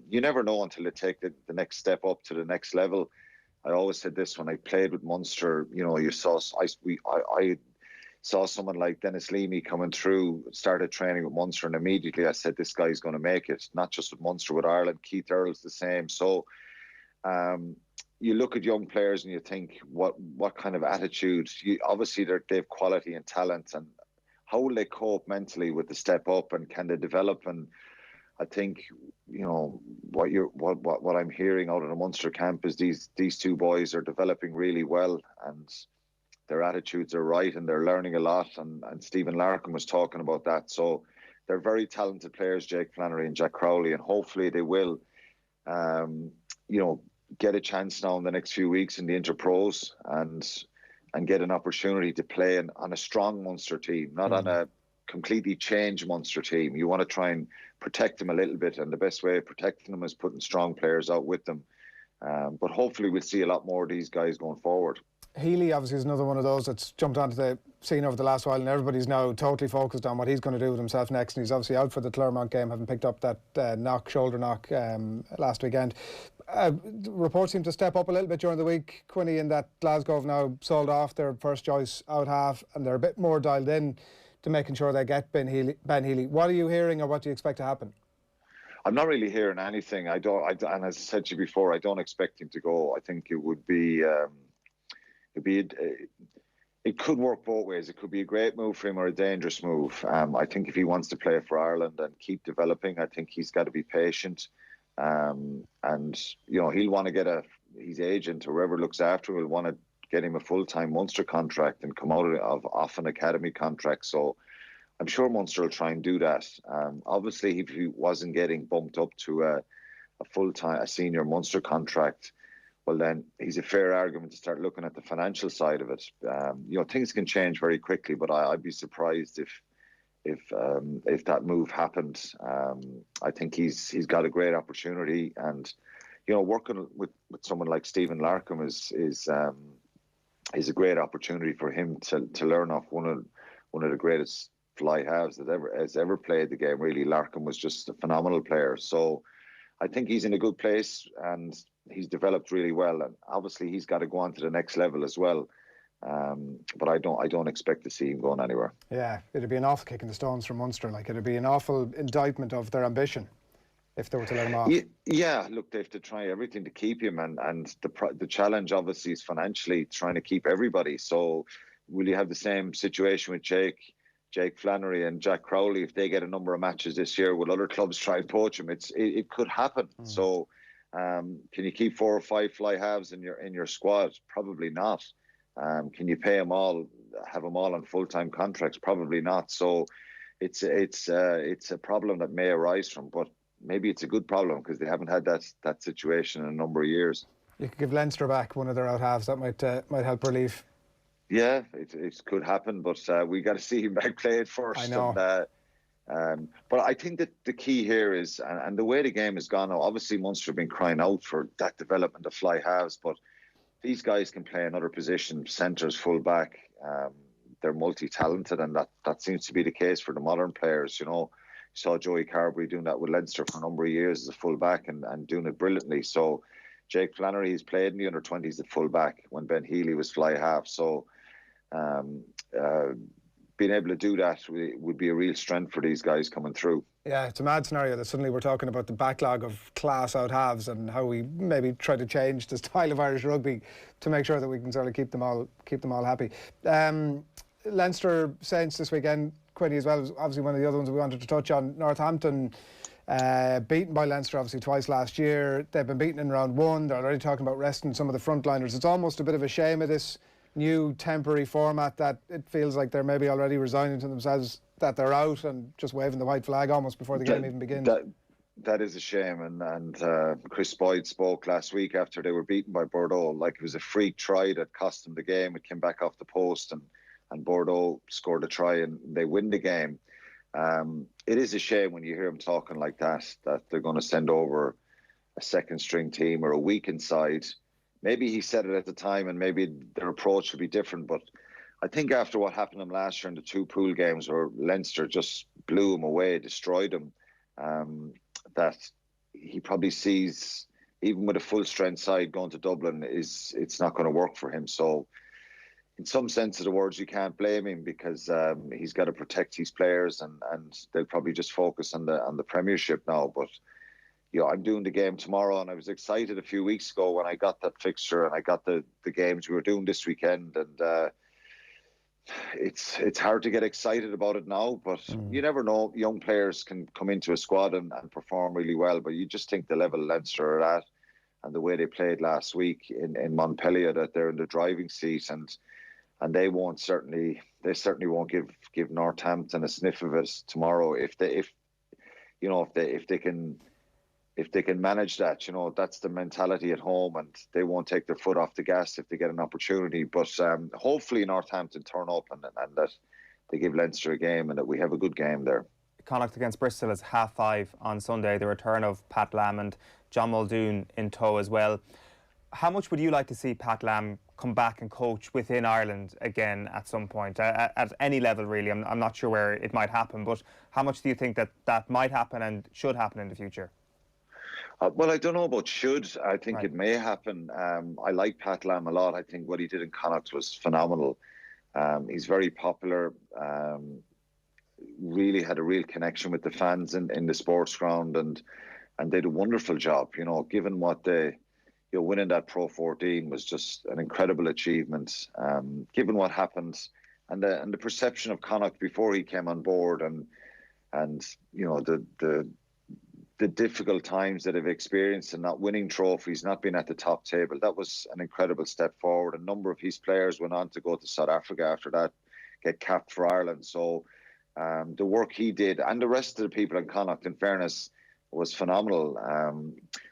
you never know until they take the next step up to the next level. I always said this when I played with Munster. I saw someone like Dennis Leamy coming through, started training with Munster, and immediately I said, this guy's going to make it, not just with Munster, with Ireland. Keith Earl's the same. So you look at young players and you think, what kind of attitude? Obviously, they have quality and talent, and how will they cope mentally with the step up, and can they develop? And I think, you know, what I'm hearing out of the Munster camp is these two boys are developing really well, and their attitudes are right, and they're learning a lot. And Stephen Larkin was talking about that. So they're very talented players, Jake Flannery and Jack Crowley, and hopefully they will, you know, get a chance now in the next few weeks in the Interpros and get an opportunity to play on a strong Munster team, not on a completely changed Munster team. You want to try and protect them a little bit, and the best way of protecting them is putting strong players out with them. But hopefully we'll see a lot more of these guys going forward. Healy obviously is another one of those that's jumped onto the scene over the last while, and everybody's now totally focused on what he's going to do with himself next. And he's obviously out for the Clermont game, having picked up that shoulder knock last weekend. Reports seem to step up a little bit during the week, Quinny, in that Glasgow have now sold off their first choice out half, and they're a bit more dialed in to making sure they get Ben Healy. What are you hearing, or what do you expect to happen? I'm not really hearing anything. And as I said to you before, I don't expect him to go. I think it would be... it could work both ways. It could be a great move for him or a dangerous move. I think if he wants to play for Ireland and keep developing, I think he's got to be patient. And, you know, he'll want to get his agent or whoever looks after him will want to get him a full-time Munster contract and come out off an academy contract. So I'm sure Munster will try and do that. Obviously, if he wasn't getting bumped up to a full-time, a senior Munster contract, well, then he's a fair argument to start looking at the financial side of it. You know, things can change very quickly, but I'd be surprised if that move happened. I think he's got a great opportunity, and you know, working with someone like Stephen Larkham is a great opportunity for him to learn off one of the greatest fly halves that has ever played the game. Really, Larkham was just a phenomenal player. So I think he's in a good place, and he's developed really well, and obviously he's got to go on to the next level as well. But I don't expect to see him going anywhere. Yeah, it'd be an awful kick in the stones from Munster. Like, it'd be an awful indictment of their ambition if they were to let him off. Yeah, look, they have to try everything to keep him, and the challenge obviously is financially trying to keep everybody. So will you have the same situation with Jake Flannery and Jack Crowley? If they get a number of matches this year, will other clubs try and poach him? It could happen. So can you keep 4 or 5 fly halves in your squad? Probably not. Can you pay them all, have them all on full-time contracts? Probably not. So it's a problem that may arise from, but maybe it's a good problem because they haven't had that situation in a number of years. You could give Leinster back one of their out halves. That might help relief. Yeah, it could happen, but we got to see him back playing first. I know. But I think that the key here is, and the way the game has gone now, obviously Munster have been crying out for that development of fly halves, but these guys can play another position, centres, full back. They're multi-talented, and that seems to be the case for the modern players. You know, you saw Joey Carberry doing that with Leinster for a number of years as a full back and doing it brilliantly. So Jake Flannery, he's played in the under-20s at full back when Ben Healy was fly half. So being able to do that would be a real strength for these guys coming through. Yeah, it's a mad scenario that suddenly we're talking about the backlog of class out halves and how we maybe try to change the style of Irish rugby to make sure that we can sort of keep them all happy. Leinster Saints this weekend, Quinny, as well, was obviously one of the other ones we wanted to touch on. Northampton beaten by Leinster obviously twice last year. They've been beaten in round 1. They're already talking about resting some of the frontliners. It's almost a bit of a shame of this new temporary format that it feels like they're maybe already resigning to themselves that they're out and just waving the white flag almost before the game even begins. That is a shame, and Chris Boyd spoke last week after they were beaten by Bordeaux like it was a freak try that cost them the game. It came back off the post and Bordeaux scored a try and they win the game. It is a shame when you hear them talking like that they're going to send over a second string team or a weakened side. Maybe he said it at the time and maybe their approach would be different, but I think after what happened to him last year in the 2 pool games where Leinster just blew him away, destroyed him, that he probably sees, even with a full strength side going to Dublin, it's not going to work for him. So in some sense of the words, you can't blame him because he's got to protect his players and they'll probably just focus on the Premiership now. But I'm doing the game tomorrow, and I was excited a few weeks ago when I got that fixture and I got the games we were doing this weekend, and it's hard to get excited about it now, but you never know. Young players can come into a squad and perform really well, but you just think the level Leinster are at and the way they played last week in Montpellier, that they're in the driving seat, and they certainly won't give Northampton a sniff of it tomorrow if they can manage that. That's the mentality at home, and they won't take their foot off the gas if they get an opportunity. But hopefully Northampton turn up and that they give Leinster a game and that we have a good game there. Connacht against Bristol is 5:30 on Sunday. The return of Pat Lam and John Muldoon in tow as well. How much would you like to see Pat Lam come back and coach within Ireland again at some point, at any level really? I'm not sure where it might happen, but how much do you think that might happen and should happen in the future? Well, I don't know about should. I think it may happen. I like Pat Lam a lot. I think what he did in Connacht was phenomenal. He's very popular. Really had a real connection with the fans in the sports ground, and did a wonderful job. Given what winning that Pro 14 was just an incredible achievement. Given what happened and the perception of Connacht before he came on board, and the difficult times that they've experienced and not winning trophies, not being at the top table, that was an incredible step forward. A number of his players went on to go to South Africa after that, get capped for Ireland. So the work he did, and the rest of the people in Connacht, in fairness, was phenomenal.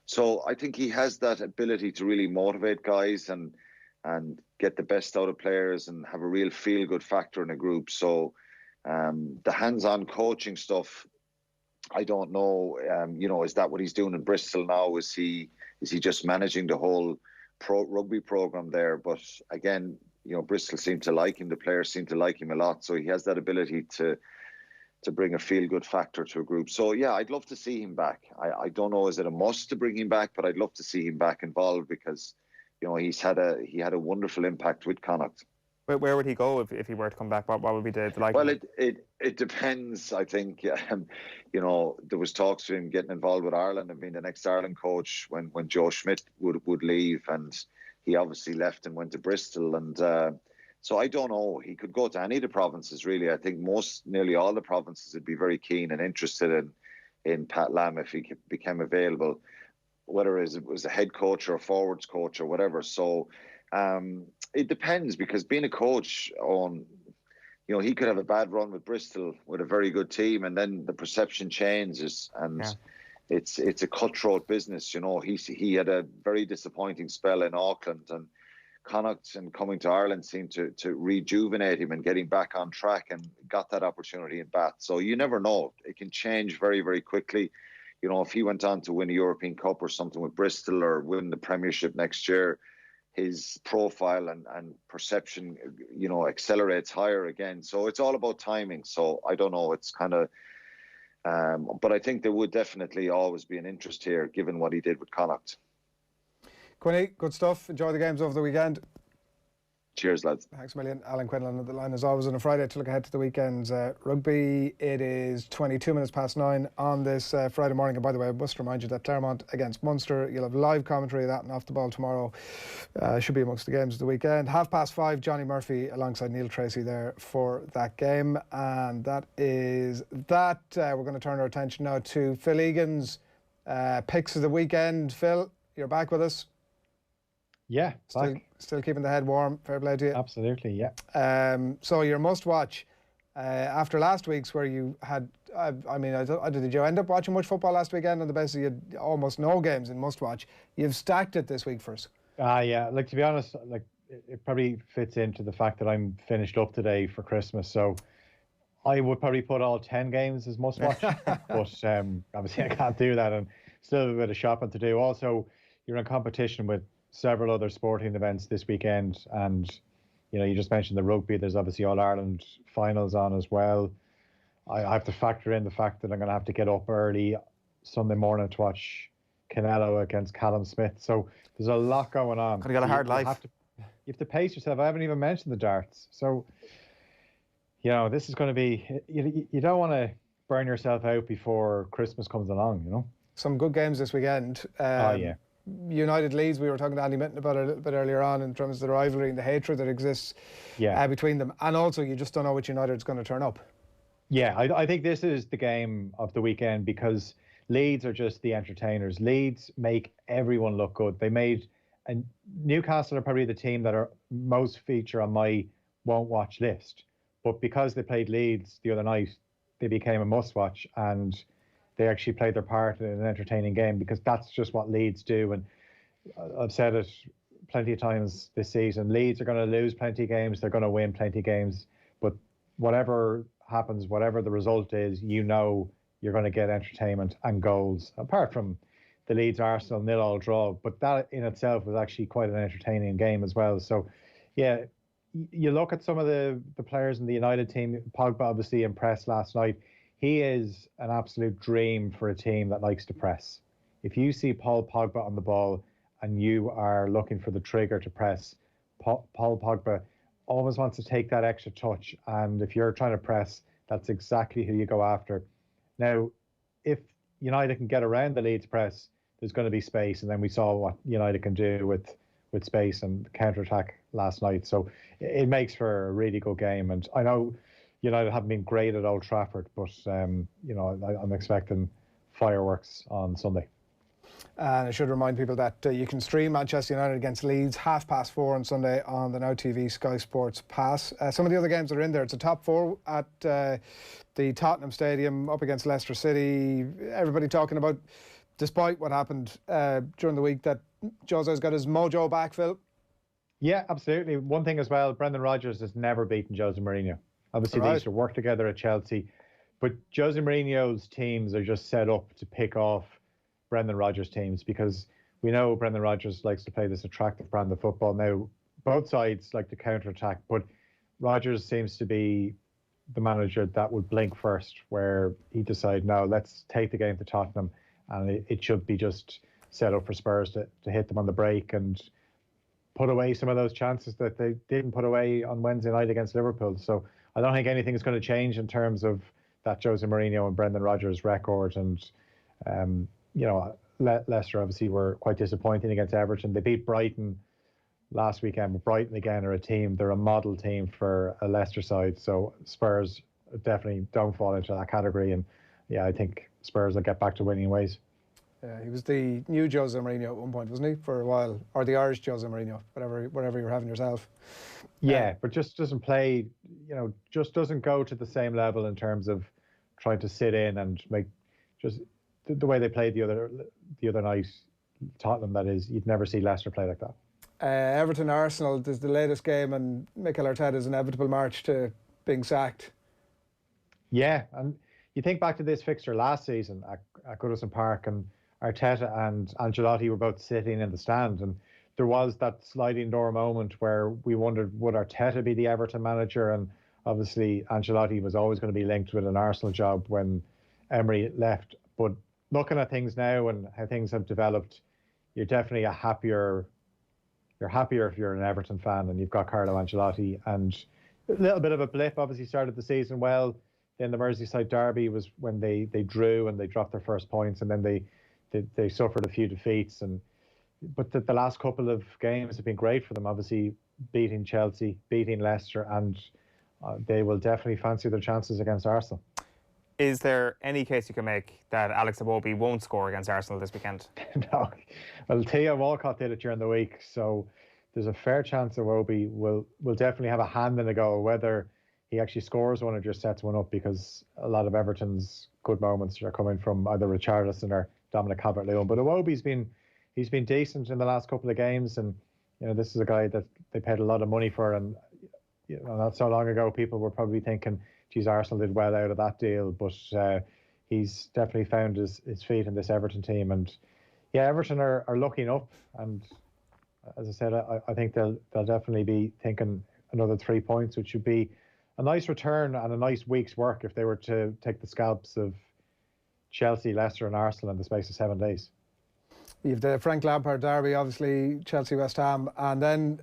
So I think he has that ability to really motivate guys and get the best out of players and have a real feel-good factor in a group. So the hands-on coaching stuff, I don't know. Is that what he's doing in Bristol now? Is he just managing the whole rugby program there? But again, Bristol seem to like him. The players seem to like him a lot. So he has that ability to bring a feel-good factor to a group. So yeah, I'd love to see him back. I don't know, is it a must to bring him back? But I'd love to see him back involved because he had a wonderful impact with Connacht. Where would he go if he were to come back? What would be the like? Well, it depends. I think there was talks of him getting involved with Ireland and being the next Ireland coach when Joe Schmidt would leave, and he obviously left and went to Bristol. And so I don't know. He could go to any of the provinces really. I think nearly all the provinces would be very keen and interested in Pat Lam if he became available, whether it was a head coach or a forwards coach or whatever. So. It depends, because being a coach he could have a bad run with Bristol with a very good team, and then the perception changes, and it's a cutthroat business. He had a very disappointing spell in Auckland, and Connacht and coming to Ireland seemed to rejuvenate him and get him back on track, and got that opportunity in Bath. So you never know; it can change very, very quickly. If he went on to win a European Cup or something with Bristol, or win the Premiership next year, his profile and perception, accelerates higher again. So it's all about timing. So I don't know. It's kind of, but I think there would definitely always be an interest here, given what he did with Connacht. Quinny, good stuff. Enjoy the games over the weekend. Cheers, lads. Thanks a million. Alan Quinlan on the line as always on a Friday to look ahead to the weekend's rugby. It is 9:22 on this Friday morning. And by the way, I must remind you that Claremont against Munster, you'll have live commentary of that and Off the Ball tomorrow. Should be amongst the games of the weekend. 5:30, Johnny Murphy alongside Neil Tracy there for that game. And that is that. We're going to turn our attention now to Phil Egan's picks of the weekend. Phil, you're back with us. Yeah, still keeping the head warm. Fair play to you. Absolutely, yeah. So your must-watch after last week's, where you had, did you end up watching much football last weekend on the basis you had almost no games in must-watch? You've stacked it this week for us. Yeah. To be honest, it probably fits into the fact that I'm finished up today for Christmas. So I would probably put all 10 games as must-watch, but obviously I can't do that, and still have a bit of shopping to do. Also, you're in competition with several other sporting events this weekend, and you just mentioned the rugby. There's obviously All-Ireland finals on as well. I have to factor in the fact that I'm going to have to get up early Sunday morning to watch Canelo against Callum Smith. So there's a lot going on. Could have got a hard life. You have to pace yourself. I haven't even mentioned the darts. So this is going to be. You don't want to burn yourself out before Christmas comes along. some good games this weekend. Yeah. United Leeds, we were talking to Andy Mitten about it a little bit earlier on in terms of the rivalry and the hatred that exists between them. And also, you just don't know which United's going to turn up. Yeah, I think this is the game of the weekend because Leeds are just the entertainers. Leeds make everyone look good. And Newcastle are probably the team that are most feature on my won't watch list. But because they played Leeds the other night, they became a must watch, and they actually played their part in an entertaining game because that's just what Leeds do. And I've said it plenty of times this season, Leeds are going to lose plenty of games, they're going to win plenty of games, but whatever happens, whatever the result is, you know you're going to get entertainment and goals, apart from the Leeds Arsenal 0-0 draw. But that in itself was actually quite an entertaining game as well. So, yeah, you look at some of the players in the United team. Pogba obviously impressed last night. He is an absolute dream for a team that likes to press. If you see Paul Pogba on the ball and you are looking for the trigger to press, Paul Pogba always wants to take that extra touch. And if you're trying to press, that's exactly who you go after. Now, if United can get around the Leeds press, there's going to be space. And then we saw what United can do with space and counter-attack last night. So it makes for a really good game. And I know United haven't been great at Old Trafford, but I'm expecting fireworks on Sunday. And I should remind people that you can stream Manchester United against Leeds 4:30 on Sunday on the Now TV Sky Sports Pass. Some of the other games that are in there, it's a top four at the Tottenham Stadium up against Leicester City. Everybody talking about, despite what happened during the week, that Jose's got his mojo back, Phil. Yeah, absolutely. One thing as well, Brendan Rodgers has never beaten Jose Mourinho. Obviously, they used to work together at Chelsea, but Jose Mourinho's teams are just set up to pick off Brendan Rodgers' teams because we know Brendan Rodgers likes to play this attractive brand of football. Now, both sides like to counter-attack, but Rodgers seems to be the manager that would blink first, where he decide, no, let's take the game to Tottenham, and it should be just set up for Spurs to hit them on the break and put away some of those chances that they didn't put away on Wednesday night against Liverpool. So I don't think anything is going to change in terms of that Jose Mourinho and Brendan Rodgers record. And, Leicester obviously were quite disappointing against Everton. They beat Brighton last weekend, but Brighton again are a team, they're a model team for a Leicester side. So Spurs definitely don't fall into that category. And yeah, I think Spurs will get back to winning ways. Yeah, he was the new Jose Mourinho at one point, wasn't he, for a while? Or the Irish Jose Mourinho, whatever you're having yourself. Yeah, but just doesn't play, just doesn't go to the same level in terms of trying to sit in and make just the way they played the other night, Tottenham, that is, you'd never see Leicester play like that. Everton Arsenal is the latest game, and Mikel Arteta's inevitable march to being sacked. Yeah, and you think back to this fixture last season at Goodison Park, and Arteta and Ancelotti were both sitting in the stand, and there was that sliding door moment where we wondered, would Arteta be the Everton manager? And obviously Ancelotti was always going to be linked with an Arsenal job when Emery left. But looking at things now and how things have developed, you're definitely happier if you're an Everton fan and you've got Carlo Ancelotti. And a little bit of a blip, obviously started the season well. Then the Merseyside derby was when they drew and they dropped their first points, and then they suffered a few defeats. But the last couple of games have been great for them, obviously beating Chelsea, beating Leicester, and they will definitely fancy their chances against Arsenal. Is there any case you can make that Alex Iwobi won't score against Arsenal this weekend? No. Well, Theo Walcott did it during the week, so there's a fair chance Iwobi will definitely have a hand in the goal, whether he actually scores one or just sets one up, because a lot of Everton's good moments are coming from either Richarlison or Dominic Calvert-Lewin. But Iwobi's been decent in the last couple of games, and this is a guy that they paid a lot of money for, and not so long ago people were probably thinking, geez, Arsenal did well out of that deal, but he's definitely found his feet in this Everton team. And yeah, Everton are looking up, and as I said, I think they'll definitely be thinking another 3 points, which would be a nice return and a nice week's work if they were to take the scalps of Chelsea, Leicester and Arsenal in the space of 7 days. You've the Frank Lampard derby, obviously, Chelsea, West Ham, and then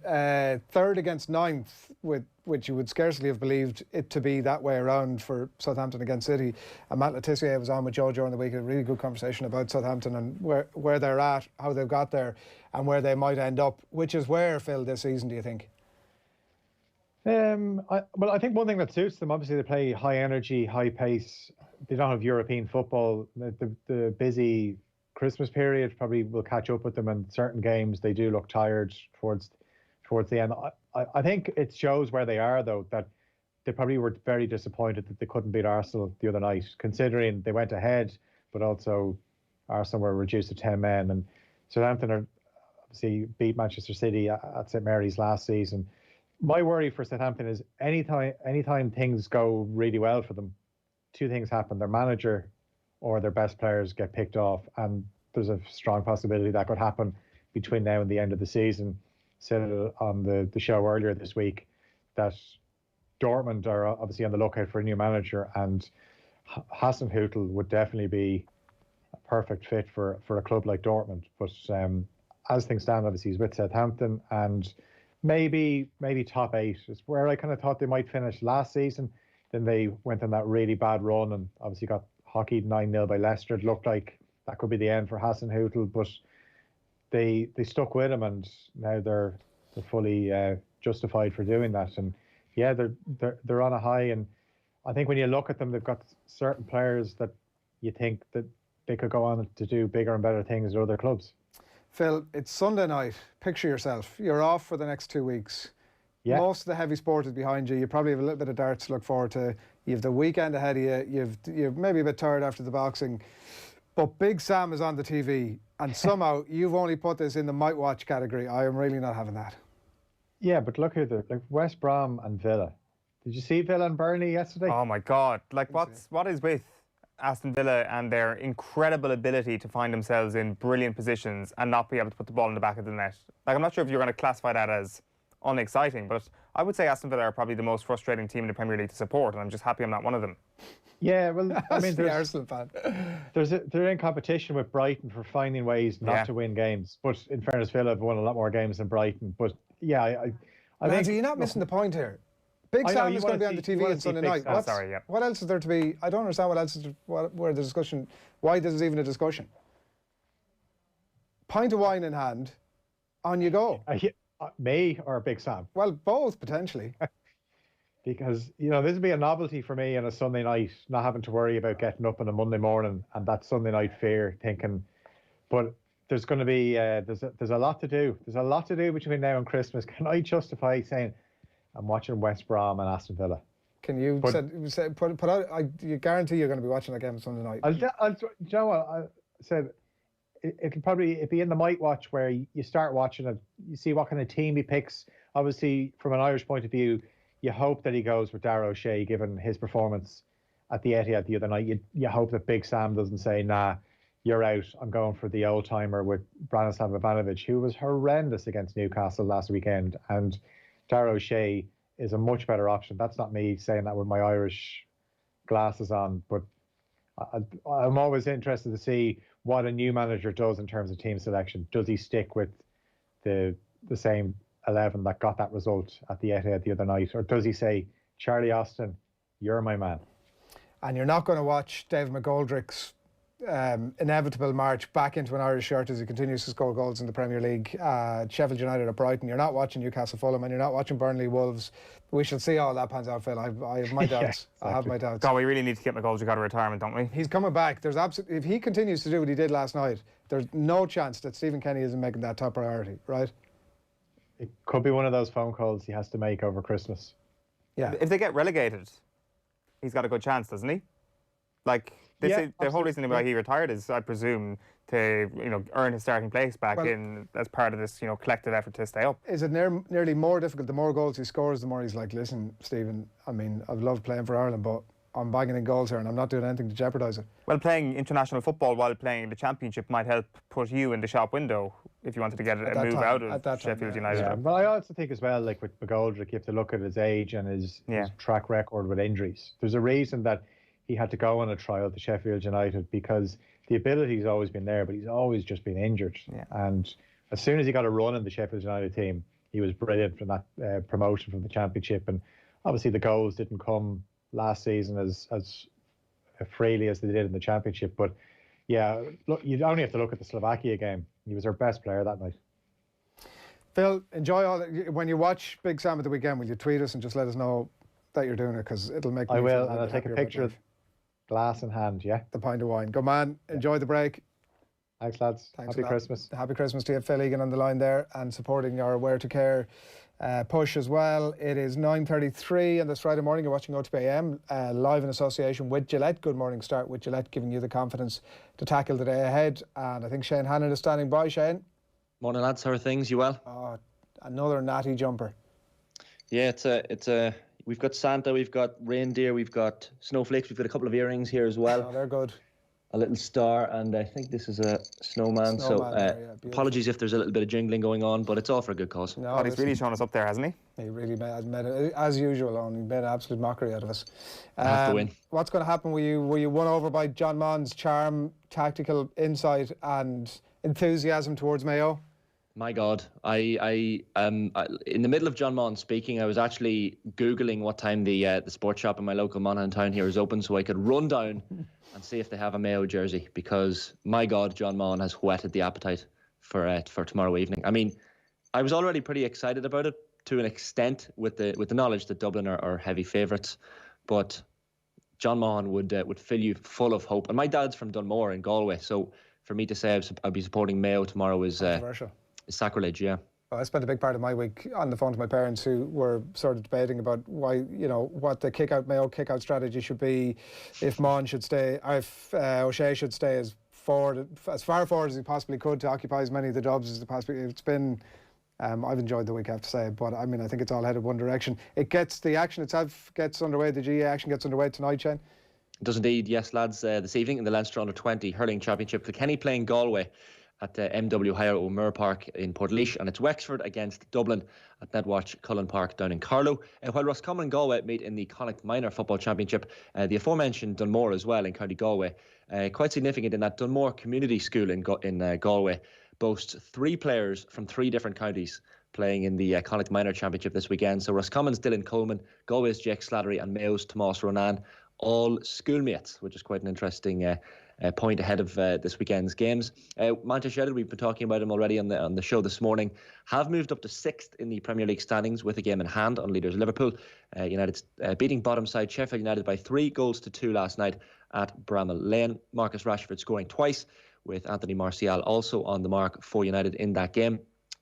third against ninth, which you would scarcely have believed it to be that way around for Southampton against City. And Matt Letitia was on with Joe during the week, a really good conversation about Southampton and where they're at, how they've got there, and where they might end up. Which is where, Phil, this season, do you think? I think one thing that suits them, obviously, they play high energy, high pace. They don't have European football. The busy Christmas period probably will catch up with them, and certain games they do look tired towards the end. I think it shows where they are, though, that they probably were very disappointed that they couldn't beat Arsenal the other night, considering they went ahead, but also Arsenal were reduced to 10 men. And Southampton are obviously beat Manchester City at St Mary's last season. My worry for Southampton is anytime things go really well for them, two things happen: their manager or their best players get picked off, and there's a strong possibility that could happen between now and the end of the season. Said it on the show earlier this week that Dortmund are obviously on the lookout for a new manager, and Hasenhüttl would definitely be a perfect fit for a club like Dortmund. But as things stand, obviously he's with Southampton, and maybe top 8 is where I kind of thought they might finish last season. Then they went on that really bad run and obviously got hockeyed 9-0 by Leicester. It looked like that could be the end for Hasenhüttl, but they stuck with him, and now they're fully justified for doing that. And yeah, they're on a high, and I think when you look at them, they've got certain players that you think that they could go on to do bigger and better things at other clubs. Phil, it's Sunday night. Picture yourself. You're off for the next 2 weeks. Yeah. Most of the heavy sport is behind you. You probably have a little bit of darts to look forward to. You have the weekend ahead of you. You're maybe a bit tired after the boxing. But Big Sam is on the TV, and somehow you've only put this in the might watch category. I am really not having that. Yeah, but look who like West Brom and Villa. Did you see Villa and Burnley yesterday? Oh my God! Like what is with Aston Villa and their incredible ability to find themselves in brilliant positions and not be able to put the ball in the back of the net? Like, I'm not sure if you're going to classify that as unexciting, but I would say Aston Villa are probably the most frustrating team in the Premier League to support, and I'm just happy I'm not one of them. Yeah, well, I mean, the Arsenal fan. They're in competition with Brighton for finding ways not to win games. But in fairness, Villa have won a lot more games than Brighton. But yeah, I think you're not missing the point here. Big Sam is going to be on the TV on Sunday night. What else is there to be? I don't understand what else is where the discussion. Why this is even a discussion? Pint of wine in hand, on you go. Me or Big Sam? Well, both potentially. Because, this would be a novelty for me on a Sunday night, not having to worry about getting up on a Monday morning and that Sunday night fear, thinking, but there's going to be, there's a lot to do. There's a lot to do between now and Christmas. Can I justify saying I'm watching West Brom and Aston Villa? Can you put out, you guarantee you're going to be watching that game Sunday night? You know what? I said it'll probably be in the might watch where you start watching it, you see what kind of team he picks. Obviously, from an Irish point of view, you hope that he goes with Darragh O'Shea, given his performance at the Etihad the other night. You hope that Big Sam doesn't say, nah, you're out. I'm going for the old-timer with Branislav Ivanovic, who was horrendous against Newcastle last weekend. And Darragh O'Shea is a much better option. That's not me saying that with my Irish glasses on, but I'm always interested to see what a new manager does in terms of team selection. Does he stick with the same 11 that got that result at the Etihad the other night, or does he say, Charlie Austin, you're my man? And you're not going to watch David McGoldrick's inevitable march back into an Irish shirt as he continues to score goals in the Premier League. Sheffield United at Brighton. You're not watching Newcastle Fulham, and you're not watching Burnley Wolves. We shall see how that pans out, Phil. I have my doubts. Yeah, exactly. I have my doubts. God, we really need to get McGoldrick out of retirement, don't we? He's coming back. There's if he continues to do what he did last night, there's no chance that Stephen Kenny isn't making that top priority, right? It could be one of those phone calls he has to make over Christmas. Yeah. If they get relegated, he's got a good chance, doesn't he? Like, the whole reason why he retired is, I presume, to earn his starting place back as part of this collective effort to stay up. Is it nearly more difficult? The more goals he scores, the more he's like, listen, Stephen, I mean, I've loved playing for Ireland, but I'm bagging in goals here and I'm not doing anything to jeopardise it. Well, playing international football while playing the Championship might help put you in the shop window if you wanted to get a move out of Sheffield United. Yeah, but I also think as well, like with McGoldrick, you have to look at his age and his track record with injuries. There's a reason that he had to go on a trial to Sheffield United, because the ability's always been there, but he's always just been injured. And as soon as he got a run in the Sheffield United team, he was brilliant from that promotion from the Championship. And obviously the goals didn't come last season as freely as they did in the Championship. But yeah, look, you only have to look at the Slovakia game. He was our best player that night. Phil, enjoy all that. When you watch Big Sam at the weekend, will you tweet us and just let us know that you're doing it, because it'll make me I will, feel and I'll take a picture of glass in hand, the pint of wine. Go man, enjoy the break. Thanks, lads. Happy Christmas. Happy Christmas to you. Phil Egan on the line there and supporting our Where to Care push as well. It is 9:33 on this Friday morning. You're watching OTB AM live in association with Gillette. Good morning start with Gillette, giving you the confidence to tackle the day ahead. And I think Shane Hannon is standing by. Shane. Morning, lads. How are things? You well? Oh, another natty jumper. Yeah, it's a. We've got Santa, we've got reindeer, we've got snowflakes, we've got a couple of earrings here as well. Oh, they're good. A little star, and I think this is a snowman. Apologies if there's a little bit of jingling going on, but it's all for a good cause. No, he's really shown us up there, hasn't he? He really made it, as usual, he made an absolute mockery out of us. Have to win. What's going to happen? Were you won over by John Maughan's charm, tactical insight and enthusiasm towards Mayo? My God, I in the middle of John Maughan speaking, I was actually Googling what time the sports shop in my local Monaghan town here is open, so I could run down and see if they have a Mayo jersey, because my God, John Maughan has whetted the appetite for tomorrow evening. I mean, I was already pretty excited about it to an extent with the knowledge that Dublin are heavy favourites, but John Maughan would fill you full of hope. And my dad's from Dunmore in Galway, so for me to say I'd be supporting Mayo tomorrow is controversial. Sacrilege, yeah. Well, I spent a big part of my week on the phone to my parents, who were sort of debating about why, what the Mayo kickout strategy should be, if Maughan should stay, if O'Shea should stay as far forward as he possibly could to occupy as many of the jobs as possibly. It's been, I've enjoyed the week, I have to say, but I mean, I think it's all headed one direction. The action itself gets underway, the GAA action gets underway tonight, Shane? It does indeed, yes, lads. This evening in the Leinster Under-20 Hurling Championship, Kilkenny playing Galway at the MW Hire O'Muir Park in Portlaoise, and it's Wexford against Dublin at Netwatch Cullen Park down in Carlow. While Roscommon and Galway meet in the Connacht Minor Football Championship, the aforementioned Dunmore as well in County Galway, quite significant in that Dunmore Community School in Galway boasts 3 players from 3 different counties playing in the Connacht Minor Championship this weekend. So Roscommon's Dylan Coleman, Galway's Jake Slattery and Mayo's Tomás Ronan, all schoolmates, which is quite an interesting point ahead of this weekend's games. Manchester United, we've been talking about him already on the show this morning, have moved up to 6th in the Premier League standings with a game in hand on leaders Liverpool. United beating bottom side Sheffield United by 3-2 last night at Bramall Lane. Marcus Rashford scoring twice, with Anthony Martial also on the mark for United in that game,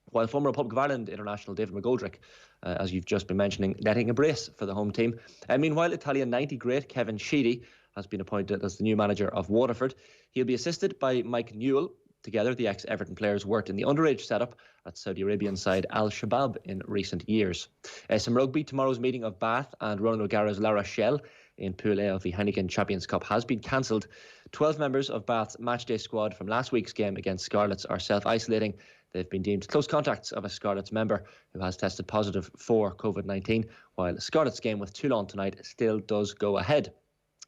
while former Republic of Ireland international David McGoldrick, as you've just been mentioning, netting a brace for the home team. Meanwhile, Italian 90 great Kevin Sheedy has been appointed as the new manager of Waterford. He'll be assisted by Mike Newell. Together, the ex-Everton players worked in the underage setup at Saudi Arabian side Al Shabab in recent years. Some rugby. Tomorrow's meeting of Bath and Ronan O'Gara's La Rochelle in Pool A of the Heineken Champions Cup has been cancelled. 12 members of Bath's matchday squad from last week's game against Scarlets are self-isolating. They've been deemed close contacts of a Scarlets member who has tested positive for COVID-19, while Scarlets' game with Toulon tonight still does go ahead.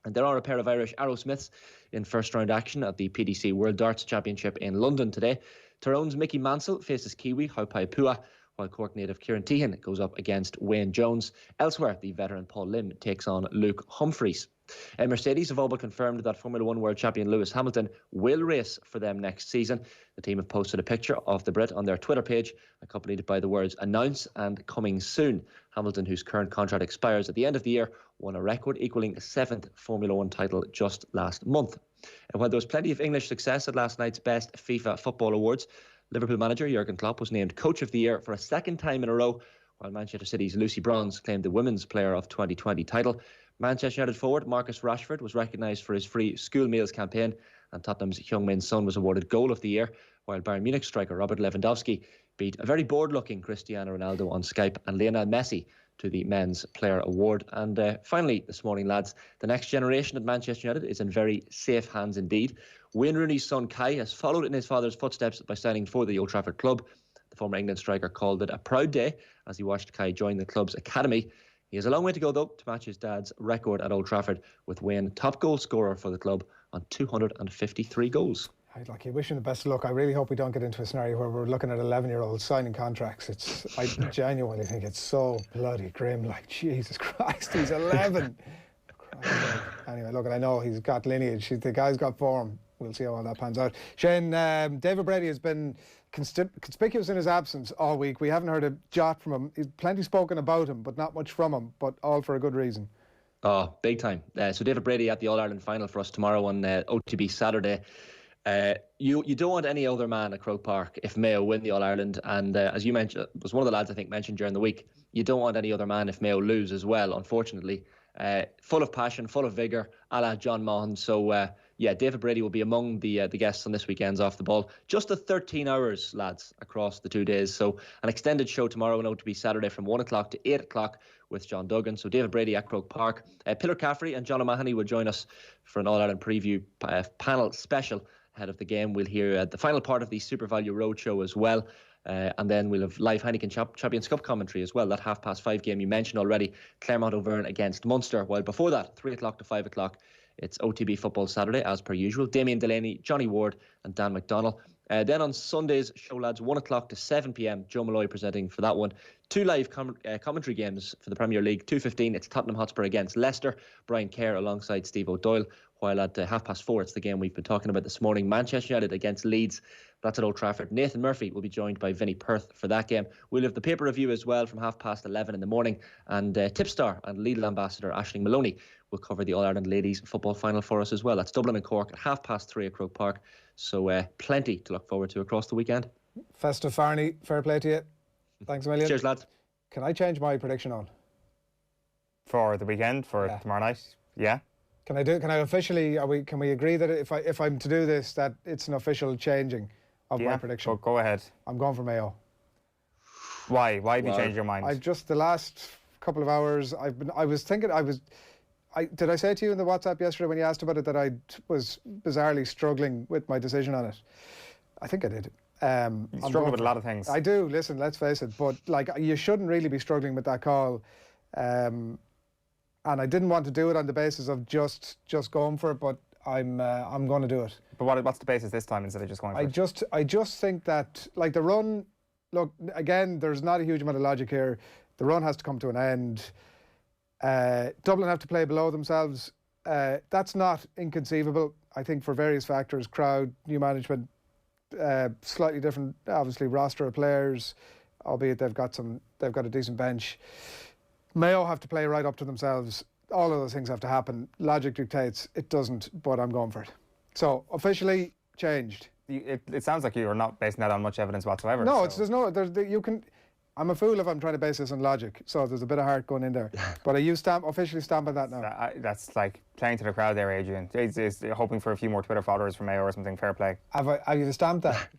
And there are a pair of Irish Arrowsmiths in first-round action at the PDC World Darts Championship in London today. Tyrone's Mickey Mansell faces Kiwi Haupai Pua, while Cork native Kieran Tehan goes up against Wayne Jones. Elsewhere, the veteran Paul Lim takes on Luke Humphreys. Mercedes have all but confirmed that Formula 1 World Champion Lewis Hamilton will race for them next season. The team have posted a picture of the Brit on their Twitter page, accompanied by the words "announce" and "coming soon." Hamilton, whose current contract expires at the end of the year, won a record equaling a 7th Formula 1 title just last month. And while there was plenty of English success at last night's Best FIFA Football Awards, Liverpool manager Jurgen Klopp was named Coach of the Year for a second time in a row, while Manchester City's Lucy Bronze claimed the Women's Player of 2020 title. Manchester United forward Marcus Rashford was recognised for his free school meals campaign, and Tottenham's Heung-min Son was awarded Goal of the Year, while Bayern Munich striker Robert Lewandowski beat a very bored-looking Cristiano Ronaldo on Skype and Lionel Messi to the Men's Player Award. And finally, this morning, lads, the next generation at Manchester United is in very safe hands indeed. Wayne Rooney's son Kai has followed in his father's footsteps by signing for the Old Trafford club. The former England striker called it a proud day as he watched Kai join the club's academy. He has a long way to go, though, to match his dad's record at Old Trafford, with Wayne top goal scorer for the club on 253 goals. Like, you wish him the best of luck. I really hope we don't get into a scenario where we're looking at 11-year-olds signing contracts. I genuinely think it's so bloody grim. Like, Jesus Christ, he's 11. Anyway, look, I know he's got lineage. The guy's got form. We'll see how all that pans out. Shane, David Brady has been conspicuous in his absence all week. We haven't heard a jot from him. He's plenty spoken about him, but not much from him, but all for a good reason. Oh, big time. So David Brady at the All-Ireland final for us tomorrow on OTB Saturday. You don't want any other man at Croke Park if Mayo win the All-Ireland, and as you mentioned, it was one of the lads I think mentioned during the week, you don't want any other man if Mayo lose as well, unfortunately. Full of passion, full of vigour, a la John Maughan. So David Brady will be among the guests on this weekend's Off the Ball. Just the 13 hours, lads, across the 2 days. So an extended show tomorrow on OTB Saturday from 1 o'clock to 8 o'clock with John Duggan. So David Brady at Croke Park. Pillar Caffrey and John O'Mahony will join us for an All-Ireland preview panel special ahead of the game. We'll hear the final part of the Super Value Roadshow as well. And then we'll have live Heineken Champions Cup commentary as well. That 5:30 game you mentioned already, Clermont Auvergne against Munster. While before that, 3 o'clock to 5 o'clock, it's OTB Football Saturday as per usual. Damien Delaney, Johnny Ward and Dan McDonnell. Then on Sunday's show, lads, 1 o'clock to 7 p.m, Joe Malloy presenting for that one. 2 live commentary games for the Premier League. 2:15, it's Tottenham Hotspur against Leicester. Brian Kerr alongside Steve O'Doyle. While at 4:30, it's the game we've been talking about this morning. Manchester United against Leeds. That's at Old Trafford. Nathan Murphy will be joined by Vinnie Perth for that game. We'll have the paper review as well from 11:30 in the morning. And Tipstar and Lidl ambassador Aisling Maloney will cover the All-Ireland Ladies Football Final for us as well. That's Dublin and Cork at 3:30 at Croke Park. So plenty to look forward to across the weekend. Festive Farney, fair play to you. Thanks a million. Cheers, lads. Can I change my prediction on? For the weekend, for tomorrow night? Yeah. Can I officially, can we agree that if I'm to do this, that it's an official changing of my prediction? Go ahead. I'm going for Mayo. Why? Why have you changed your mind? I've just, the last couple of hours, did I say to you in the WhatsApp yesterday when you asked about it that I was bizarrely struggling with my decision on it? I think I did. You struggle with a lot of things. I do, listen, let's face it, but like, you shouldn't really be struggling with that call. And I didn't want to do it on the basis of just going for it, but I'm going to do it. But what's the basis this time instead of just going for it? I just think that, like, the run, look, again, there's not a huge amount of logic here. The run has to come to an end. Dublin have to play below themselves. That's not inconceivable, I think, for various factors: crowd, new management, slightly different, obviously, roster of players, albeit they've got a decent bench. Mayo have to play right up to themselves. All of those things have to happen. Logic dictates it doesn't, but I'm going for it. So officially changed. It sounds like you are not basing that on much evidence whatsoever. No, so. I'm a fool if I'm trying to base this on logic. So there's a bit of heart going in there. But are you officially stamping that now? That's like playing to the crowd there, Adrian. It's hoping for a few more Twitter followers from Mayo or something. Fair play. Have you stamped that?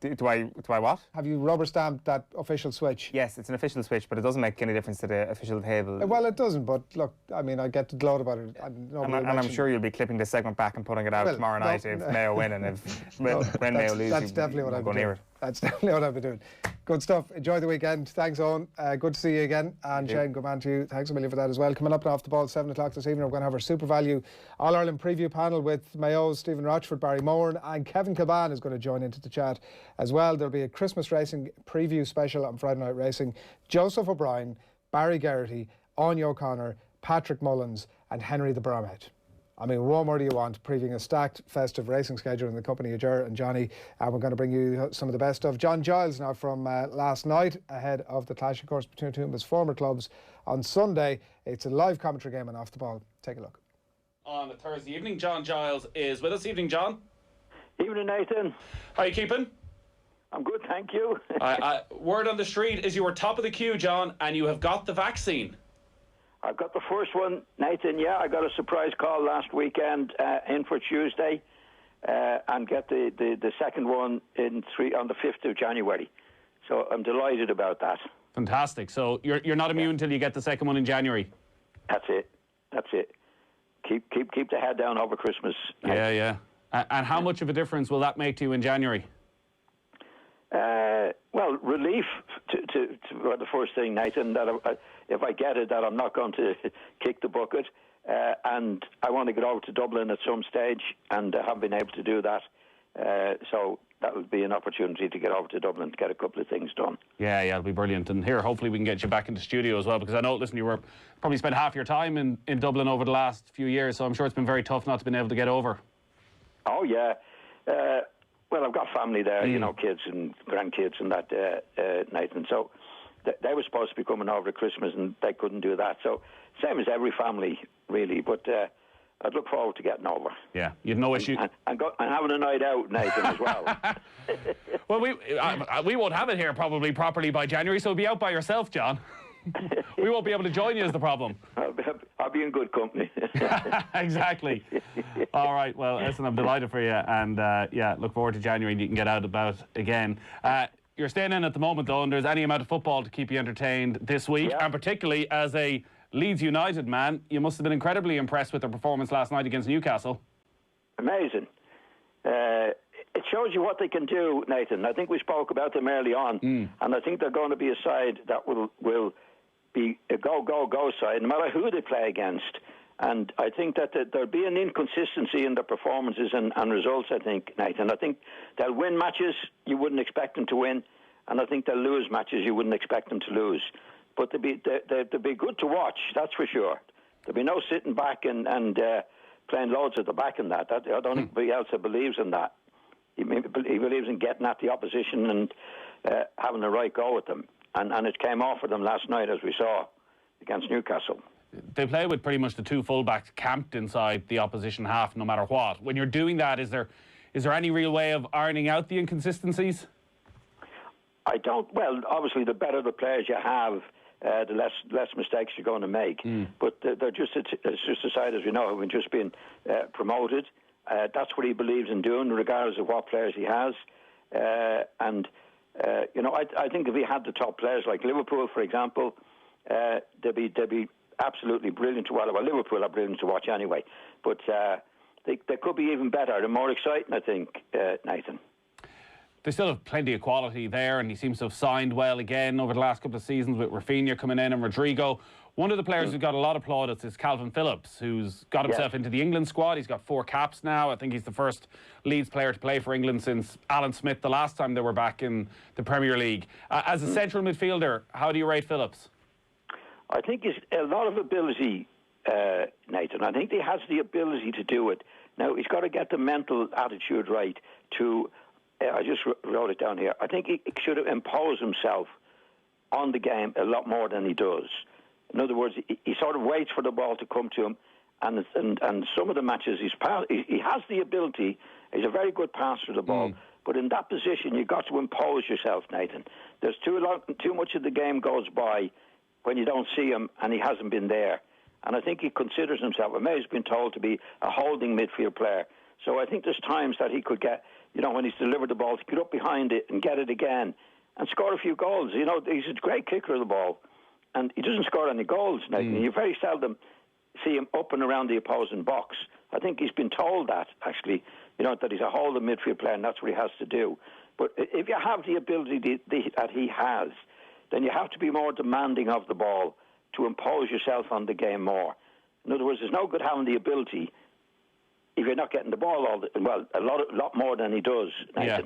Do I what? Have you rubber stamped that official switch? Yes, it's an official switch, but it doesn't make any difference to the official table. Well, it doesn't, but look, I mean, I get to gloat about it. And I'm sure you'll be clipping this segment back and putting it out tomorrow night if Mayo win, and when Mayo lose, that's definitely what I'll be doing. That's definitely what I'll be doing. Good stuff. Enjoy the weekend. Thanks, Owen. Good to see you again. And Shane, good man to you. Thanks a million for that as well. Coming up and Off the Ball, 7 o'clock this evening, we're going to have our Super Value All-Ireland preview panel with Mayo's Stephen Rochford, Barry Moran, and Kevin Kilban is going to join into the chat as well. There'll be a Christmas racing preview special on Friday Night Racing. Joseph O'Brien, Barry Geraghty, Quinlan O'Connor, Patrick Mullins and Henry the Bromhead. I mean, what more do you want? Previewing a stacked festive racing schedule in the company of Ger and Johnny. And we're going to bring you some of the best of John Giles now from last night ahead of the clash, of course, between two of his former clubs on Sunday. It's a live commentary game on Off the Ball. Take a look. On a Thursday evening, John Giles is with us. Evening, John. Evening, Nathan. How are you keeping? I'm good, thank you. Word on the street is you were top of the queue, John, and you have got the vaccine. I've got the first one, Nathan. Yeah, I got a surprise call last weekend in for Tuesday, and get the second one on the 5th of January. So I'm delighted about that. Fantastic. So you're not immune until you get the second one in January. That's it. Keep the head down over Christmas. Yeah. And how much of a difference will that make to you in January? Well, relief to the first thing, Nathan, that if I get it, that I'm not going to kick the bucket. And I want to get over to Dublin at some stage, and haven't been able to do that. So that would be an opportunity to get over to Dublin to get a couple of things done. Yeah, it'll be brilliant. And here, hopefully we can get you back into studio as well, because I know, listen, you were probably spent half your time in Dublin over the last few years, so I'm sure it's been very tough not to been able to get over. Oh, yeah. Well, I've got family there, you know, kids and grandkids and that, Nathan. So they were supposed to be coming over at Christmas and they couldn't do that. So same as every family, really. But I'd look forward to getting over. Yeah, you've no issue. And having a night out, Nathan, as well. Well, we won't have it here probably properly by January, so be out by yourself, John. We won't be able to join you is the problem. I'll be in good company. Exactly. All right, well, listen, I'm delighted for you, and yeah, look forward to January and you can get out about again. You're staying in at the moment, though, and there's any amount of football to keep you entertained this week, and particularly as a Leeds United man, you must have been incredibly impressed with their performance last night against Newcastle. Amazing. It shows you what they can do, Nathan. I think we spoke about them early on, and I think they're going to be a side that will be a go side, no matter who they play against. And I think that there'll be an inconsistency in their performances and results, I think, Nathan. I think they'll win matches you wouldn't expect them to win, and I think they'll lose matches you wouldn't expect them to lose. But they'll be good to watch, that's for sure. There'll be no sitting back and playing loads at the back in that. I don't think anybody else believes in that. He believes in getting at the opposition and having the right go at them. And it came off for them last night, as we saw, against Newcastle. They play with pretty much the two fullbacks camped inside the opposition half, no matter what. When you're doing that, is there any real way of ironing out the inconsistencies? I don't. Well, obviously, the better the players you have, the less mistakes you're going to make. But they're just a side, as we know, who've just been promoted. That's what he believes in doing, regardless of what players he has. You know, I think if he had the top players like Liverpool, for example, they'd be absolutely brilliant to watch. Well, Liverpool are brilliant to watch anyway, but they could be even better and more exciting, I think, Nathan. They still have plenty of quality there, and he seems to have signed well again over the last couple of seasons with Rafinha coming in and Rodrigo. One of the players who's got a lot of plaudits is Calvin Phillips, who's got himself into the England squad. He's got 4 caps now. I think he's the first Leeds player to play for England since Alan Smith, the last time they were back in the Premier League. As a central midfielder, how do you rate Phillips? I think he's a lot of ability, Nathan. I think he has the ability to do it. Now, he's got to get the mental attitude right to... I just wrote it down here. I think he should have imposed himself on the game a lot more than he does. In other words, he sort of waits for the ball to come to him, and some of the matches he has the ability. He's a very good passer of the ball, but in that position you've got to impose yourself, Nathan. There's too much of the game goes by when you don't see him and he hasn't been there. And I think he considers himself, I may have been told, to be a holding midfield player. So I think there's times that he could get, you know, when he's delivered the ball, to get up behind it and get it again and score a few goals. You know, he's a great kicker of the ball, and he doesn't score any goals, Nathan. You very seldom see him up and around the opposing box. I think he's been told that, actually, you know, that he's a holding midfield player and that's what he has to do. But if you have the ability that he has, then you have to be more demanding of the ball to impose yourself on the game more. In other words, there's no good having the ability if you're not getting the ball a lot more than he does, Nathan. Yeah.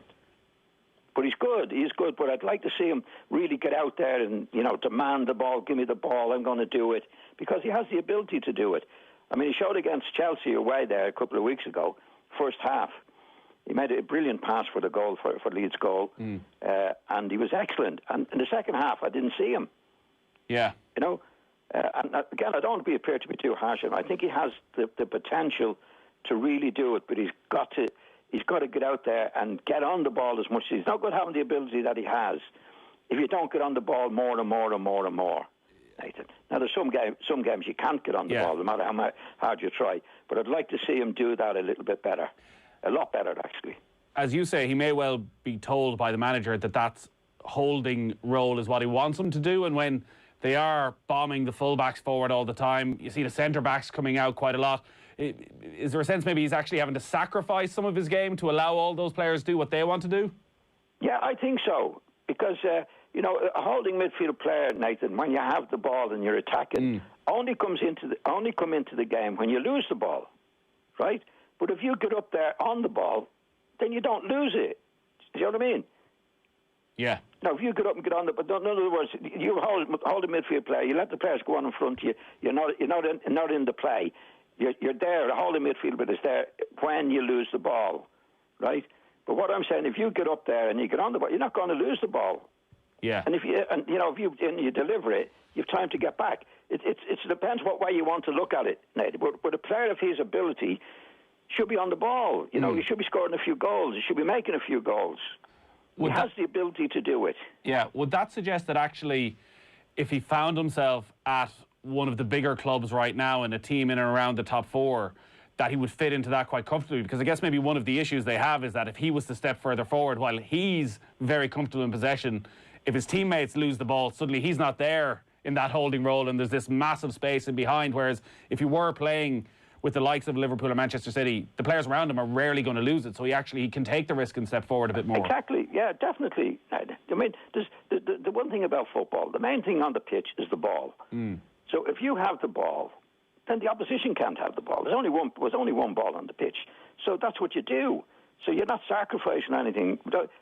But he's good, but I'd like to see him really get out there and, you know, demand the ball, give me the ball, I'm going to do it, because he has the ability to do it. I mean, he showed against Chelsea away there a couple of weeks ago, first half. He made a brilliant pass for the goal, for Leeds' goal, and he was excellent. And in the second half, I didn't see him. Yeah. You know, and again, I don't want to appear to be too harsh on him. I think he has the potential to really do it, but he's got to get out there and get on the ball as much as he's not good having the ability that he has if you don't get on the ball more and more and more and more, Nathan. Now, there's some games you can't get on the ball, no matter how hard you try, but I'd like to see him do that a little bit better, a lot better, actually. As you say, he may well be told by the manager that holding role is what he wants him to do, and when they are bombing the full-backs forward all the time, you see the centre-backs coming out quite a lot. Is there a sense maybe he's actually having to sacrifice some of his game to allow all those players to do what they want to do? Yeah, I think so. Because, you know, a holding midfield player, Nathan, when you have the ball and you're attacking, only come into the game when you lose the ball, right? But if you get up there on the ball, then you don't lose it. You know what I mean? Yeah. Now, if you get up and get on but in other words, you hold a midfield player, you let the players go on in front of you. You're not in the play. You're there. The holding midfielder is there when you lose the ball, right? But what I'm saying, if you get up there and you get on the ball, you're not going to lose the ball. Yeah. And if you deliver it, you've time to get back. It depends what way you want to look at it, Nate. But a player of his ability should be on the ball. You know, he should be scoring a few goals. He should be making a few goals. He has the ability to do it. Yeah. Would that suggest that actually, if he found himself at one of the bigger clubs right now and a team in and around the top four, that he would fit into that quite comfortably? Because I guess maybe one of the issues they have is that if he was to step further forward, while he's very comfortable in possession, if his teammates lose the ball, suddenly he's not there in that holding role and there's this massive space in behind. Whereas if you were playing with the likes of Liverpool or Manchester City, the players around him are rarely going to lose it. So he can take the risk and step forward a bit more. Exactly. Yeah, definitely. I mean, the one thing about football, the main thing on the pitch is the ball. So if you have the ball, then the opposition can't have the ball. There's only one ball on the pitch. So that's what you do. So you're not sacrificing anything.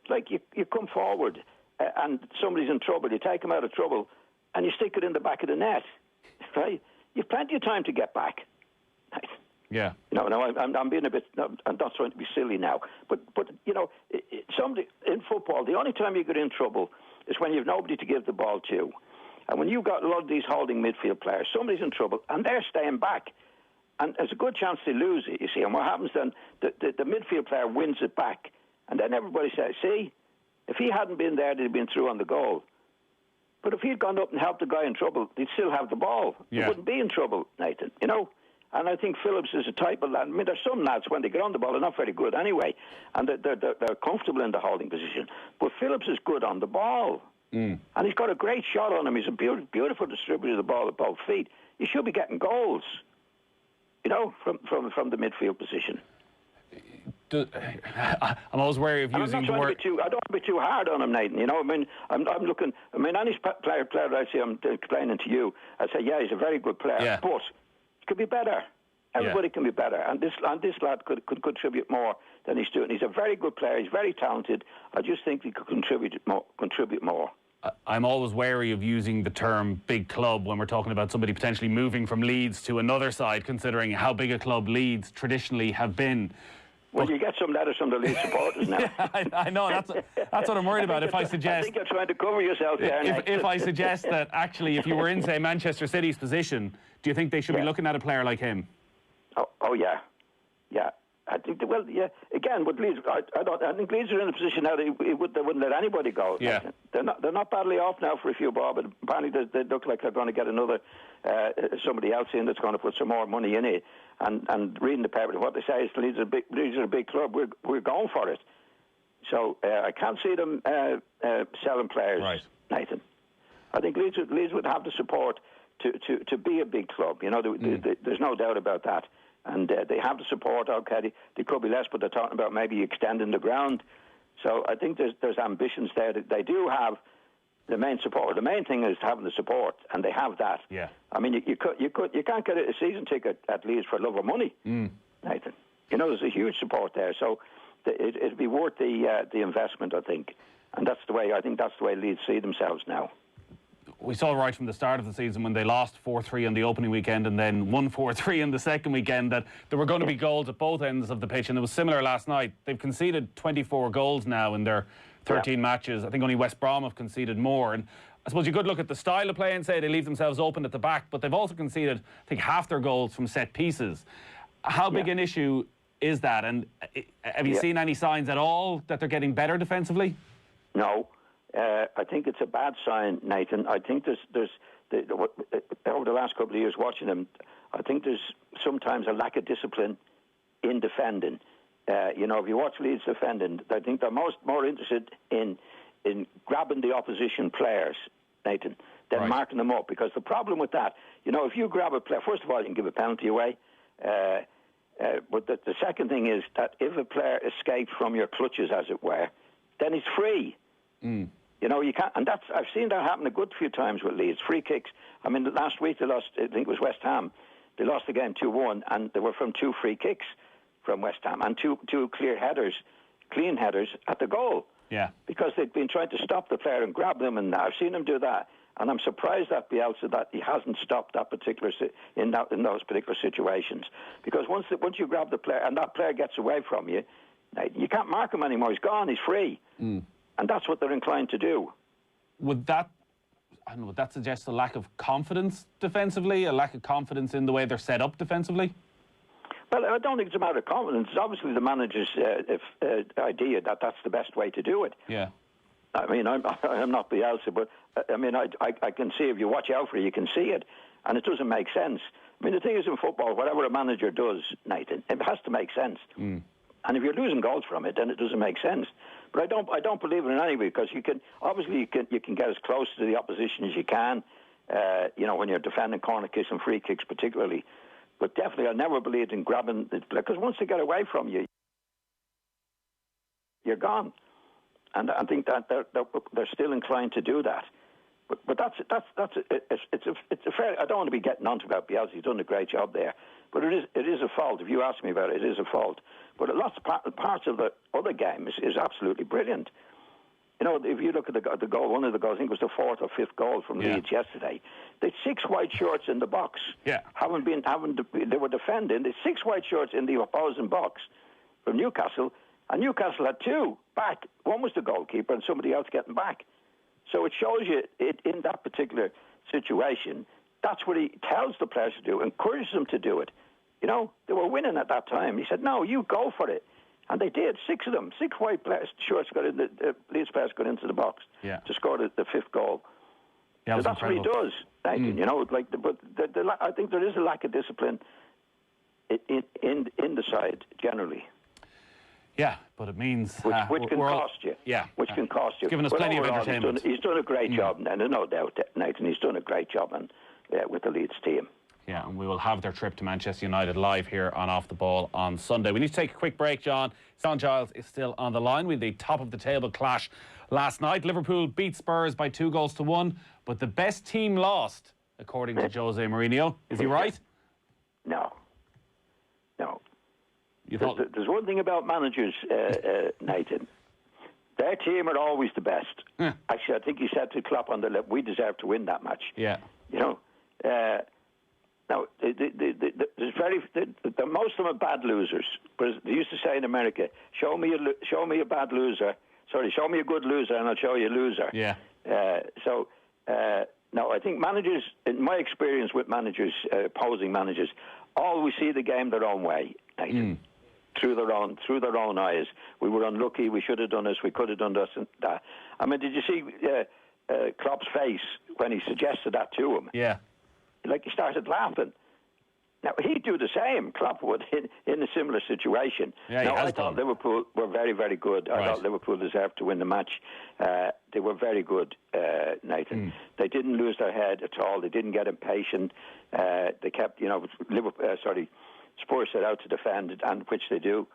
Like you come forward and somebody's in trouble, you take them out of trouble and you stick it in the back of the net, right? You've plenty of time to get back. Yeah. No, I'm being a bit. I'm not trying to be silly now, but you know, somebody in football, the only time you get in trouble is when you've nobody to give the ball to, and when you've got a lot of these holding midfield players, somebody's in trouble and they're staying back, and there's a good chance they lose it. You see, and what happens then? The midfield player wins it back, and then everybody says, "See, if he hadn't been there, they'd have been through on the goal." But if he'd gone up and helped the guy in trouble, they'd still have the ball. Yeah. They wouldn't be in trouble, Nathan. You know. And I think Phillips is a type of lad. I mean, there's some lads, when they get on the ball, they're not very good anyway, and they're comfortable in the holding position. But Phillips is good on the ball. And he's got a great shot on him. He's a beautiful distributor of the ball at both feet. He should be getting goals, you know, from the midfield position. I'm always wary of using the word. I don't want to be too hard on him, Nathan. You know, I mean, I'm looking. I mean, any player that I see, I'm explaining to you, I say, yeah, he's a very good player, but he could be better. Everybody can be better, and this lad could contribute more than he's doing. He's a very good player. He's very talented. I just think he could contribute more. I'm always wary of using the term big club when we're talking about somebody potentially moving from Leeds to another side, considering how big a club Leeds traditionally have been. Well, you get some letters from the Leeds supporters now. I know, that's what I'm worried about. If I suggest, I think you're trying to cover yourself there. If I suggest that actually, if you were in, say, Manchester City's position, do you think they should be looking at a player like him? Oh yeah. I think again, with Leeds, I think Leeds are in a position now they wouldn't let anybody go. Yeah. They're not badly off now for a few bob, but apparently they look like they're going to get another somebody else in that's going to put some more money in it. And reading the paper, what they say is Leeds are a big club. We're going for it. So I can't see them selling players, Nathan. I think Leeds would have the support to be a big club. You know, there's no doubt about that. And they have the support. Okay, they could be less, but they're talking about maybe extending the ground. So I think there's ambitions there. That they do have the main support. The main thing is having the support, and they have that. Yeah. I mean, you can't get a season ticket at Leeds for love of money, Nathan. You know, there's a huge support there. So it'd be worth the investment, I think. And that's the way Leeds see themselves now. We saw right from the start of the season when they lost 4-3 on the opening weekend and then won 4-3 in the second weekend that there were going to be goals at both ends of the pitch, and it was similar last night. They've conceded 24 goals now in their 13 matches. I think only West Brom have conceded more, and I suppose you could look at the style of play and say they leave themselves open at the back, but they've also conceded, I think, half their goals from set pieces. How big an issue is that, and have you seen any signs at all that they're getting better defensively? No. I think it's a bad sign, Nathan. I think there's over the last couple of years watching them, I think there's sometimes a lack of discipline in defending. You know, if you watch Leeds defending, I think they're more interested in grabbing the opposition players, Nathan, than marking them up. Because the problem with that, you know, if you grab a player, first of all, you can give a penalty away. But the second thing is that if a player escapes from your clutches, as it were, then he's free. You know, you can't, and I've seen that happen a good few times with Leeds. Free kicks. I mean, last week they lost, I think it was West Ham. They lost the game 2-1, and they were from 2 free kicks from West Ham and two clean headers at the goal. Yeah. Because they'd been trying to stop the player and grab them, and I've seen him do that. And I'm surprised at Bielsa that he hasn't stopped that particular in those particular situations. Because once you grab the player and that player gets away from you, you can't mark him anymore. He's gone. He's free. And that's what they're inclined to do. Would that suggest a lack of confidence defensively, a lack of confidence in the way they're set up defensively? Well, I don't think it's a matter of confidence. It's obviously the manager's idea that that's the best way to do it. Yeah. I mean, I'm not Bielsa, but I mean, I can see, if you watch out for it, you can see it, and it doesn't make sense. I mean, the thing is, in football, whatever a manager does, Nathan, it has to make sense. And if you're losing goals from it, then it doesn't make sense. But I don't believe it in any way, because you can get as close to the opposition as you can. You know, when you're defending corner kicks and free kicks, particularly. But definitely, I never believed in grabbing the, because once they get away from you, you're gone. And I think that they're still inclined to do that. But it's a fair. I don't want to be getting on to about Bielsa. He's done a great job there. But it is a fault. If you ask me about it, it is a fault. But lots of parts of the other game is absolutely brilliant. You know, if you look at the goal, one of the goals, I think it was the 4th or 5th goal from Leeds yesterday. They had 6 white shirts in the box. Yeah. They were defending. They had 6 white shirts in the opposing box from Newcastle, and Newcastle had 2 back. One was the goalkeeper and somebody else getting back. So it shows you in that particular situation, that's what he tells the players to do, encourages them to do it. You know, they were winning at that time. He said, no, you go for it. And they did, 6 of them. 6 white shirts got in, the Leeds players got into the box to score the 5th goal. Yeah, so that's incredible. What he does, Nathan, you know. I think there is a lack of discipline in the side, generally. Yeah, but it means... Which can cost you. Yeah. Which can cost you. Giving us plenty of entertainment. He's done a great job, and there's no doubt, Nathan. He's done a great job with the Leeds team. Yeah, and we will have their trip to Manchester United live here on Off the Ball on Sunday. We need to take a quick break, John. Sean Giles is still on the line with the top-of-the-table clash last night. Liverpool beat Spurs by 2-1, but the best team lost, according to Jose Mourinho. Is he right? No. There's one thing about managers, Nathan. Their team are always the best. Actually, I think he said to Klopp on the lip, we deserve to win that match. Yeah. You know, now, most of them are bad losers. But as they used to say in America, show me a bad loser. Sorry, show me a good loser and I'll show you a loser. Yeah. No, I think managers, in my experience with managers, opposing managers, always see the game their own way, through their own eyes. We were unlucky. We should have done this. We could have done this and that. I mean, did you see Klopp's face when he suggested that to him? Yeah. Like, he started laughing. Now, he'd do the same, Klopp would, in a similar situation. Yeah, now, I thought Liverpool were very, very good. I thought Liverpool deserved to win the match. They were very good, Nathan. They didn't lose their head at all. They didn't get impatient. They kept, you know, Spurs set out to defend, and which they do,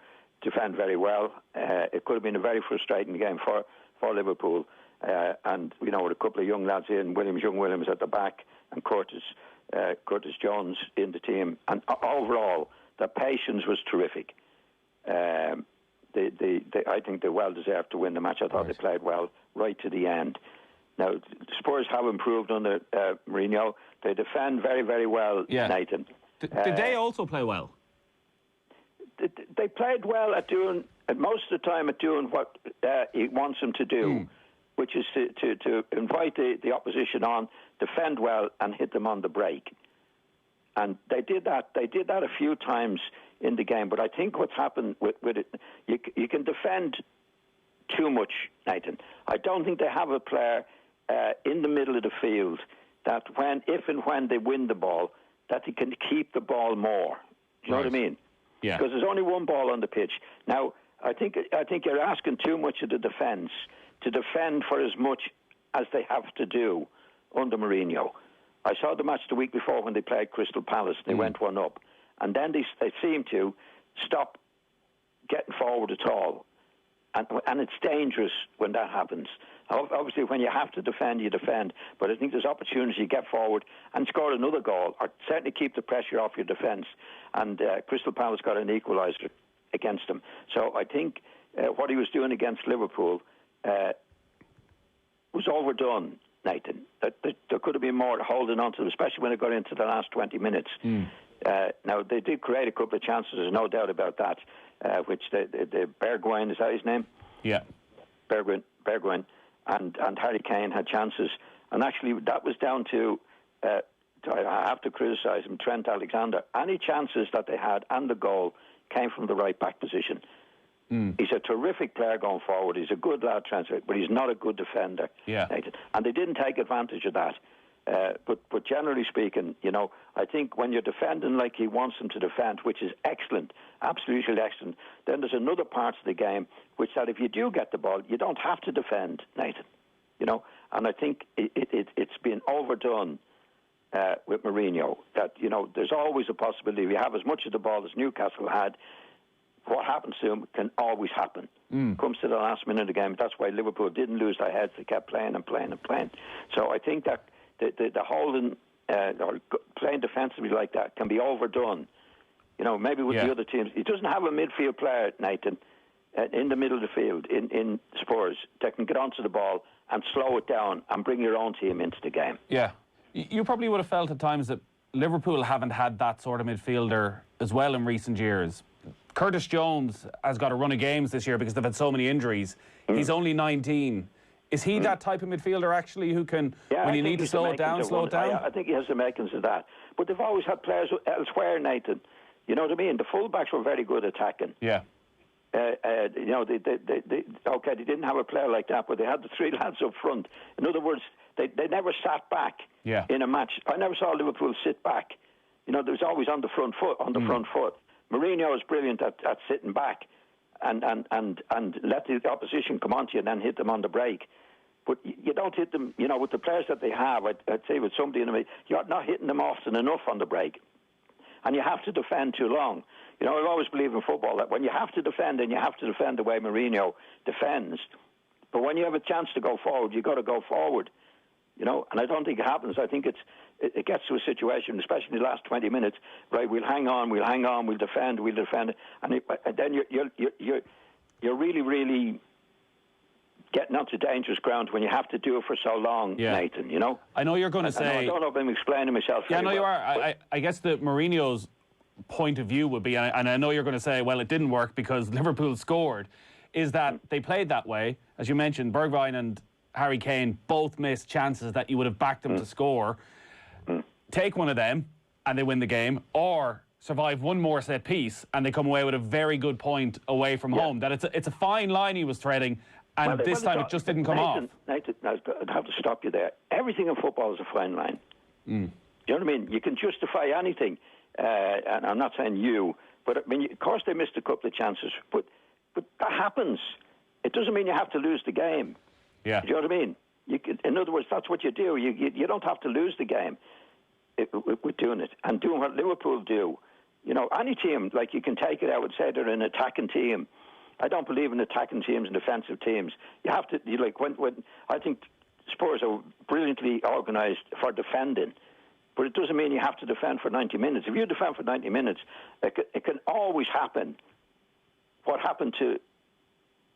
defend very well. It could have been a very frustrating game for Liverpool. And, you know, with a couple of young lads in, young Williams at the back, and Curtis Jones in the team, and overall the patience was terrific. I think they well deserved to win the match. I thought they played well right to the end. Now, Spurs have improved under Mourinho. They defend very, very well, Nathan. Did they also play well? They played well at most of the time at doing what he wants them to do. Which is to invite the opposition on, defend well, and hit them on the break. And they did that. They did that a few times in the game. But I think what's happened with it, you can defend too much, Nathan. I don't think they have a player in the middle of the field that if and when they win the ball, that he can keep the ball more. Do you know what I mean? Yeah. Because there's only one ball on the pitch. Now, I think you're asking too much of the defence to defend for as much as they have to do under Mourinho. I saw the match the week before when they played Crystal Palace. They went 1 up. And then they seemed to stop getting forward at all. And it's dangerous when that happens. Obviously, when you have to defend, you defend. But I think there's opportunities to get forward and score another goal, or certainly keep the pressure off your defence. And Crystal Palace got an equaliser against them. So I think what he was doing against Liverpool was overdone, Nathan. There could have been more holding on to them, especially when it got into the last 20 minutes. Now, they did create a couple of chances, there's no doubt about that, which the Bergwijn, is that his name? Yeah. Bergwijn and Harry Kane had chances. And actually, that was down to, I have to criticise him, Trent Alexander. Any chances that they had and the goal came from the right-back position. He's a terrific player going forward. He's a good lad transfer, but he's not a good defender. Yeah. And they didn't take advantage of that. But generally speaking, you know, I think when you're defending like he wants them to defend, which is excellent, absolutely excellent, then there's another part of the game which that if you do get the ball, you don't have to defend, Nathan. You know, and I think it's been overdone with Mourinho. That, you know, there's always a possibility if you have as much of the ball as Newcastle had, what happens to him can always happen. Comes to the last minute of the game. That's why Liverpool didn't lose their heads. They kept playing and playing and playing. So I think that the holding or playing defensively like that can be overdone. You know, maybe with the other teams. He doesn't have a midfield player, Nathan, in the middle of the field in Spurs that can get onto the ball and slow it down and bring your own team into the game. Yeah. You probably would have felt at times that Liverpool haven't had that sort of midfielder as well in recent years. Curtis Jones has got a run of games this year because they've had so many injuries. He's only 19. Is he that type of midfielder actually who can, when you need to slow it down, slow it down? I think he has the makings of that. But they've always had players elsewhere, Nathan. You know what I mean? The fullbacks were very good attacking. Yeah. You know, they didn't have a player like that, but they had the three lads up front. In other words, they never sat back in a match. I never saw Liverpool sit back. You know, they was always on the front foot, front foot. Mourinho is brilliant at sitting back and let the opposition come onto you and then hit them on the break. But you don't hit them, you know, with the players that they have. I'd say with somebody in the middle, you're not hitting them often enough on the break. And you have to defend too long. You know, I've always believed in football that when you have to defend, and you have to defend the way Mourinho defends. But when you have a chance to go forward, you've got to go forward. You know, and I don't think it happens. I think it gets to a situation, especially in the last 20 minutes, right? We'll hang on, we'll defend, and then you're really, really getting onto dangerous ground when you have to do it for so long, Nathan. You know. I know you're going to say. I don't know if I'm explaining myself. Yeah, no, well, you are. I guess that Mourinho's point of view would be, and I know you're going to say, well, it didn't work because Liverpool scored, is that they played that way, as you mentioned. Bergwijn and Harry Kane both missed chances that you would have backed them to score. Take one of them and they win the game, or survive one more set piece and they come away with a very good point away from home. That it's a fine line he was treading, and this time it just didn't come off. Nathan, I'd have to stop you there. Everything in football is a fine line. Do you know what I mean? You can justify anything, and I'm not saying you, but I mean, of course they missed a couple of chances, but that happens. It doesn't mean you have to lose the game. Yeah. Do you know what I mean? In other words, that's what you do. You don't have to lose the game with doing it. And doing what Liverpool do, you know, any team, like you can take it out and say they're an attacking team. I don't believe in attacking teams and defensive teams. You have to, when I think Spurs are brilliantly organised for defending, but it doesn't mean you have to defend for 90 minutes. If you defend for 90 minutes, it can always happen what happened to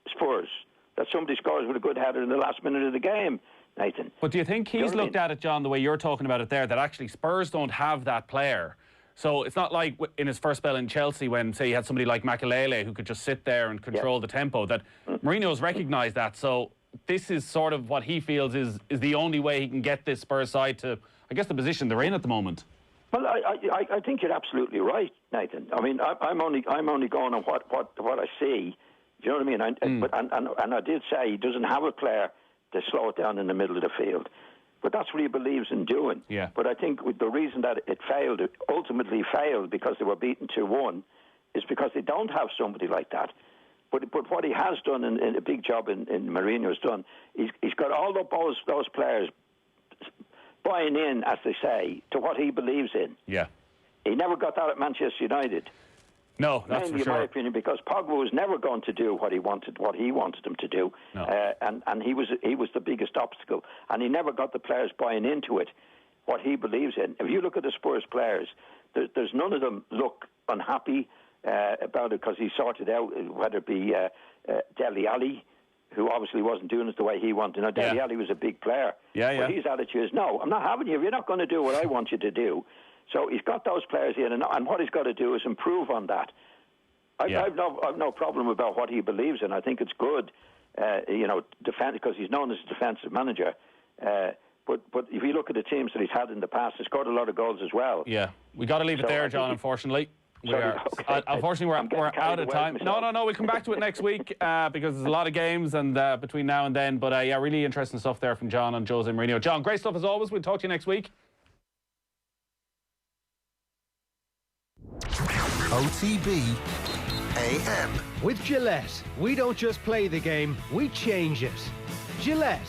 Spurs, that somebody scores with a good header in the last minute of the game, Nathan. But do you think he's looked at it, John, the way you're talking about it there, that actually Spurs don't have that player? So it's not like in his first spell in Chelsea when, say, he had somebody like Makelele who could just sit there and control the tempo, that Mourinho's recognised that. So this is sort of what he feels is the only way he can get this Spurs side to, I guess, the position they're in at the moment. Well, I think you're absolutely right, Nathan. I mean, I'm only going on what I see. Do you know what I mean? And I did say he doesn't have a player to slow it down in the middle of the field. But that's what he believes in doing. Yeah. But I think the reason that it ultimately failed because they were beaten 2-1, is because they don't have somebody like that. But what he has done, in a big job in Mourinho's done, he's got all of those players buying in, as they say, to what he believes in. Yeah. He never got that at Manchester United. No, that's mainly for sure. in my opinion, because Pogba was never going to do what he wanted him to do, no. And he was the biggest obstacle, and he never got the players buying into it, what he believes in. If you look at the Spurs players, there's none of them look unhappy about it because he sorted out, whether it be Dele Alli, who obviously wasn't doing it the way he wanted. Now, Dele Alli was a big player. But his attitude is, no, I'm not having you. You're not going to do what I want you to do. So he's got those players in, and what he's got to do is improve on that. I've no problem about what he believes in. I think it's good, defense, because he's known as a defensive manager. But if you look at the teams that he's had in the past, he's scored a lot of goals as well. Yeah, we got to leave it there, John, unfortunately. Unfortunately, we're out of time. No, we'll come back to it next week because there's a lot of games and between now and then. But really interesting stuff there from John and Jose Mourinho. John, great stuff as always. We'll talk to you next week. OTB AM. With Gillette, we don't just play the game, we change it. Gillette,